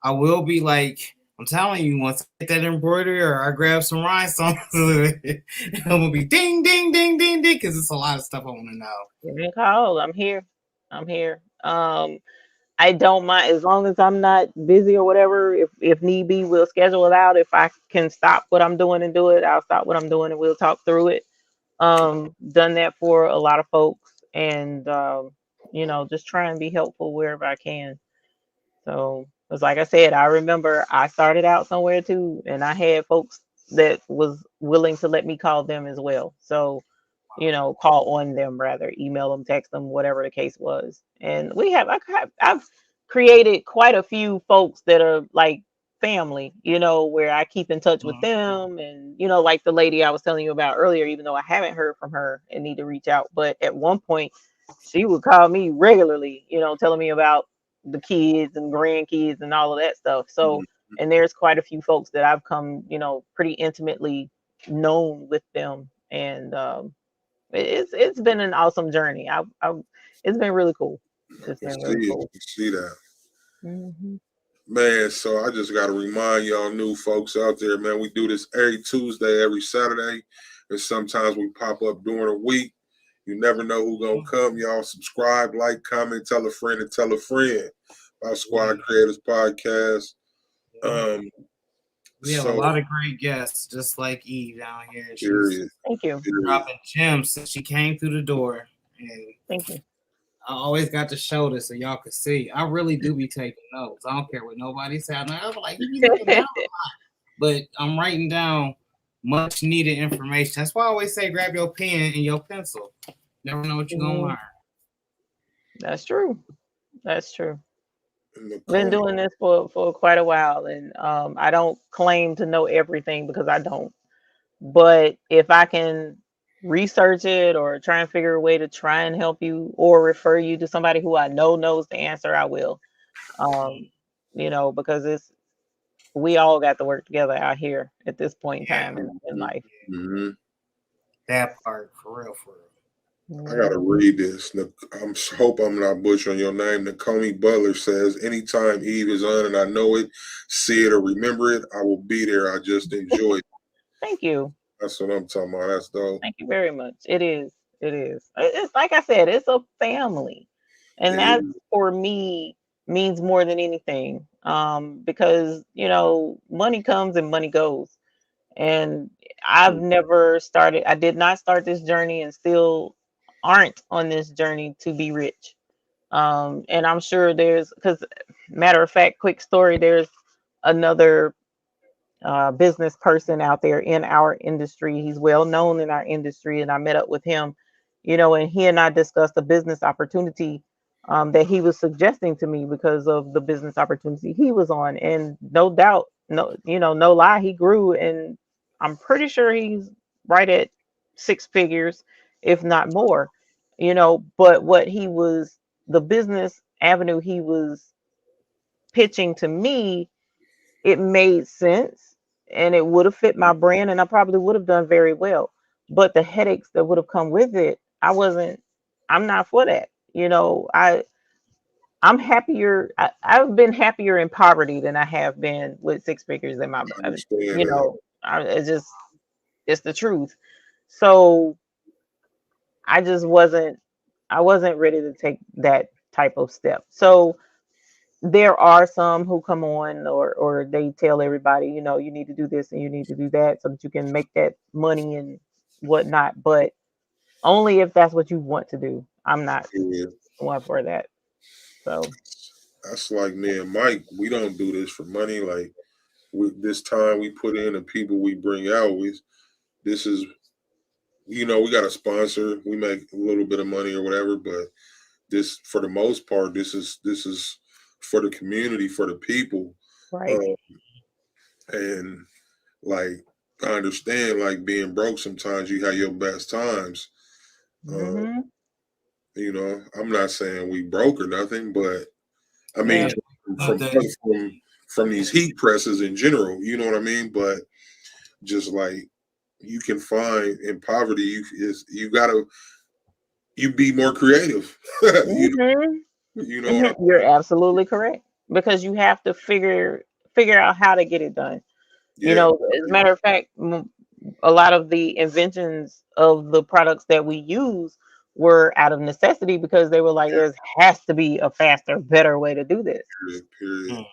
A: will be like, I'm telling you, once I get that embroidery or I grab some rhinestones, I'm gonna be ding, ding, ding, ding, ding, because it's a lot of stuff I want to know.
B: Give me a call. I'm here. I'm here. I don't mind as long as I'm not busy or whatever. If need be, we'll schedule it out. If I can stop what I'm doing and do it, I'll stop what I'm doing and we'll talk through it. Done that for a lot of folks, and just try and be helpful wherever I can. So it's like I said, I remember I started out somewhere too, and I had folks that was willing to let me call them as well. So call on them rather, email them, text them, whatever the case was. And I've created quite a few folks that are like family, where I keep in touch with them. And, like the lady I was telling you about earlier, even though I haven't heard from her and need to reach out. But at one point, she would call me regularly, telling me about the kids and grandkids and all of that stuff. So, and there's quite a few folks that I've come, pretty intimately known with them. And it's been an awesome journey. It's been really cool.
C: I
B: It's
C: can
B: been
C: see
B: really
C: it. I
B: cool.
C: can see that.
B: Hmm.
C: Man, so I just got to remind y'all new folks out there, man, we do this every Tuesday, every Saturday, and sometimes we pop up during the week. You never know who's going to come. Y'all subscribe, like, comment, tell a friend, and tell a friend about Squad Creators Podcast.
A: We have a
C: So,
A: lot of great guests, just like Eve down here. She's
C: period.
B: Thank you.
C: Period.
A: dropping gems since she came through the door. And
B: Thank you.
A: I always got to show this so y'all could see. I really do be taking notes. I don't care what nobody said. I'm like, you be looking down a lot. But I'm writing down much needed information. That's why I always say grab your pen and your pencil. Never know what you're gonna learn.
B: That's true. That's true.
C: And
B: Been doing this for quite a while, and I don't claim to know everything because I don't. But if I can research it or try and figure a way to try and help you or refer you to somebody who I know knows the answer, I will. Because we all got to work together out here at this point in time in life.
C: mm-hmm.
A: That part, for real, for real.
C: I gotta read this. Hope I'm not butchering your name. Nakomi Butler says, "Anytime Eve is on and I know it, see it or remember it, I will be there. I just enjoy it."
B: Thank you.
C: That's what I'm talking about. That's dope.
B: Thank you very much. It is. It is. It's like I said, it's a family. And
C: It
B: that
C: is.
B: for me means more than anything. Because, money comes and money goes. And I did not start this journey and still aren't on this journey to be rich. And I'm sure because matter of fact, quick story, there's another business person out there in our industry. He's well known in our industry, and I met up with him, and he and I discussed a business opportunity that he was suggesting to me because of the business opportunity he was on. And no doubt, no lie, he grew, and I'm pretty sure he's right at six figures, if not more. But the business avenue he was pitching to me, it made sense and it would have fit my brand and I probably would have done very well. But the headaches that would have come with it, I'm not for that. I'm happier. I've been happier in poverty than I have been with six figures in my,
C: I understand that.
B: It's the truth. So I wasn't ready to take that type of step. So there are some who come on or they tell everybody, you need to do this and you need to do that so that you can make that money and whatnot, but only if that's what you want to do. I'm not
C: Yeah.
B: one for that. So
C: That's like me and Mike. We don't do this for money. Like this time we put in and people we bring out, this is we got a sponsor. We make a little bit of money or whatever, but this for the most part, this is for the community, for the people.
B: right.
C: And like I understand, like being broke, sometimes you have your best times.
B: Mm-hmm.
C: I'm not saying we broke or nothing, but I mean
B: Yeah.
C: from these heat presses in general, you know what I mean? But just like you can find in poverty, you be more creative.
B: Mm-hmm.
C: You know what I mean?
B: You're absolutely correct because you have to figure out how to get it done.
C: Yeah,
B: As a matter of fact, a lot of the inventions of the products that we use were out of necessity because they were like, there has to be a faster, better way to do this.
C: period.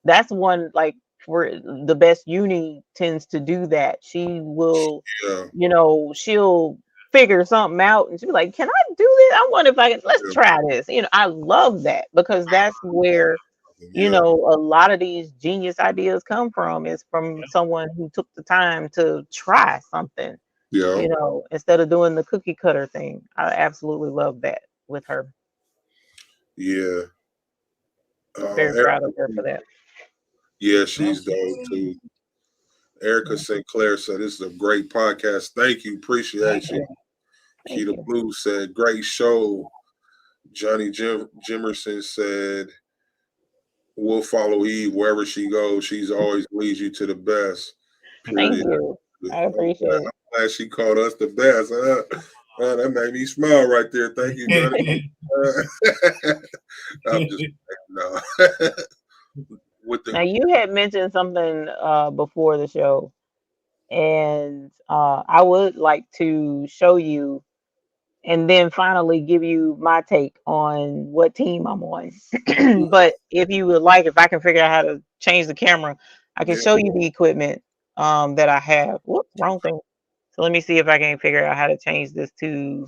B: That's one, like, for the best uni tends to do that. She will,
C: Yeah.
B: She'll figure something out and she'll be like, can I do this? I wonder if I can, let's try this. I love that because that's where
C: Yeah.
B: a lot of these genius ideas come from is from someone who took the time to try something,
C: Yeah.
B: instead of doing the cookie cutter thing. I absolutely love that with her.
C: Yeah.
B: Very proud of her for that.
C: Yeah, she's dope too. Erica Sinclair said, "This is a great podcast. Thank you. Appreciate you." Keita Blue said, "Great show." Johnny Jimerson said, "We'll follow Eve wherever she goes. She's always leads you to the best."
B: Thank you. I appreciate it.
C: I'm glad she called us the best. That made me smile right there. Thank you, Johnny. I'm just no.
B: Now you had mentioned something before the show, and I would like to show you and then finally give you my take on what team I'm on. But if you would like, if I can figure out how to change the camera, I can show you the equipment that I have. Whoops, wrong thing. So let me see if I can figure out how to change this to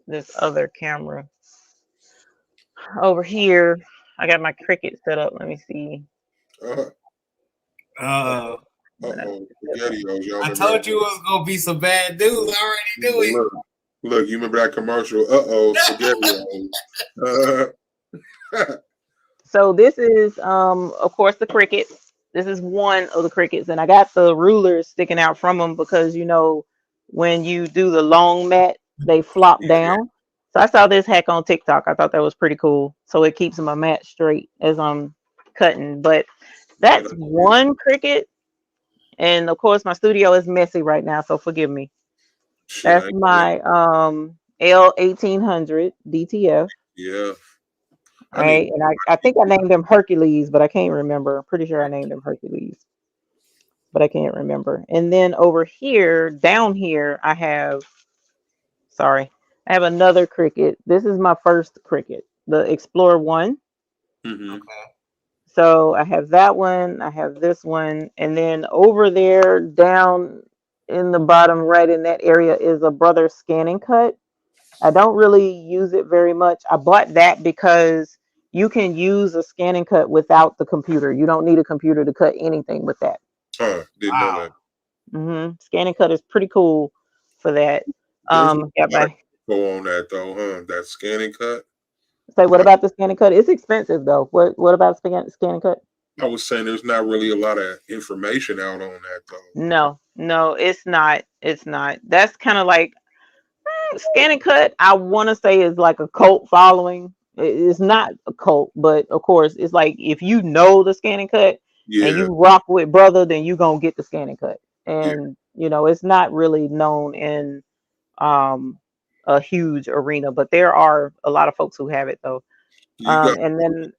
B: this other camera. Over here, I got my Cricut set up. Let me see.
A: I
C: SpaghettiOs,
A: told you it was gonna be some bad news. I already knew it.
C: Look, you remember that commercial? SpaghettiOs.
B: So this is, of course, the Cricut. This is one of the Cricuts, and I got the rulers sticking out from them because when you do the long mat, they flop down. So I saw this hack on TikTok. I thought that was pretty cool. So it keeps my mat straight as I'm cutting. But that's one Cricut, and of course my studio is messy right now, so forgive me. That's my L1800 DTF.
C: Yeah. I need.
B: Right, and I think I named him Hercules, but I can't remember. I'm pretty sure I named him Hercules, but I can't remember. And then over here, down here, I have another Cricut. This is my first Cricut, the Explorer One.
C: Mm-hmm.
A: Okay.
B: So I have that one, I have this one, and then over there, down in the bottom right in that area is a Brother Scan and Cut. I don't really use it very much. I bought that because you can use a scan and cut without the computer. You don't need a computer to cut anything with that.
C: Huh. Didn't know
A: Wow.
C: that.
B: Scan and cut is pretty cool for that.
C: There's a
B: Yeah,
C: lot of info on that though, huh? That scan and cut.
B: say what about the scan and cut? It's expensive though. What about scan and cut?
C: I was saying there's not really a lot of information out on that though.
B: No, it's not. It's not. That's kind of like scan and cut. I want to say is like a cult following. It's not a cult, but of course, it's like if you know the scan and cut and
C: Yeah.
B: you rock with brother, then you gonna get the scan and cut.
C: Yeah.
B: And it's not really known in a huge arena, but there are a lot of folks who have it though.
C: You got.
B: And then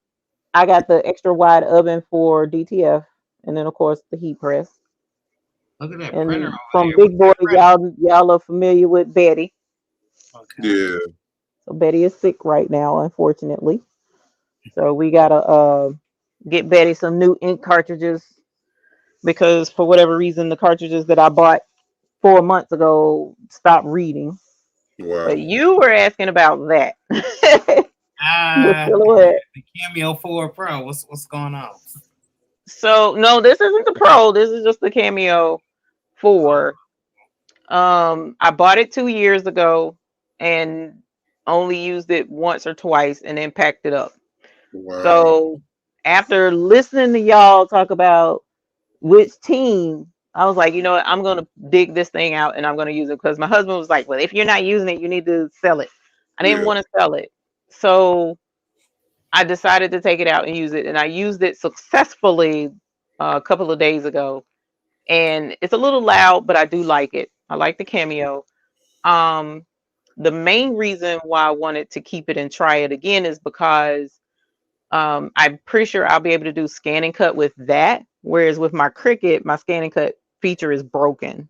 B: I got the extra wide oven for DTF, and then of course the heat press.
A: Look at that printer
B: And
A: over
B: from
A: there.
B: Big Boy, y'all are familiar with Betty.
A: Okay.
C: Yeah.
B: So Betty is sick right now, unfortunately. So we gotta get Betty some new ink cartridges because for whatever reason the cartridges that I bought 4 months ago stopped reading.
C: Wow.
B: But you were asking about that. The Silhouette.
A: The Cameo 4 Pro. What's going on?
B: So no, this isn't the Pro. This is just the Cameo 4. I bought it 2 years ago and only used it once or twice and then packed it up.
C: Wow.
B: So after listening to y'all talk about which team, I was like, you know what, I'm gonna dig this thing out and I'm gonna use it because my husband was like, well, if you're not using it, you need to sell it. I didn't
C: Yeah.
B: want to sell it. So I decided to take it out and use it, and I used it successfully a couple of days ago. And it's a little loud, but I do like it. I like the Cameo. Um, the main reason why I wanted to keep it and try it again is because I'm pretty sure I'll be able to do scan and cut with that. Whereas with my Cricut, my scan and cut feature is broken.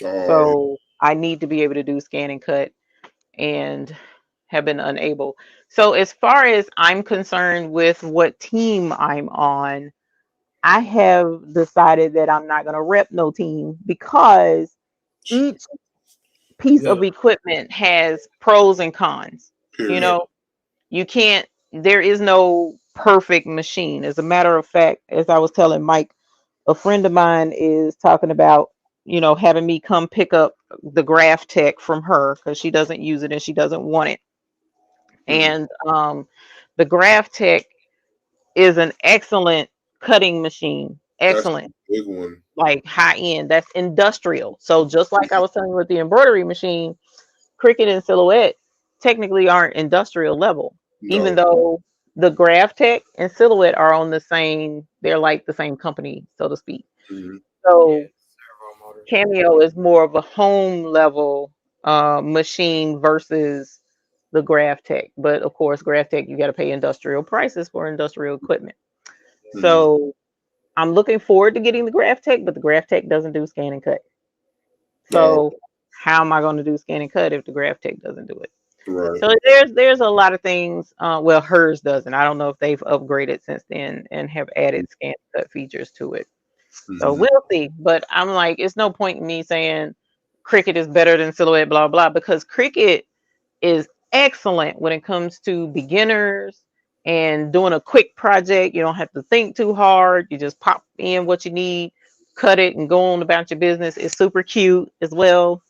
C: Oh,
B: So I need to be able to do scan and cut and have been unable. So as far as I'm concerned with what team I'm on, I have decided that I'm not going to rep no team because each piece of equipment has pros and cons.
C: period.
B: You can't, there is no perfect machine. As a matter of fact, as I was telling Mike, a friend of mine is talking about, having me come pick up the Graph Tech from her because she doesn't use it and she doesn't want it.
C: Mhm.
B: And the Graph Tech is an excellent cutting machine.
C: That's a
B: Excellent.
C: big one.
B: Like high end. That's industrial. So just like I was telling you with the embroidery machine, Cricut and Silhouette technically aren't industrial level, even
C: No.
B: though the Graph Tech and Silhouette are on the same, they're like the same company, so to speak.
C: Mhm.
B: So
A: Servo motor.
B: Cameo is more of a home level machine versus the Graph Tech. But of course, Graph Tech, you got to pay industrial prices for industrial equipment.
C: Mhm.
B: So I'm looking forward to getting the Graph Tech, but the Graph Tech doesn't do scan and cut.
C: No.
B: So how am I going to do scan and cut if the Graph Tech doesn't do it?
C: Right.
B: So there's a lot of things. Well, hers doesn't. I don't know if they've upgraded since then and have added scan and cut features to it. So
C: Mhm.
B: we'll see. But I'm like, it's no point in me saying Cricut is better than Silhouette, blah blah, because Cricut is excellent when it comes to beginners and doing a quick project. You don't have to think too hard. You just pop in what you need, cut it, and go on about your business. It's super cute as well.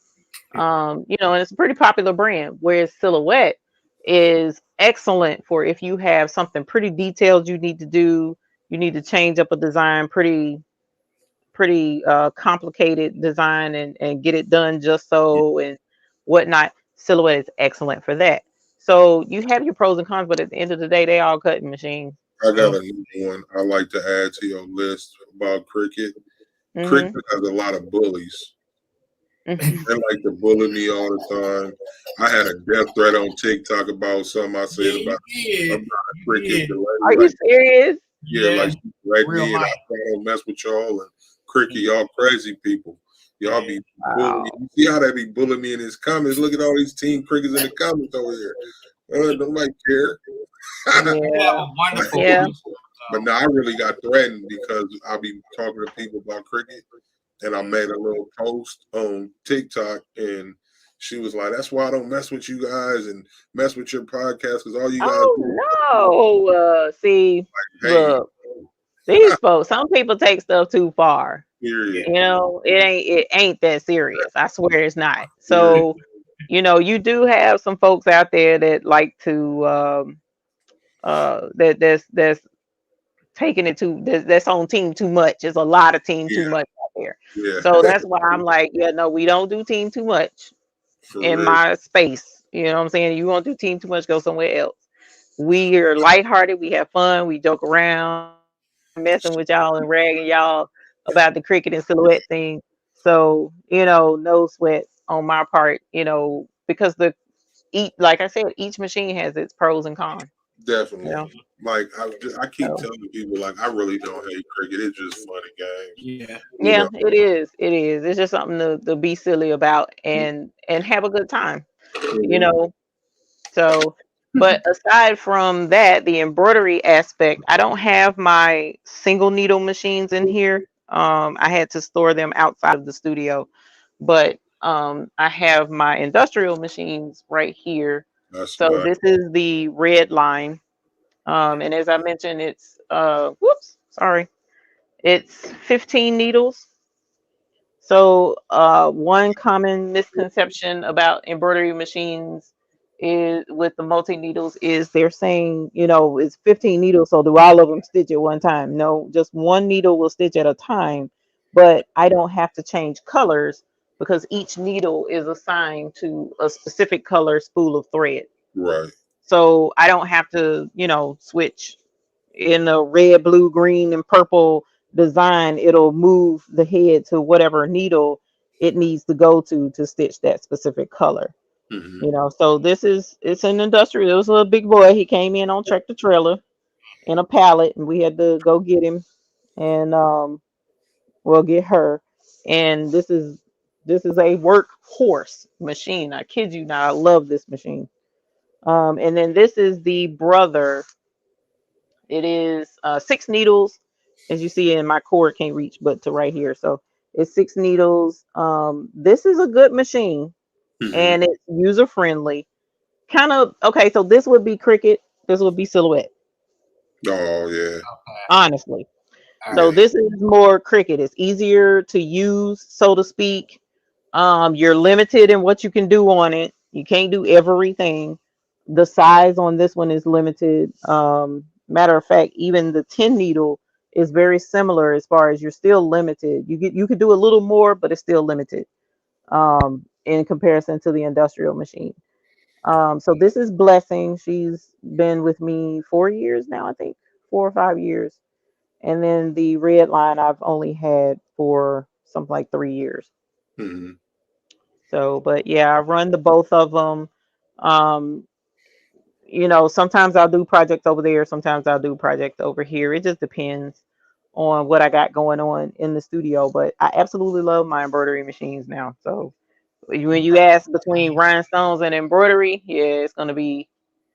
B: And it's a pretty popular brand. Whereas Silhouette is excellent for if you have something pretty detailed you need to do. You need to change up a design, pretty complicated design, and get it done just so and whatnot. Silhouette is excellent for that. So you have your pros and cons, but at the end of the day, they all cutting machines.
C: I got a new one I like to add to your list about Cricut.
B: Mm-hmm.
C: Cricut has a lot of bullies.
B: Mhm.
C: They like to bully me all the time. I had a death threat on TikTok about something I said
A: Yeah, you
C: about
A: did.
C: a
A: You
C: Cricut.
A: did.
C: The lady,
B: Are you
C: like,
B: serious?
C: yeah, like
A: Yeah.
C: she threatened
A: Real
C: me, and I
A: life.
C: don't mess with y'all and Cricket. Y'all crazy people. Y'all be bullying me.
B: Wow.
C: You see how they be bullying me in his comments? Look at all these Team Crickets in the comments over here. Nobody care.
A: You have
B: Yeah.
A: a wonderful
B: Yeah.
A: voice,
C: But
A: though.
C: now I really got threatened because I be talking to people about cricket, and I made a little post on TikTok, and she was like, "That's why I don't mess with you guys and mess with your podcast because all you guys do
B: Oh no. See,
C: is hate."
B: look, these folks, some people take stuff too far.
A: Yeah.
C: Period.
B: You know, it ain't that serious. I swear it's not.
C: Period.
B: So, you do have some folks out there that like to that's taking it too that's on team too much. There's a lot of team too
C: Yeah.
B: much out there.
C: Yeah.
B: So that's why I'm like, yeah, no, we don't do team too much
C: For
B: in
C: real.
B: my space. You know what I'm saying? You want to do team too much, go somewhere else. We are lighthearted, we have fun, we joke around, messing with y'all and ragging y'all about the Cricut and Silhouette thing. So, no sweat on my part, because like I said, each machine has its pros and cons, you
C: Definitely.
B: know.
C: Like I keep
B: So
C: telling people, like I really don't hate cricket. It's just fun and games.
A: Yeah.
C: You
B: yeah,
C: know.
B: it is. It is. It's just something to be silly about and have a good time, you
C: Mhm.
B: know. So, but aside from that, the embroidery aspect, I don't have my single needle machines in here. I had to store them outside of the studio, but I have my industrial machines right here.
C: That's
B: So
C: nice.
B: this is the red line. And as I mentioned, it's whoops, sorry, it's 15 needles. So, one common misconception about embroidery machines is with the multi needles is they're saying, it's 15 needles, so do all of them stitch at one time? No, just one needle will stitch at a time, but I don't have to change colors because each needle is assigned to a specific color spool of thread.
C: Right.
B: So I don't have to, switch in a red, blue, green, and purple design. It'll move the head to whatever needle it needs to go to stitch that specific color.
C: Hmm.
B: So it's an industrial. It was a big boy. He came in on tractor trailer in a pallet, and we had to go get him and well, get her. And this is a workhorse machine. I kid you not. I love this machine. And then this is the brother. It is 6 needles, as you see in my cord can't reach but to right here. So it's 6 needles. This is a good machine
C: Hmm.
B: and it's user friendly. Kind of okay. So this would be Cricut. This would be Silhouette.
C: Oh yeah.
A: Okay.
B: Honestly.
A: All
B: So
C: Yeah.
A: right.
B: this is more Cricut. It's easier to use, so to speak. You're limited in what you can do on it. You can't do everything. The size on this one is limited. Matter of fact, even the 10 needle is very similar as far as you're still limited. You could do a little more, but it's still limited in comparison to the industrial machine. So this is Blessing. She's been with me 4 years now, I think, 4 or 5 years. And then the red line I've only had for something like 3 years.
C: Hmm.
B: So, but yeah, I run the both of them. Um, sometimes I'll do projects over there, sometimes I'll do projects over here. It just depends on what I got going on in the studio. But I absolutely love my embroidery machines now. So when you ask between rhinestones and embroidery, yeah, it's gonna be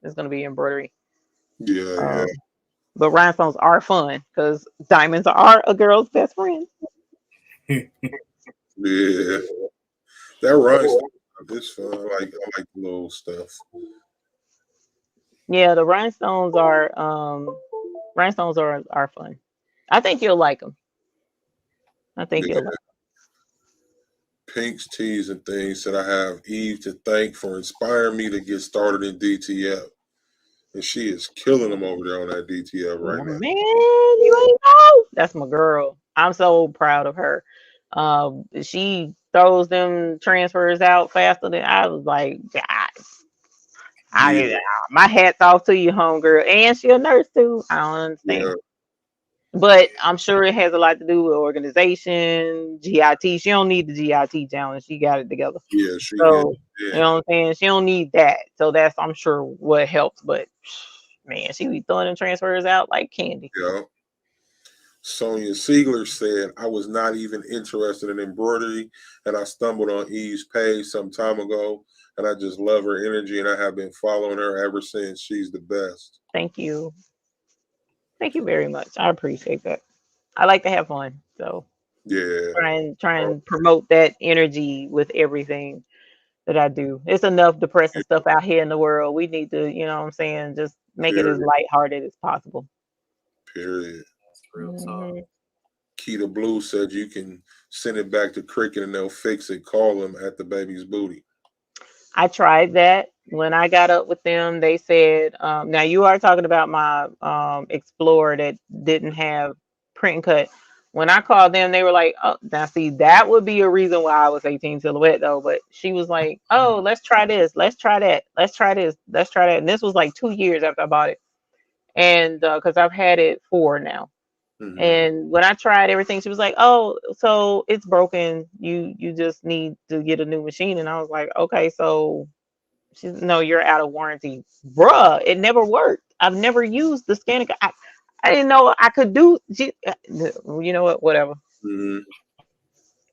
B: embroidery.
C: Yeah. Yeah.
B: Um, but rhinestones are fun because diamonds are a girl's best friend.
C: Yeah. That runs. It's fun. I like the little stuff.
B: Yeah, the rhinestones are fun. I think you'll like them. I think you'll
C: Yeah.
B: like.
C: Pink's teas and things that I have Eve to thank for inspiring me to get started in DTF. And she is killing them over there on that DTF right
B: Oh,
C: now.
B: man, you ain't know. That's my girl. I'm so proud of her. She throws them transfers out faster than I was like, God,
C: Yeah.
B: my hat's off to you, homegirl. And she a nurse too. I don't
C: Yeah.
B: understand. But I'm sure it has a lot to do with organization, GIT. She don't need the GIT challenge. She got it together.
C: Yeah, she
B: So,
C: yeah.
B: you know what I'm saying? She don't need that. So that's, I'm sure, what helps. But man, she be throwing the transfers out like candy.
C: Yeah. Sonia Siegler said, I was not even interested in embroidery, and I stumbled on Eve's page some time ago, and I just love her energy, and I have been following her ever since. She's the best.
B: Thank you. Thank you very much. I appreciate that. I like to have fun. So
C: Yeah.
B: try and promote that energy with everything that I do. It's enough depressing stuff out here in the world. We need to, you know what I'm saying, just make it as lighthearted as possible.
C: Period.
A: That's real talk.
C: Keita Blue said you can send it back to Cricut and they'll fix it. Call them at the baby's booty.
B: I tried that. When I got up with them, they said, now you are talking about my Explorer that didn't have print and cut. When I called them, they were like, oh, now see, that would be a reason why I was 18 Silhouette though. But she was like, oh, let's try this. Let's try that. Let's try this. Let's try that. And this was like 2 years after I bought it. And because I've had it 4 now. And when I tried everything, she was like, oh, so it's broken. You just need to get a new machine. And I was like, okay, so she's no, you're out of warranty. Bruh, it never worked. I've never used the scanner. I didn't know I could do. You know what? Whatever.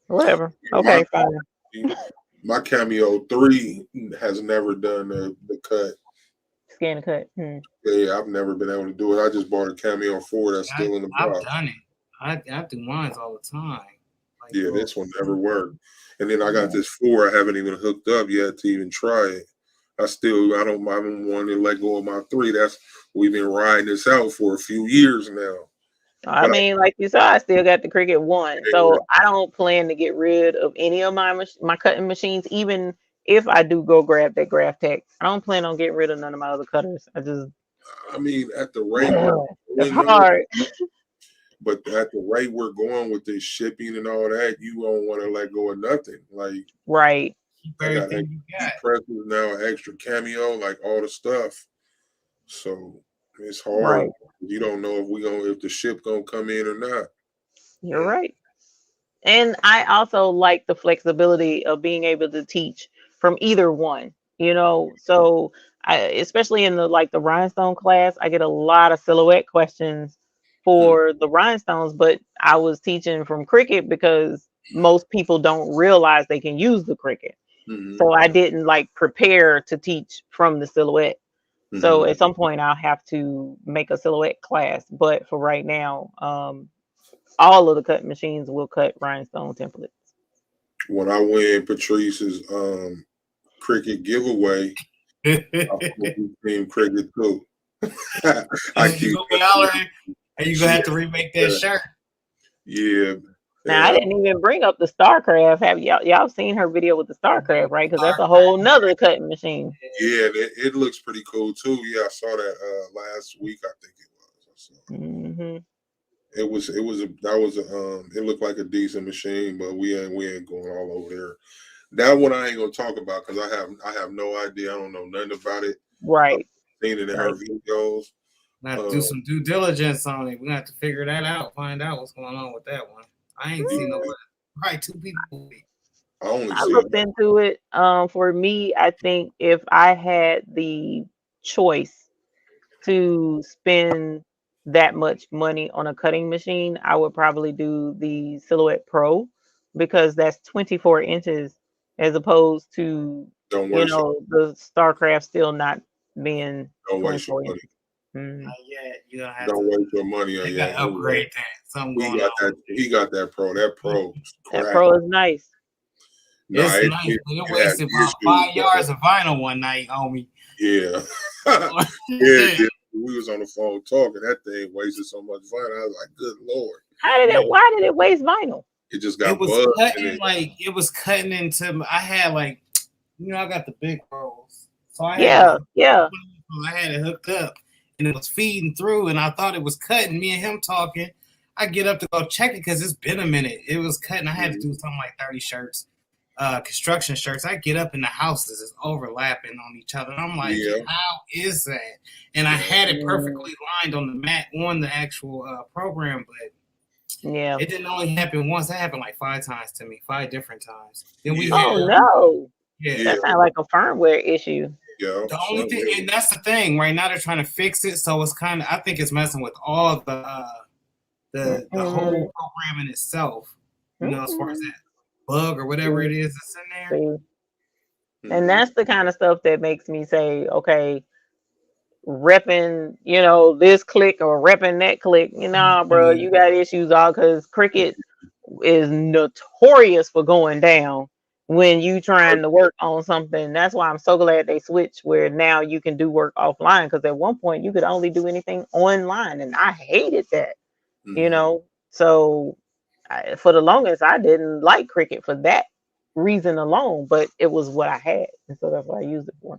B: Whatever. Okay, fine.
C: My Cameo 3 has never done the cut.
B: Scan and cut.
C: Yeah, I've never been able to do it. I just bought a Cameo 4 that's still in the box.
A: I've done it. I do mine all the time. Like,
C: yeah, this one never worked. And then I got this 4 I haven't even hooked up yet to even try it. I don't want to let go of my 3. We've been riding this out for a few years now.
B: I mean, like you saw, I still got the Cricut 1. So I don't plan to get rid of any of my cutting machines, even if I do go grab that Graph Tech. I don't plan on getting rid of none of my other cutters.
C: I mean, at the rate
B: it's hard.
C: But at the rate we're going with this shipping and all that, you don't want to let go of nothing. Like
B: right.
C: I got presses now, extra Cameo, like all the stuff. So it's hard. Right. You don't know if the ship gonna come in or not.
B: You're right. And I also like the flexibility of being able to teach from either one, you know. So especially in the Rhinestone class, I get a lot of silhouette questions for the Rhinestones, but I was teaching from Cricut because most people don't realize they can use the Cricut. So I didn't prepare to teach from the silhouette. So at some point I'll have to make a silhouette class, but for right now, all of the cut machines will cut rhinestone templates.
C: When I win Patrice's Cricut giveaway, Team Cricut too.
A: Are you gonna have to remake that shirt?
C: Yeah.
B: Now I didn't even bring up the StarCraft. Have y'all seen her video with the StarCraft, right? Because that's a whole nother cutting machine.
C: Yeah, it looks pretty cool too. Yeah, I saw that last week. I think it was. It looked like a decent machine, but we ain't going all over there. That one I ain't gonna talk about because I have no idea. I don't know nothing about it.
B: Right.
C: I've seen it in her videos.
A: We have to do some due diligence on it. We're gonna have to figure that out, find out what's going on with that one. I ain't seen nobody. Right, 2 people.
B: I looked into it. For me, I think if I had the choice to spend that much money on a cutting machine, I would probably do the Silhouette Pro because that's 24 inches as opposed to the StarCraft still not being 24 inches.
A: Not yet. You don't have
C: to waste your money on
A: you gotta upgrade that.
C: He got that Pro. That Pro.
B: That Pro is nice.
C: No,
A: it's nice. It wasted about 5 yards of vinyl one night, homie.
C: Yeah. Yeah. We was on the phone talking. That thing wasted so much vinyl. I was like, good Lord.
B: Why did it waste vinyl?
C: It just got
A: buzzed. It was cutting into. I had I got the big rolls. So I had it hooked up. And it was feeding through, and I thought it was cutting. Me and him talking. I get up to go check it because it's been a minute. It was cutting. I had to do something like 30 shirts. construction shirts. I get up and the houses is overlapping on each other. And I'm like,
C: Yeah.
A: how is that? And I had it perfectly lined on the mat on the actual program, but
B: Yeah.
A: it didn't only happen once. That happened like 5 times to me, 5 different times. Then we
C: Yeah.
B: Oh
A: had,
B: no.
A: yeah.
B: That sounds like a firmware issue.
C: Yeah.
A: The only thing, and that's the thing. Right now, they're trying to fix it, so it's kind of. I think it's messing with all the whole program in itself. You know, as far as that bug or whatever it is that's in there.
B: See? And that's the kind of stuff that makes me say, okay, repping, you know, this click or repping that click. You know, bro, you got issues all because Cricut is notorious for going down when you trying to work on something. That's why I'm so glad they switched where now you can do work offline, because at one point you could only do anything online, and I hated that. You know, so for the longest I didn't like Cricut for that reason alone, but it was what I had, and so that's what I used it for.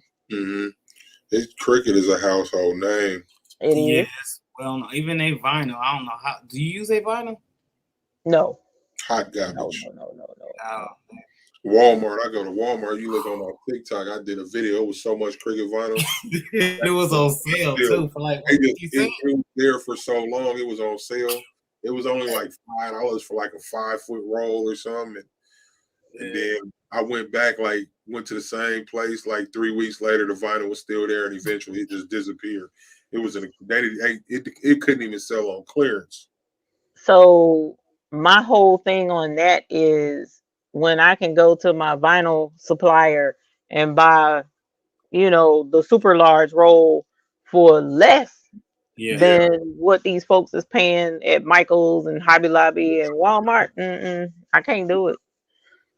C: Cricut is a household name.
B: It is.
A: Yes. Well, no, even a vinyl. I don't know how. Do you use a vinyl?
B: No.
C: Hot garbage.
B: No.
A: Oh.
C: Walmart. I go to Walmart. You look on our TikTok. I did a video. It was so much Cricut vinyl.
A: It was on sale too for like
C: it was there for so long. It was on sale. It was only like $5 for like a 5-foot roll or something. And then I went back, went to the same place. Like 3 weeks later, the vinyl was still there, and eventually it just disappeared. It was it couldn't even sell on clearance.
B: So my whole thing on that is when I can go to my vinyl supplier and buy, you know, the super large roll for less than what these folks is paying at Michael's and Hobby Lobby and Walmart. I can't do it.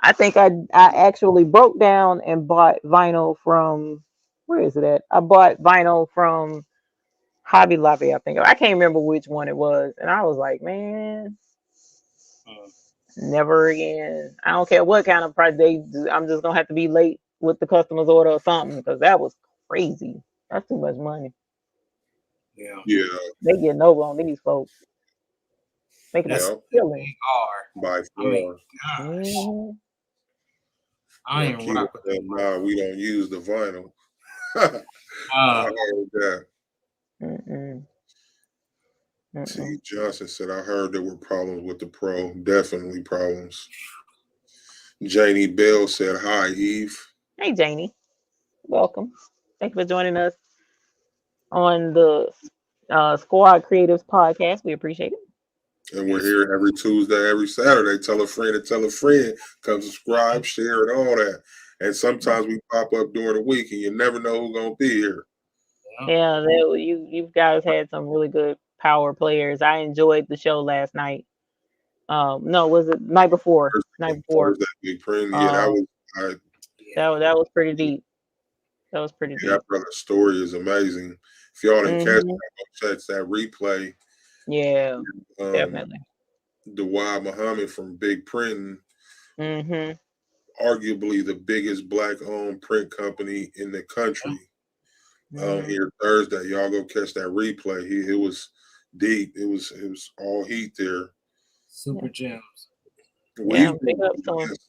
B: I think I actually broke down and bought vinyl from, where is it at? I bought vinyl from Hobby Lobby, I think. I can't remember which one it was. And I was like, man, never again. I don't care what kind of price I'm just going to have to be late with the customer's order or something, because that was crazy. That's too much money.
C: Yeah.
B: They getting over on these folks. Making us killing.
C: By far.
A: I ain't rock with that.
C: Nah, we don't use the vinyl. I heard that. T. Johnson said, I heard there were problems with the Pro. Definitely problems. Janie Bell said, hi, Eve.
B: Hey, Janie. Welcome. Thank you for joining us on the Squad Creatives podcast. We appreciate it.
C: And we're here every Tuesday, every Saturday. Tell a friend to tell a friend. Come subscribe, share, and all that. And sometimes we pop up during the week, and you never know who's going to be here.
B: Yeah, you guys had some really good power players. I enjoyed the show last night. No, was it night before?
C: Thursday, Big Print.
B: That was pretty deep. That was pretty deep.
C: That brother's story is amazing. If y'all didn't catch that replay.
B: Yeah, definitely.
C: Dawad Muhammad from Big Print, arguably the biggest black-owned print company in the country. Here Thursday, y'all go catch that replay. It was deep. It was all heat there.
A: Super gems.
C: We've been blessed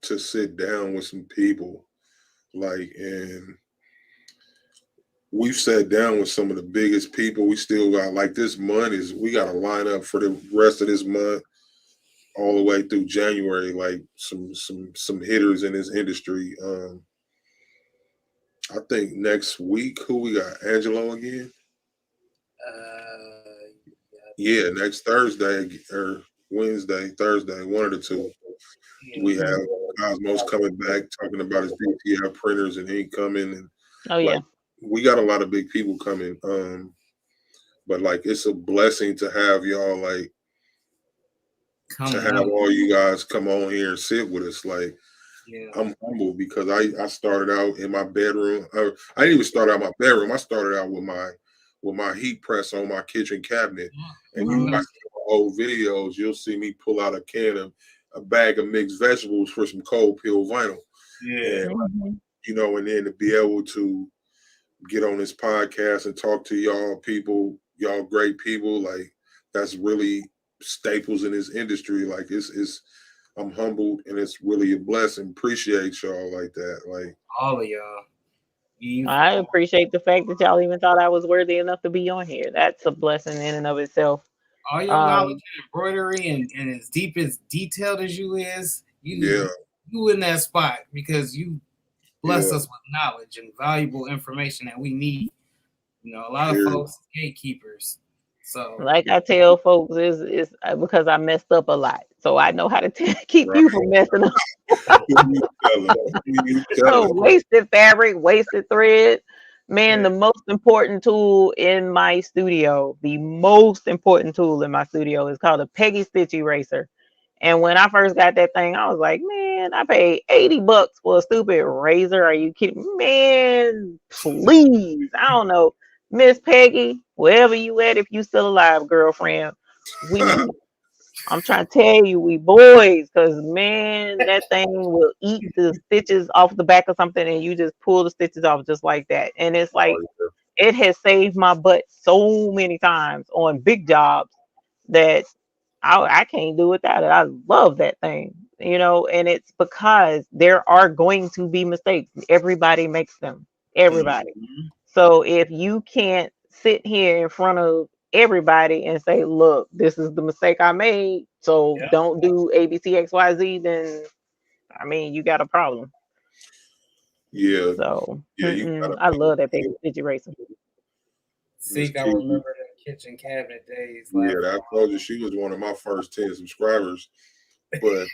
C: to sit down with some people, and we've sat down with some of the biggest people. We still got this month we got to line up for the rest of this month, all the way through January. Some hitters in this industry. I think next week, who we got? Angelo again? Yeah, next Thursday or Thursday, one of the two. We have Cosmos coming back talking about his DTL printers and ink coming. And we got a lot of big people coming. But it's a blessing to have y'all to have all you guys come on here and sit with us. I'm humble because I started out in my bedroom. I didn't even start out in my bedroom. I started out with my heat press on my kitchen cabinet. And you watch old videos, you'll see me pull out a bag of mixed vegetables for some cold peel vinyl.
A: Yeah.
C: And, and then to be able to get on this podcast and talk to y'all great people, that's really staples in this industry. I'm humbled, and it's really a blessing. Appreciate y'all like that. Like
A: All of y'all.
B: I appreciate the fact that y'all even thought I was worthy enough to be on here. That's a blessing in and of itself.
A: All your knowledge in embroidery and as deep as detailed as you is, you in that spot because you bless us with knowledge and valuable information that we need. You know, a lot of folks gatekeepers. So,
B: like I tell folks, is because I messed up a lot, so I know how to keep you from messing up. So wasted fabric, wasted thread. Man, the most important tool in my studio, the most important tool in my studio is called a Peggy Stitch Eraser. And when I first got that thing, I was like, man, I paid $80 for a stupid razor. Are you kidding? Man, please. I don't know. Miss Peggy, wherever you at, if you still alive, girlfriend, I'm trying to tell you, we boys, because man, that thing will eat the stitches off the back of something, and you just pull the stitches off just like that. And it's like, it has saved my butt so many times on big jobs that I can't do without it. I love that thing, you know, and it's because there are going to be mistakes. Everybody makes them. Everybody. So if you can't sit here in front of everybody and say, look, this is the mistake I made, so don't do ABCXYZ, then I mean you got a problem.
C: Yeah.
B: So I love that big stitch eraser.
A: See, I remember the kitchen cabinet days.
C: Yeah, I told you she was one of my first 10 subscribers. But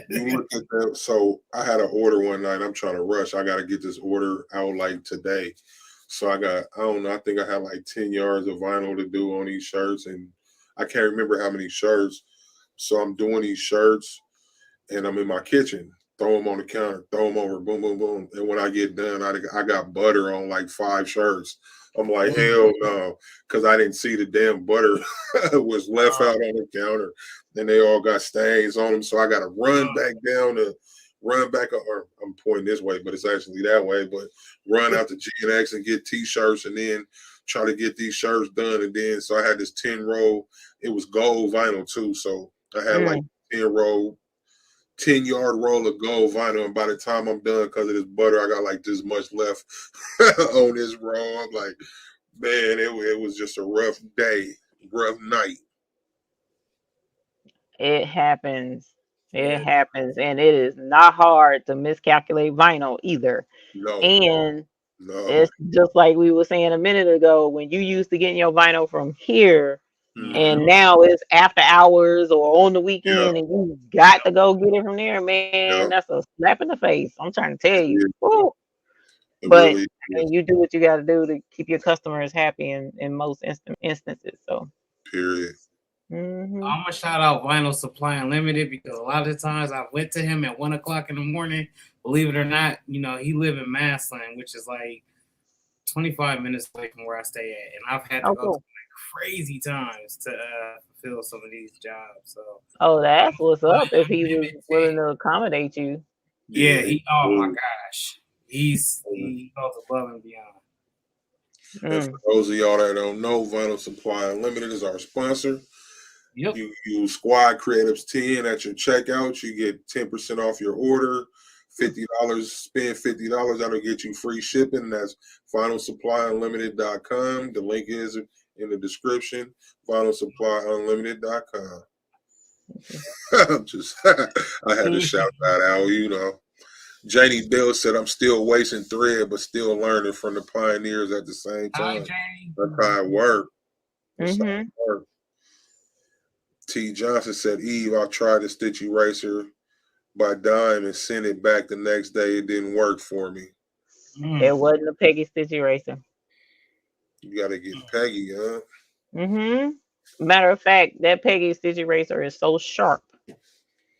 C: you look at that. So I had an order one night. I'm trying to rush. I got to get this order out like today. So I don't know, I think I had like 10 yards of vinyl to do on these shirts. And I can't remember how many shirts. So I'm doing these shirts and I'm in my kitchen. Throw them on the counter, throw them over, boom, boom, boom. And when I get done, I got butter on like 5 shirts. I'm like, hell no, because I didn't see the damn butter was left out on the counter. And they all got stains on them. So I got to run back, or I'm pointing this way, but it's actually that way. But run out to G&X and get T-shirts and then try to get these shirts done. And then, so I had this 10-roll. It was gold vinyl too. So I had like 10-yard roll of gold vinyl, and by the time I'm done, because of this butter, I got like this much left on this roll. I'm like, man, it was just a rough day, rough night.
B: It happens. It happens, and it is not hard to miscalculate vinyl either. It's just like we were saying a minute ago, when you used to getting your vinyl from here, and now it's after hours or on the weekend, and you got to go get it from there, man. That's a slap in the face. I'm trying to tell you. But really, you do what you got to do to keep your customers happy in most instances. So,
C: period.
A: I'm gonna shout out Vinyl Supply Unlimited because a lot of the times I went to him at 1 o'clock in the morning. Believe it or not, you know, he live in Massland, which is like 25 minutes away from where I stay at, and I've had to go to like crazy times to fulfill some of these jobs. So,
B: that's what's up. If he was willing to accommodate you,
A: oh my gosh, he goes above and beyond.
C: And for those of y'all that don't know, Vinyl Supply Unlimited is our sponsor.
A: Yep.
C: You use Squad Creatives 10 at your checkout. You get 10% off your order. $50, spend $50. That'll get you free shipping. That's vinylsupplyunlimited.com. The link is in the description. vinylsupplyunlimited.com. I had to shout that out, you know. Janie Bill said, I'm still wasting thread, but still learning from the pioneers at the same time. That's how it worked. T. Johnson said, Eve, I tried to stitch eraser by dime and sent it back the next day. It didn't work for me.
B: It wasn't a Peggy stitch eraser.
C: You got to get Peggy, huh?
B: Matter of fact, that Peggy stitch eraser is so sharp.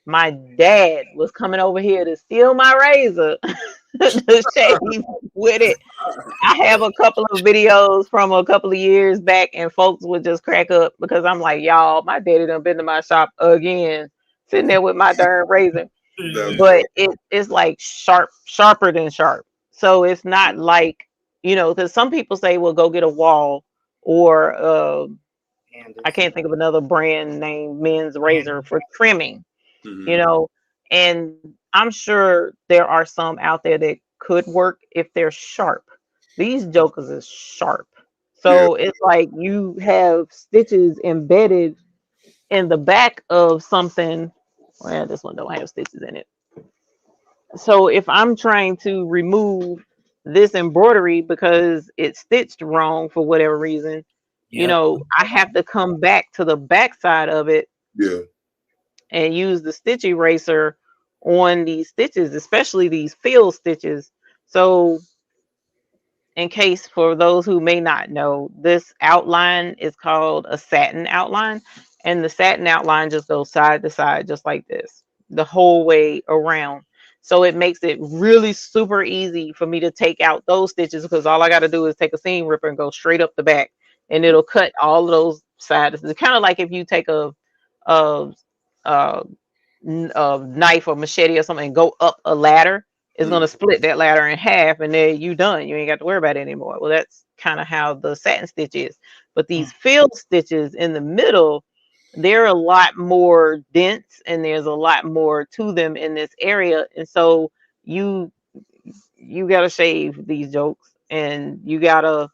B: My dad was coming over here to steal my razor to shave with it. I have a couple of videos from a couple of years back, and folks would just crack up because I'm like, y'all, my daddy done been to my shop again, sitting there with my darn razor. But it's like sharper than sharp. So it's not like, you know, because some people say, well, go get a wall or I can't think of another brand name men's razor for trimming. You know, And I'm sure there are some out there that could work if they're sharp. These jokers is sharp.
C: Yeah.
B: So it's like you have stitches embedded in the back of something. Well, this one don't have stitches in it. So if I'm trying to remove this embroidery because it's stitched wrong for whatever reason,
A: Yep.
B: I have to come back to the back side of it
C: Yeah.
B: and use the stitch eraser on these stitches, especially these fill stitches. So in case for those who may not know, this outline is called a satin outline, and the satin outline just goes side to side just like this the whole way around. So it makes it really super easy for me to take out those stitches because all I got to do is take a seam ripper and go straight up the back, and it'll cut all of those sides. It's kind of like if you take a, a, a knife or machete or something and go up a ladder, it's going to split that ladder in half, and then you done. You ain't got to worry about it anymore. Well, that's kind of how the satin stitch is. But these fill stitches in the middle, they're a lot more dense, and there's a lot more to them in this area. And so you got to shave these jokes, and you got to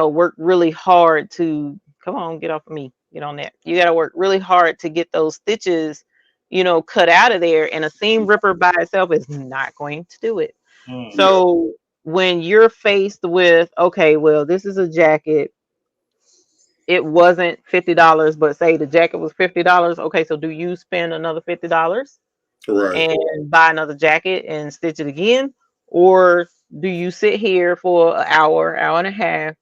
B: work really hard to come on, get off of me, get on that. You got to work really hard to get those stitches, cut out of there. And a seam ripper by itself is not going to do it. So when you're faced with, okay, well, this is a jacket, it wasn't $50, but say the jacket was $50. Okay, so do you spend another $50
C: Right.
B: and buy another jacket and stitch it again? Or do you sit here for an hour, hour and a half,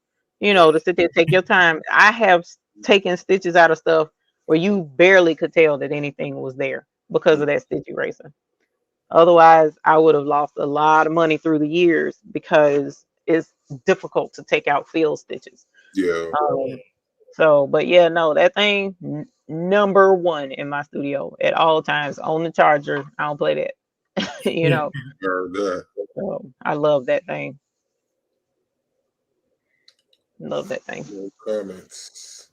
B: to sit there, take your time? I have taken stitches out of stuff where you barely could tell that anything was there because of that stitch eraser. Otherwise, I would have lost a lot of money through the years because it's difficult to take out field stitches.
C: Yeah.
B: But yeah, no, that thing number one in my studio at all times on the charger. I don't play that,
C: Heard that.
B: So I love that thing. Love that thing.
C: No comments.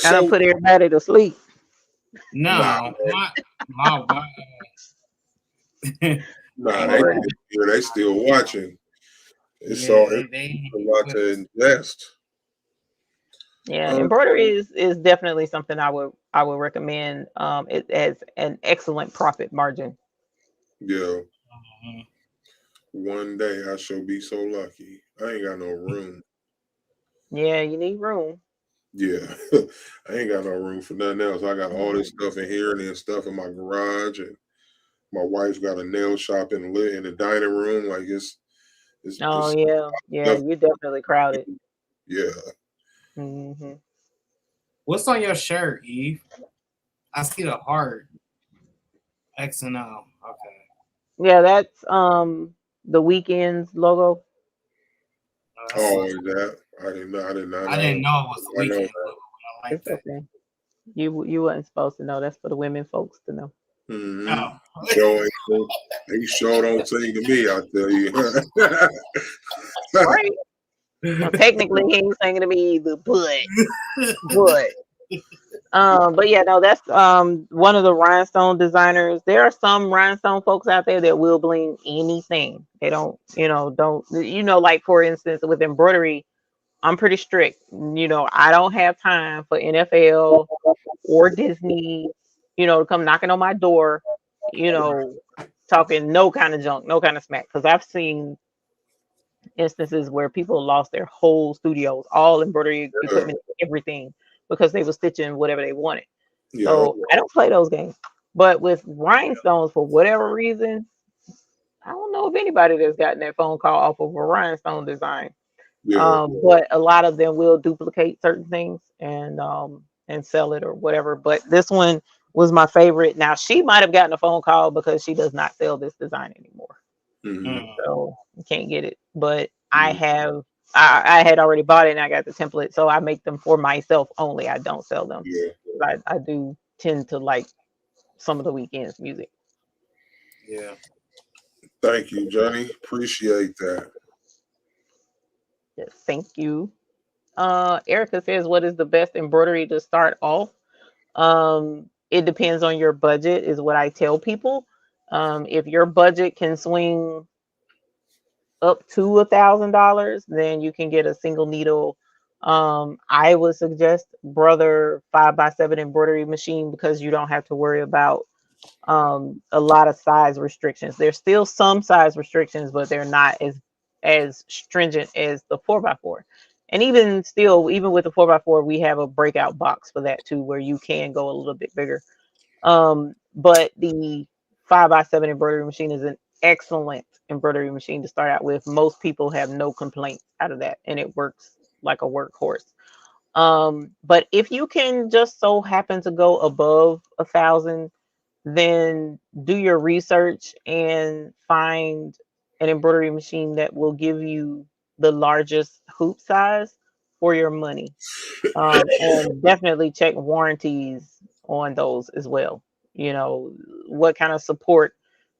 B: I done
C: So
B: put everybody to sleep.
A: No, my wife.
C: they still watching. It's
A: Yeah,
C: all
A: they
C: a lot to ingest.
B: Yeah, embroidery is definitely something I would recommend. It has an excellent profit margin.
C: Yeah. One day I shall be so lucky. I ain't got no room.
B: Yeah, you need room.
C: Yeah. I ain't got no room for nothing else. I got all this stuff in here and then stuff in my garage, and my wife's got a nail shop in the dining room. Like it's
B: Oh yeah, you're definitely crowded.
C: Yeah.
B: Mm-hmm.
A: What's on your shirt, Eve? I see the heart. X and O. Okay.
B: Yeah, that's the Weekends logo.
C: Oh, is that? I didn't know. I did not know.
A: I didn't know it was the Weekend logo. I like
B: It's
A: that.
B: okay. You wasn't supposed to know. That's for the women folks to know.
C: Mm-hmm.
A: Oh.
C: He sure don't sing to me, I tell you.
B: Right. Well, technically he ain't singing to me either, but yeah, no, that's one of the rhinestone designers. There are some rhinestone folks out there that will bling anything. They don't, like for instance with embroidery, I'm pretty strict. I don't have time for NFL or Disney, to come knocking on my door, talking no kind of junk, no kind of smack. Because I've seen instances where people lost their whole studios, all embroidery equipment, everything, because they were stitching whatever they wanted.
C: Yeah.
B: So I don't play those games. But with rhinestones, for whatever reason, I don't know of anybody that's gotten that phone call off of a rhinestone design.
C: Yeah.
B: But a lot of them will duplicate certain things and sell it or whatever. But this one was my favorite. Now she might have gotten a phone call because she does not sell this design anymore.
C: Mm-hmm.
B: So you can't get it. But I had already bought it and I got the template, so I make them for myself only. I don't sell them.
C: Yeah.
B: I do tend to like some of the Weekends music.
A: Yeah.
C: Thank you, Johnny. Appreciate that.
B: Yes, thank you. Erica says, what is the best embroidery to start off? it depends on your budget, is what I tell people. If your budget can swing up to $1,000, then you can get a single needle. I would suggest Brother 5x7 embroidery machine, because you don't have to worry about a lot of size restrictions. There's still some size restrictions, but they're not as stringent as the 4x4. And even still, even with the 4x4, we have a breakout box for that too, where you can go a little bit bigger. But the 5x7 embroidery machine is an excellent embroidery machine to start out with. Most people have no complaints out of that, and it works like a workhorse. But if you can just so happen to go above 1,000, then do your research and find an embroidery machine that will give you the largest hoop size for your money. And definitely check warranties on those as well. You know, what kind of support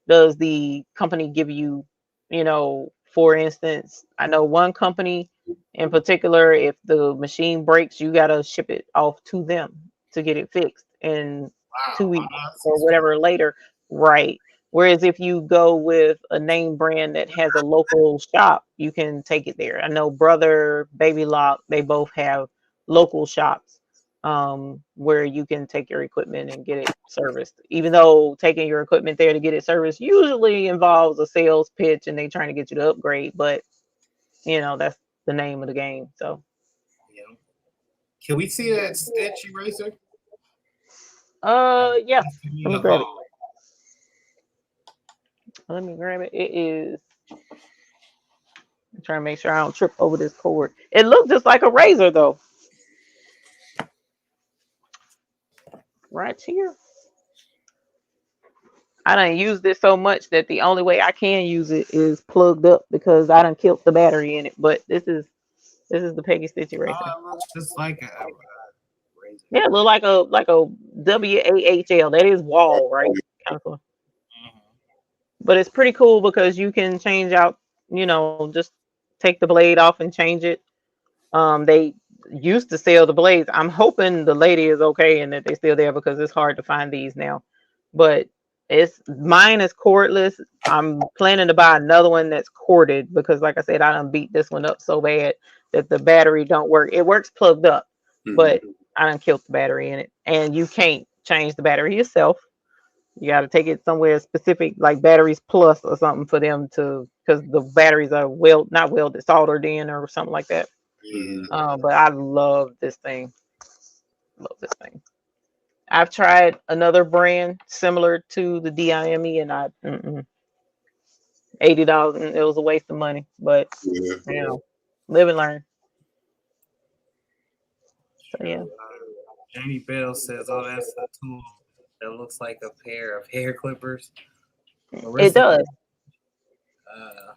B: does the company give you? You know, for instance, I know one company in particular, if the machine breaks, you got to ship it off to them to get it fixed in
A: Wow.
B: 2 weeks or whatever later. Right. Whereas if you go with a name brand that has a local shop, you can take it there. I know Brother, Baby Lock, they both have local shops where you can take your equipment and get it serviced. Even though taking your equipment there to get it serviced usually involves a sales pitch and they trying to get you to upgrade, but you know, that's the name of the game. So
A: Yeah. Can we see that stitch eraser?
B: yeah.
A: Give me
B: Let me
A: the
B: grab it.
A: whole-
B: Let me grab it. It is, I'm trying to make sure I don't trip over this cord. It looked just like a razor though. Right here. I done used it so much that the only way I can use it is plugged up because I done killed the battery in it. But this is the Peggy Stitch eraser.
A: Oh, it looks just like a razor.
B: Yeah, it look like a WAHL. That is wall, right? Kind of cool.
A: Mhm.
B: But it's pretty cool because you can change out, you know, just take the blade off and change it. They used to sell the blades. I'm hoping the lady is okay and that they're still there because it's hard to find these now. But it's mine is cordless. I'm planning to buy another one that's corded because, like I said, I done beat this one up so bad that the battery don't work. It works plugged up, but I done killed the battery in it, and you can't change the battery yourself. You got to take it somewhere specific, like Batteries Plus or something, for them to, because the batteries are not welded, soldered in or something like that.
A: Yeah.
B: But I love this thing. Love this thing. I've tried another brand similar to the DIME, and $80. It was a waste of money, but
C: Yeah.
B: you know, live and learn. So yeah,
A: Jamie Bell says, "Oh, that's a tool that looks like a pair of hair clippers."
B: it does.
A: Uh,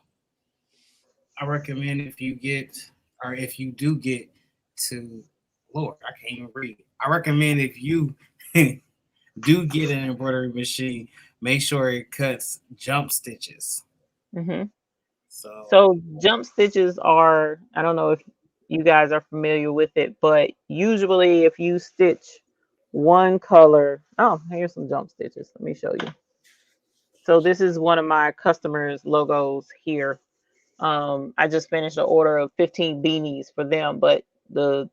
A: I recommend if you get, or if you do get to, Lord, I can't even read. I recommend if you do get an embroidery machine, make sure it cuts jump stitches.
B: hmm
A: So,
B: So jump stitches are, I don't know if you guys are familiar with it, but usually if you stitch one color, oh, here's some jump stitches. Let me show you. So this is one of my customers' logos here. I just finished an order of 15 beanies for them, but the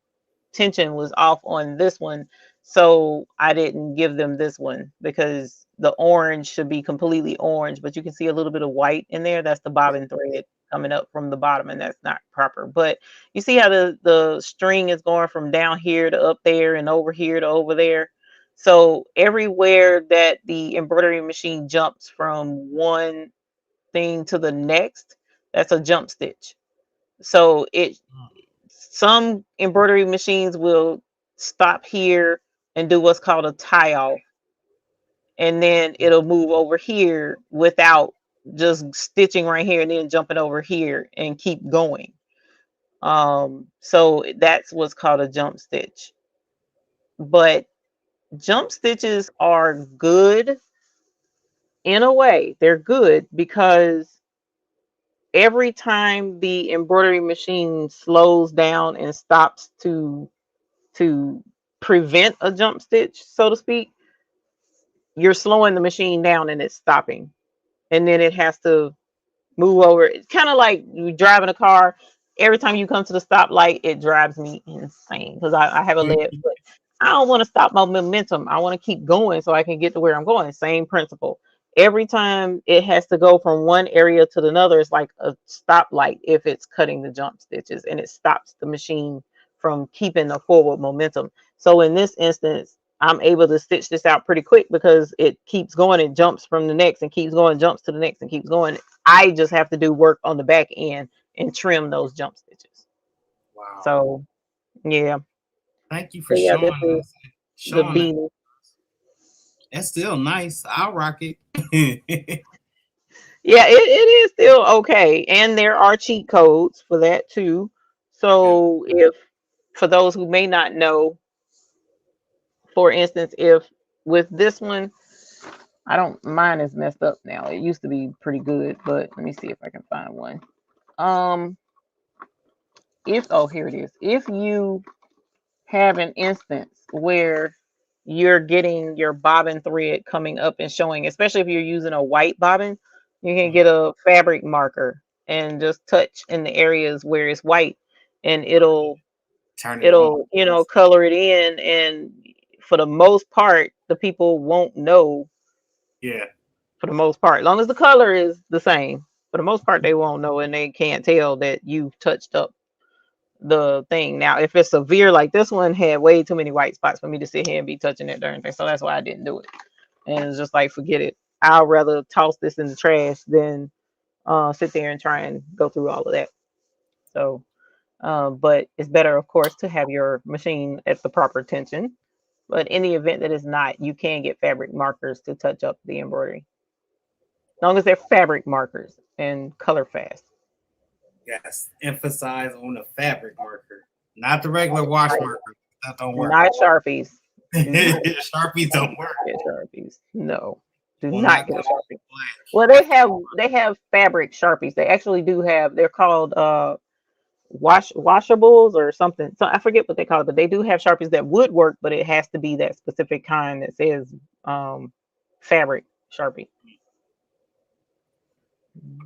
B: tension was off on this one, so I didn't give them this one because the orange should be completely orange, but you can see a little bit of white in there. That's the bobbin thread coming up from the bottom, and that's not proper. But you see how the string is going from down here to up there and over here to over there. So everywhere that the embroidery machine jumps from one thing to the next, that's a jump stitch. So some embroidery machines will stop here and do what's called a tie off, and then it'll move over here without just stitching right here and then jumping over here and keep going. So that's what's called a jump stitch. But jump stitches are good in a way. They're good because every time the embroidery machine slows down and stops to prevent a jump stitch, so to speak, you're slowing the machine down and it's stopping, and then it has to move over. It's kind of like you driving a car. Every time you come to the stoplight, it drives me insane because I have a lead foot. I don't want to stop my momentum. I want to keep going so I can get to where I'm going. Same principle. Every time it has to go from one area to another, it's like a stoplight if it's cutting the jump stitches, and it stops the machine from keeping the forward momentum. So in this instance, I'm able to stitch this out pretty quick because it keeps going and jumps from the next and keeps going, jumps to the next and keeps going. I just have to do work on the back end and trim those jump stitches.
A: Wow.
B: So yeah.
A: Thank you for
B: So, yeah,
A: showing
B: this is
A: us.
B: the
A: Showing that.
B: beanie.
A: That's still nice. I'll rock it.
B: Yeah, it is still okay. And there are cheat codes for that too. So if, for those who may not know, for instance, if with this one, I don't, mine is messed up now. It used to be pretty good, but let me see if I can find one. If, oh, here it is. If you have an instance where you're getting your bobbin thread coming up and showing, especially if you're using a white bobbin, you can get a fabric marker and just touch in the areas where it's white, and it'll
A: Turn it on.
B: you know, color it in. And for the most part, the people won't know.
A: Yeah.
B: For the most part, as long as the color is the same, for the most part, they won't know, and they can't tell that you've touched up the thing. Now, if it's severe, like this one had way too many white spots for me to sit here and be touching that darn thing, so that's why I didn't do it. And it's just like, forget it. I'd rather toss this in the trash than sit there and try and go through all of that. So, but it's better, of course, to have your machine at the proper tension. But in the event that it's not, you can get fabric markers to touch up the embroidery, as long as they're fabric markers and color fast.
A: Yes. Emphasize on the fabric marker, not the regular wash marker. That don't work.
B: Not Sharpies.
A: Sharpies don't work.
B: Get Sharpies. No, do
A: Well,
B: not get a Sharpie. Well, they have fabric Sharpies. They actually do have. They're called washables or something. So I forget what they call it, but they do have Sharpies that would work, but it has to be that specific kind that says fabric Sharpie.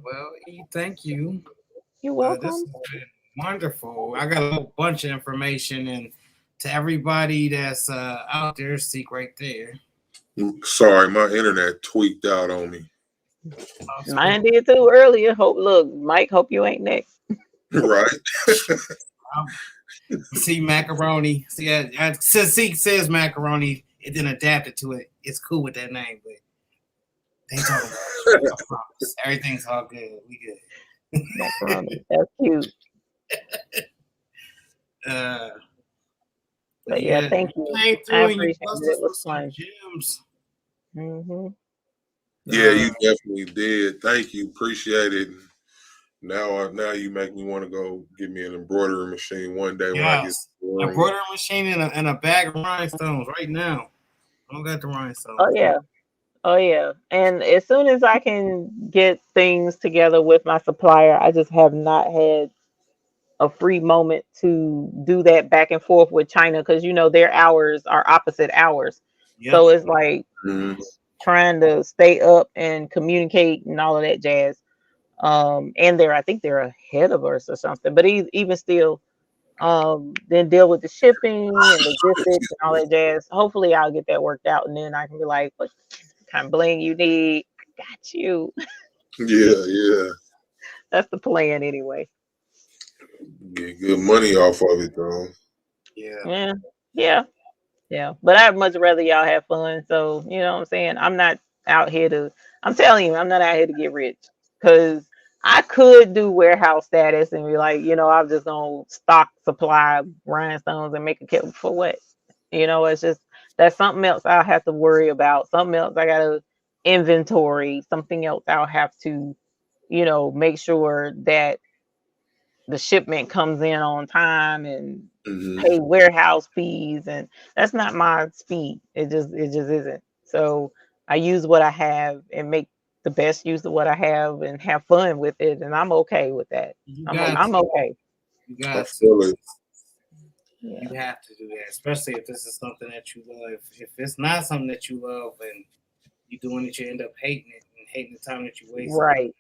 A: Well, thank you.
B: You're welcome.
A: This has been wonderful. I got a whole bunch of information, and to everybody that's out there, seek right there.
C: Sorry, my internet tweaked out on me.
B: Mine did too earlier. Look, Mike, hope you ain't next.
C: Right.
A: See macaroni. See, since he says macaroni, it then adapted to it. It's cool with that name, but they talking about it. I promise. Everything's all good. We good.
B: Macaroni. That's cute. But yeah, thank you. I appreciate it. It was fun.
A: Gems.
B: Mm-hmm.
C: Yeah, you definitely did. Thank you. Appreciate it. Now you make me want to go get me an embroidery machine one day when I get
A: an embroidery machine and a bag of rhinestones right now. I don't got the rhinestones.
B: Oh yeah. And as soon as I can get things together with my supplier, I just have not had a free moment to do that back and forth with China, because you know their hours are opposite hours. Yep. So it's like trying to stay up and communicate and all of that jazz. And I think they're ahead of us or something. But even still, then deal with the shipping and logistics and all that jazz. Hopefully I'll get that worked out, and then I can be like, what kind of bling you need? Got you.
C: Yeah.
B: That's the plan anyway.
C: Get good money off of it though.
B: Yeah. But I'd much rather y'all have fun. So you know what I'm saying? I'm not out here to get rich, because I could do warehouse status and be like, you know, I'm just gonna stock supply rhinestones and make a kit for what? You know, it's just that's something else I'll have to worry about. Something else I gotta inventory, something else I'll have to, you know, make sure that the shipment comes in on time and pay warehouse fees, and that's not my speed. It just isn't. So I use what I have and make the best use of what I have and have fun with it, and I'm okay with that. I'm okay.
A: You got to.
B: Yeah.
A: You have to do that, especially if this is something that you love. If it's not something that you love, and you doing it, you end up hating it and hating the time that you wasted.
B: Right.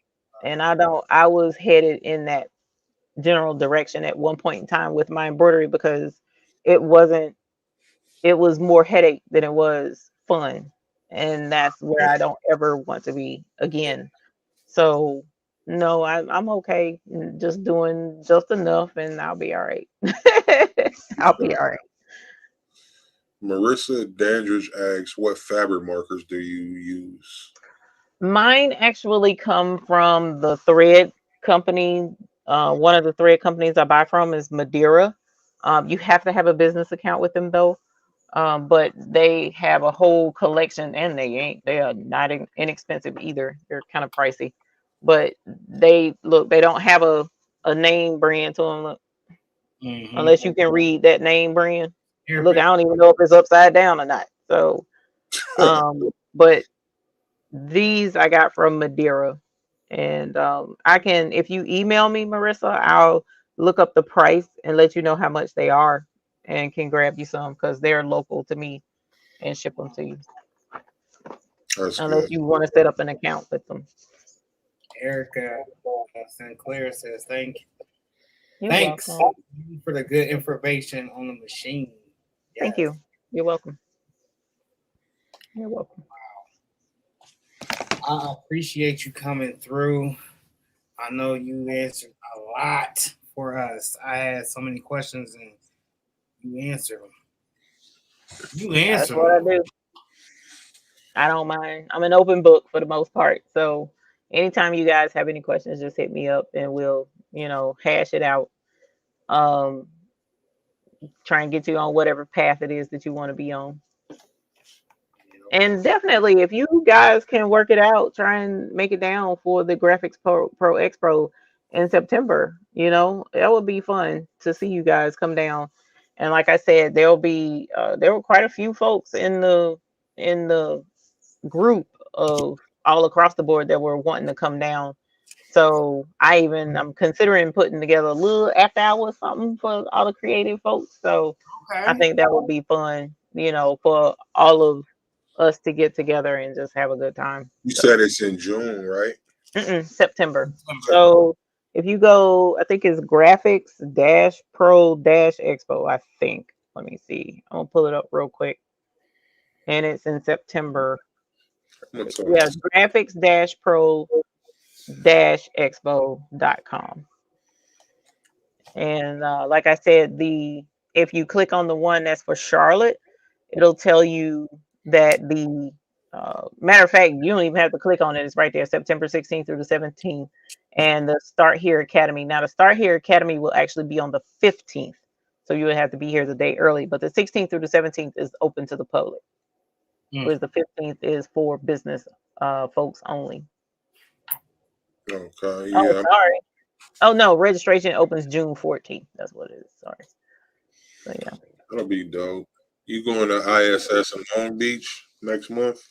B: And I was headed in that general direction at one point in time with my embroidery because it wasn't, it was more headache than it was fun. And that's where I don't ever want to be again. So no, I'm okay. Just doing just enough and I'll be all right. I'll be all right.
C: Marissa Dandridge asks, what fabric markers do you use?
B: Mine actually come from the thread company. One of the thread companies I buy from is Madeira. You have to have a business account with them though. But they have a whole collection and they are not inexpensive either. They're kind of pricey, but they don't have a name brand to them. Look, unless you can read that name brand. Look, I don't even know if it's upside down or not. So, but these I got from Madeira, and I can, if you email me, Marissa, I'll look up the price and let you know how much they are, and can grab you some because they're local to me and ship them to you.
C: That's
B: Unless
C: good.
B: you want to set up an account with them.
A: Erica Sinclair says, thanks
B: Welcome.
A: for the good information on the machine. Yes.
B: Thank you. You're welcome. You're welcome.
A: I appreciate you coming through. I know you answered a lot for us. I had so many questions and you answered them.
B: That's what I do. I don't mind. I'm an open book for the most part. So anytime you guys have any questions, just hit me up and we'll, hash it out. Try and get you on whatever path it is that you want to be on. And definitely, if you guys can work it out, try and make it down for the Graphics Pro Expo in September. That would be fun to see you guys come down. And like I said, there were quite a few folks in the group of all across the board that were wanting to come down. So I'm considering putting together a little after hour something for all the creative folks. So I think that would be fun, for all of us to get together and just have a good time.
C: You said it's in June, right?
B: September. So if you go, I think it's Graphics Pro Expo, I think. Let me see. I'm gonna pull it up real quick. And it's in September. Yeah, Graphics Pro Expo.com. And like I said, if you click on the one that's for Charlotte, it'll tell you that the matter of fact, you don't even have to click on it. It's right there, September 16th through the 17th. And the Start Here Academy. Now, the Start Here Academy will actually be on the 15th. So you would have to be here the day early. But the 16th through the 17th is open to the public. Whereas the 15th is for business folks only.
C: Okay. Yeah.
B: Oh, sorry. Oh, no. Registration opens June 14th. That's what it is. Sorry. So, yeah.
C: That'll be dope. You going to ISS in Long Beach next month?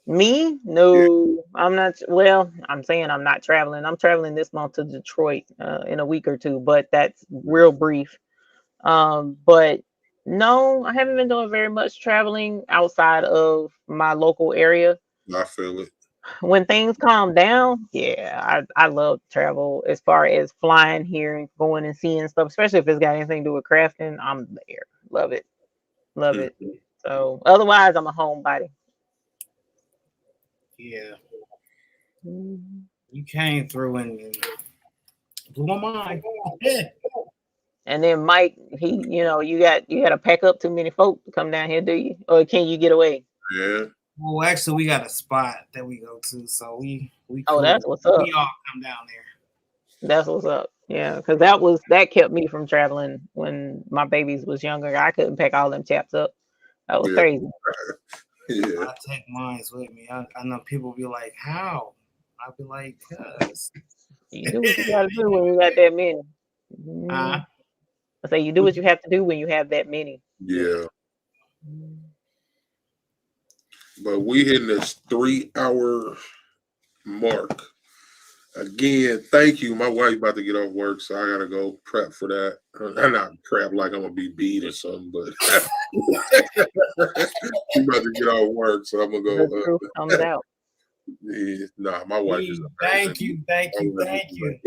B: Me? No, yeah. I'm not. Well, I'm saying I'm not traveling. I'm traveling this month to Detroit in a week or two, but that's real brief. But no, I haven't been doing very much traveling outside of my local area.
C: I feel it.
B: When things calm down, yeah, I love travel as far as flying here and going and seeing stuff, especially if it's got anything to do with crafting. I'm there. Love it. Love it. So otherwise, I'm a homebody.
A: Yeah. You came through and blew my mind.
B: And then Mike, you got to pack up too many folk to come down here, do you? Or can you get away?
C: Yeah.
A: Well, actually, we got a spot that we go to, so we.
B: Oh, that's what's up.
A: We all come down there.
B: That's what's up. Yeah, because that kept me from traveling when my babies was younger. I couldn't pack all them chaps up. That was crazy.
C: Yeah.
A: I take mine with me. I know people be like, "How?" I'll be like, "Cause."
B: You do what you gotta do when you got that many. I say you do what you have to do when you have that many.
C: Yeah. But we hitting this 3-hour mark. Again, thank you. My wife's about to get off work, so I gotta go prep for that. I'm not prep like I'm gonna be beat or something, but she's about to get off work, so I'm gonna go.
B: The truth comes out.
C: Yeah, nah, my wife is
A: Thank
C: amazing.
A: you.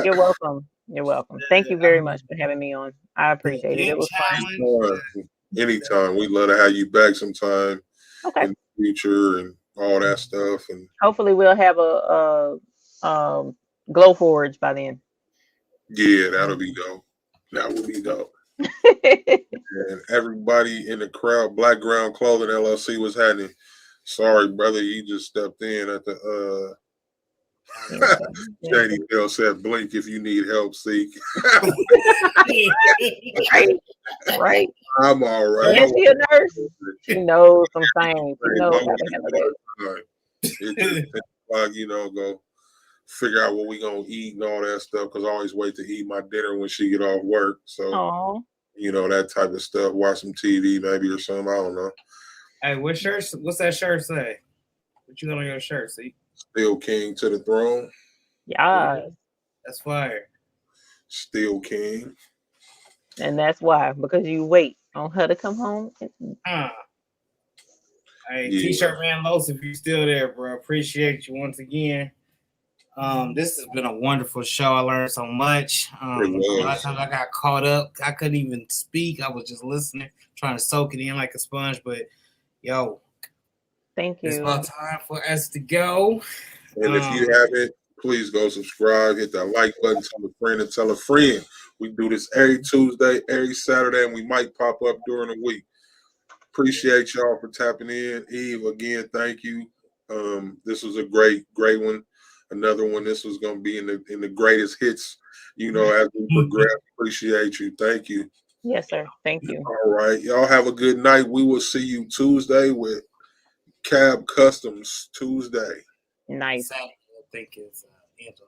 B: You're welcome. You're welcome. Thank you very much for having me on. I appreciate it. It was fun.
C: Anytime. We'd love to have you back sometime
B: Okay.
C: in the future and all that stuff. And
B: hopefully we'll have a glow forge by then.
C: yeah, that'll be dope. That will be dope. And everybody in the crowd, Black Ground Clothing LLC, was happening. Sorry, brother, you just stepped in at the Shady Bill said, blink if you need help, seek.
B: Right.
C: I'm all right.
B: Is she a nurse? She knows some things. She knows how to handle that.
C: It just like, go figure out what we gonna eat and all that stuff, because I always wait to eat my dinner when she get off work. So that type of stuff. Watch some TV maybe or something. I don't know.
A: Hey, what's that shirt say? What you got on your shirt, see?
C: Still king to the throne.
B: Yeah.
A: That's fire.
C: Still king.
B: And that's why, because you wait on her to come home.
A: Hey, T-shirt man Los, if you're still there, bro, appreciate you once again. This has been a wonderful show. I learned so much. A lot of times I got caught up. I couldn't even speak. I was just listening, trying to soak it in like a sponge. But yo,
B: thank you.
A: It's about time for us to go.
C: And if you haven't, please go subscribe, hit that like button, tell a friend, and tell a friend. We do this every Tuesday, every Saturday, and we might pop up during the week. Appreciate y'all for tapping in. Eve, again, thank you. This was a great one. Another one. This was going to be in the greatest hits, as we progress. Appreciate you. Thank you.
B: Yes, sir. Thank you.
C: All right. Y'all have a good night. We will see you Tuesday with Cab Customs Tuesday.
B: Nice.
A: I think it's Angela.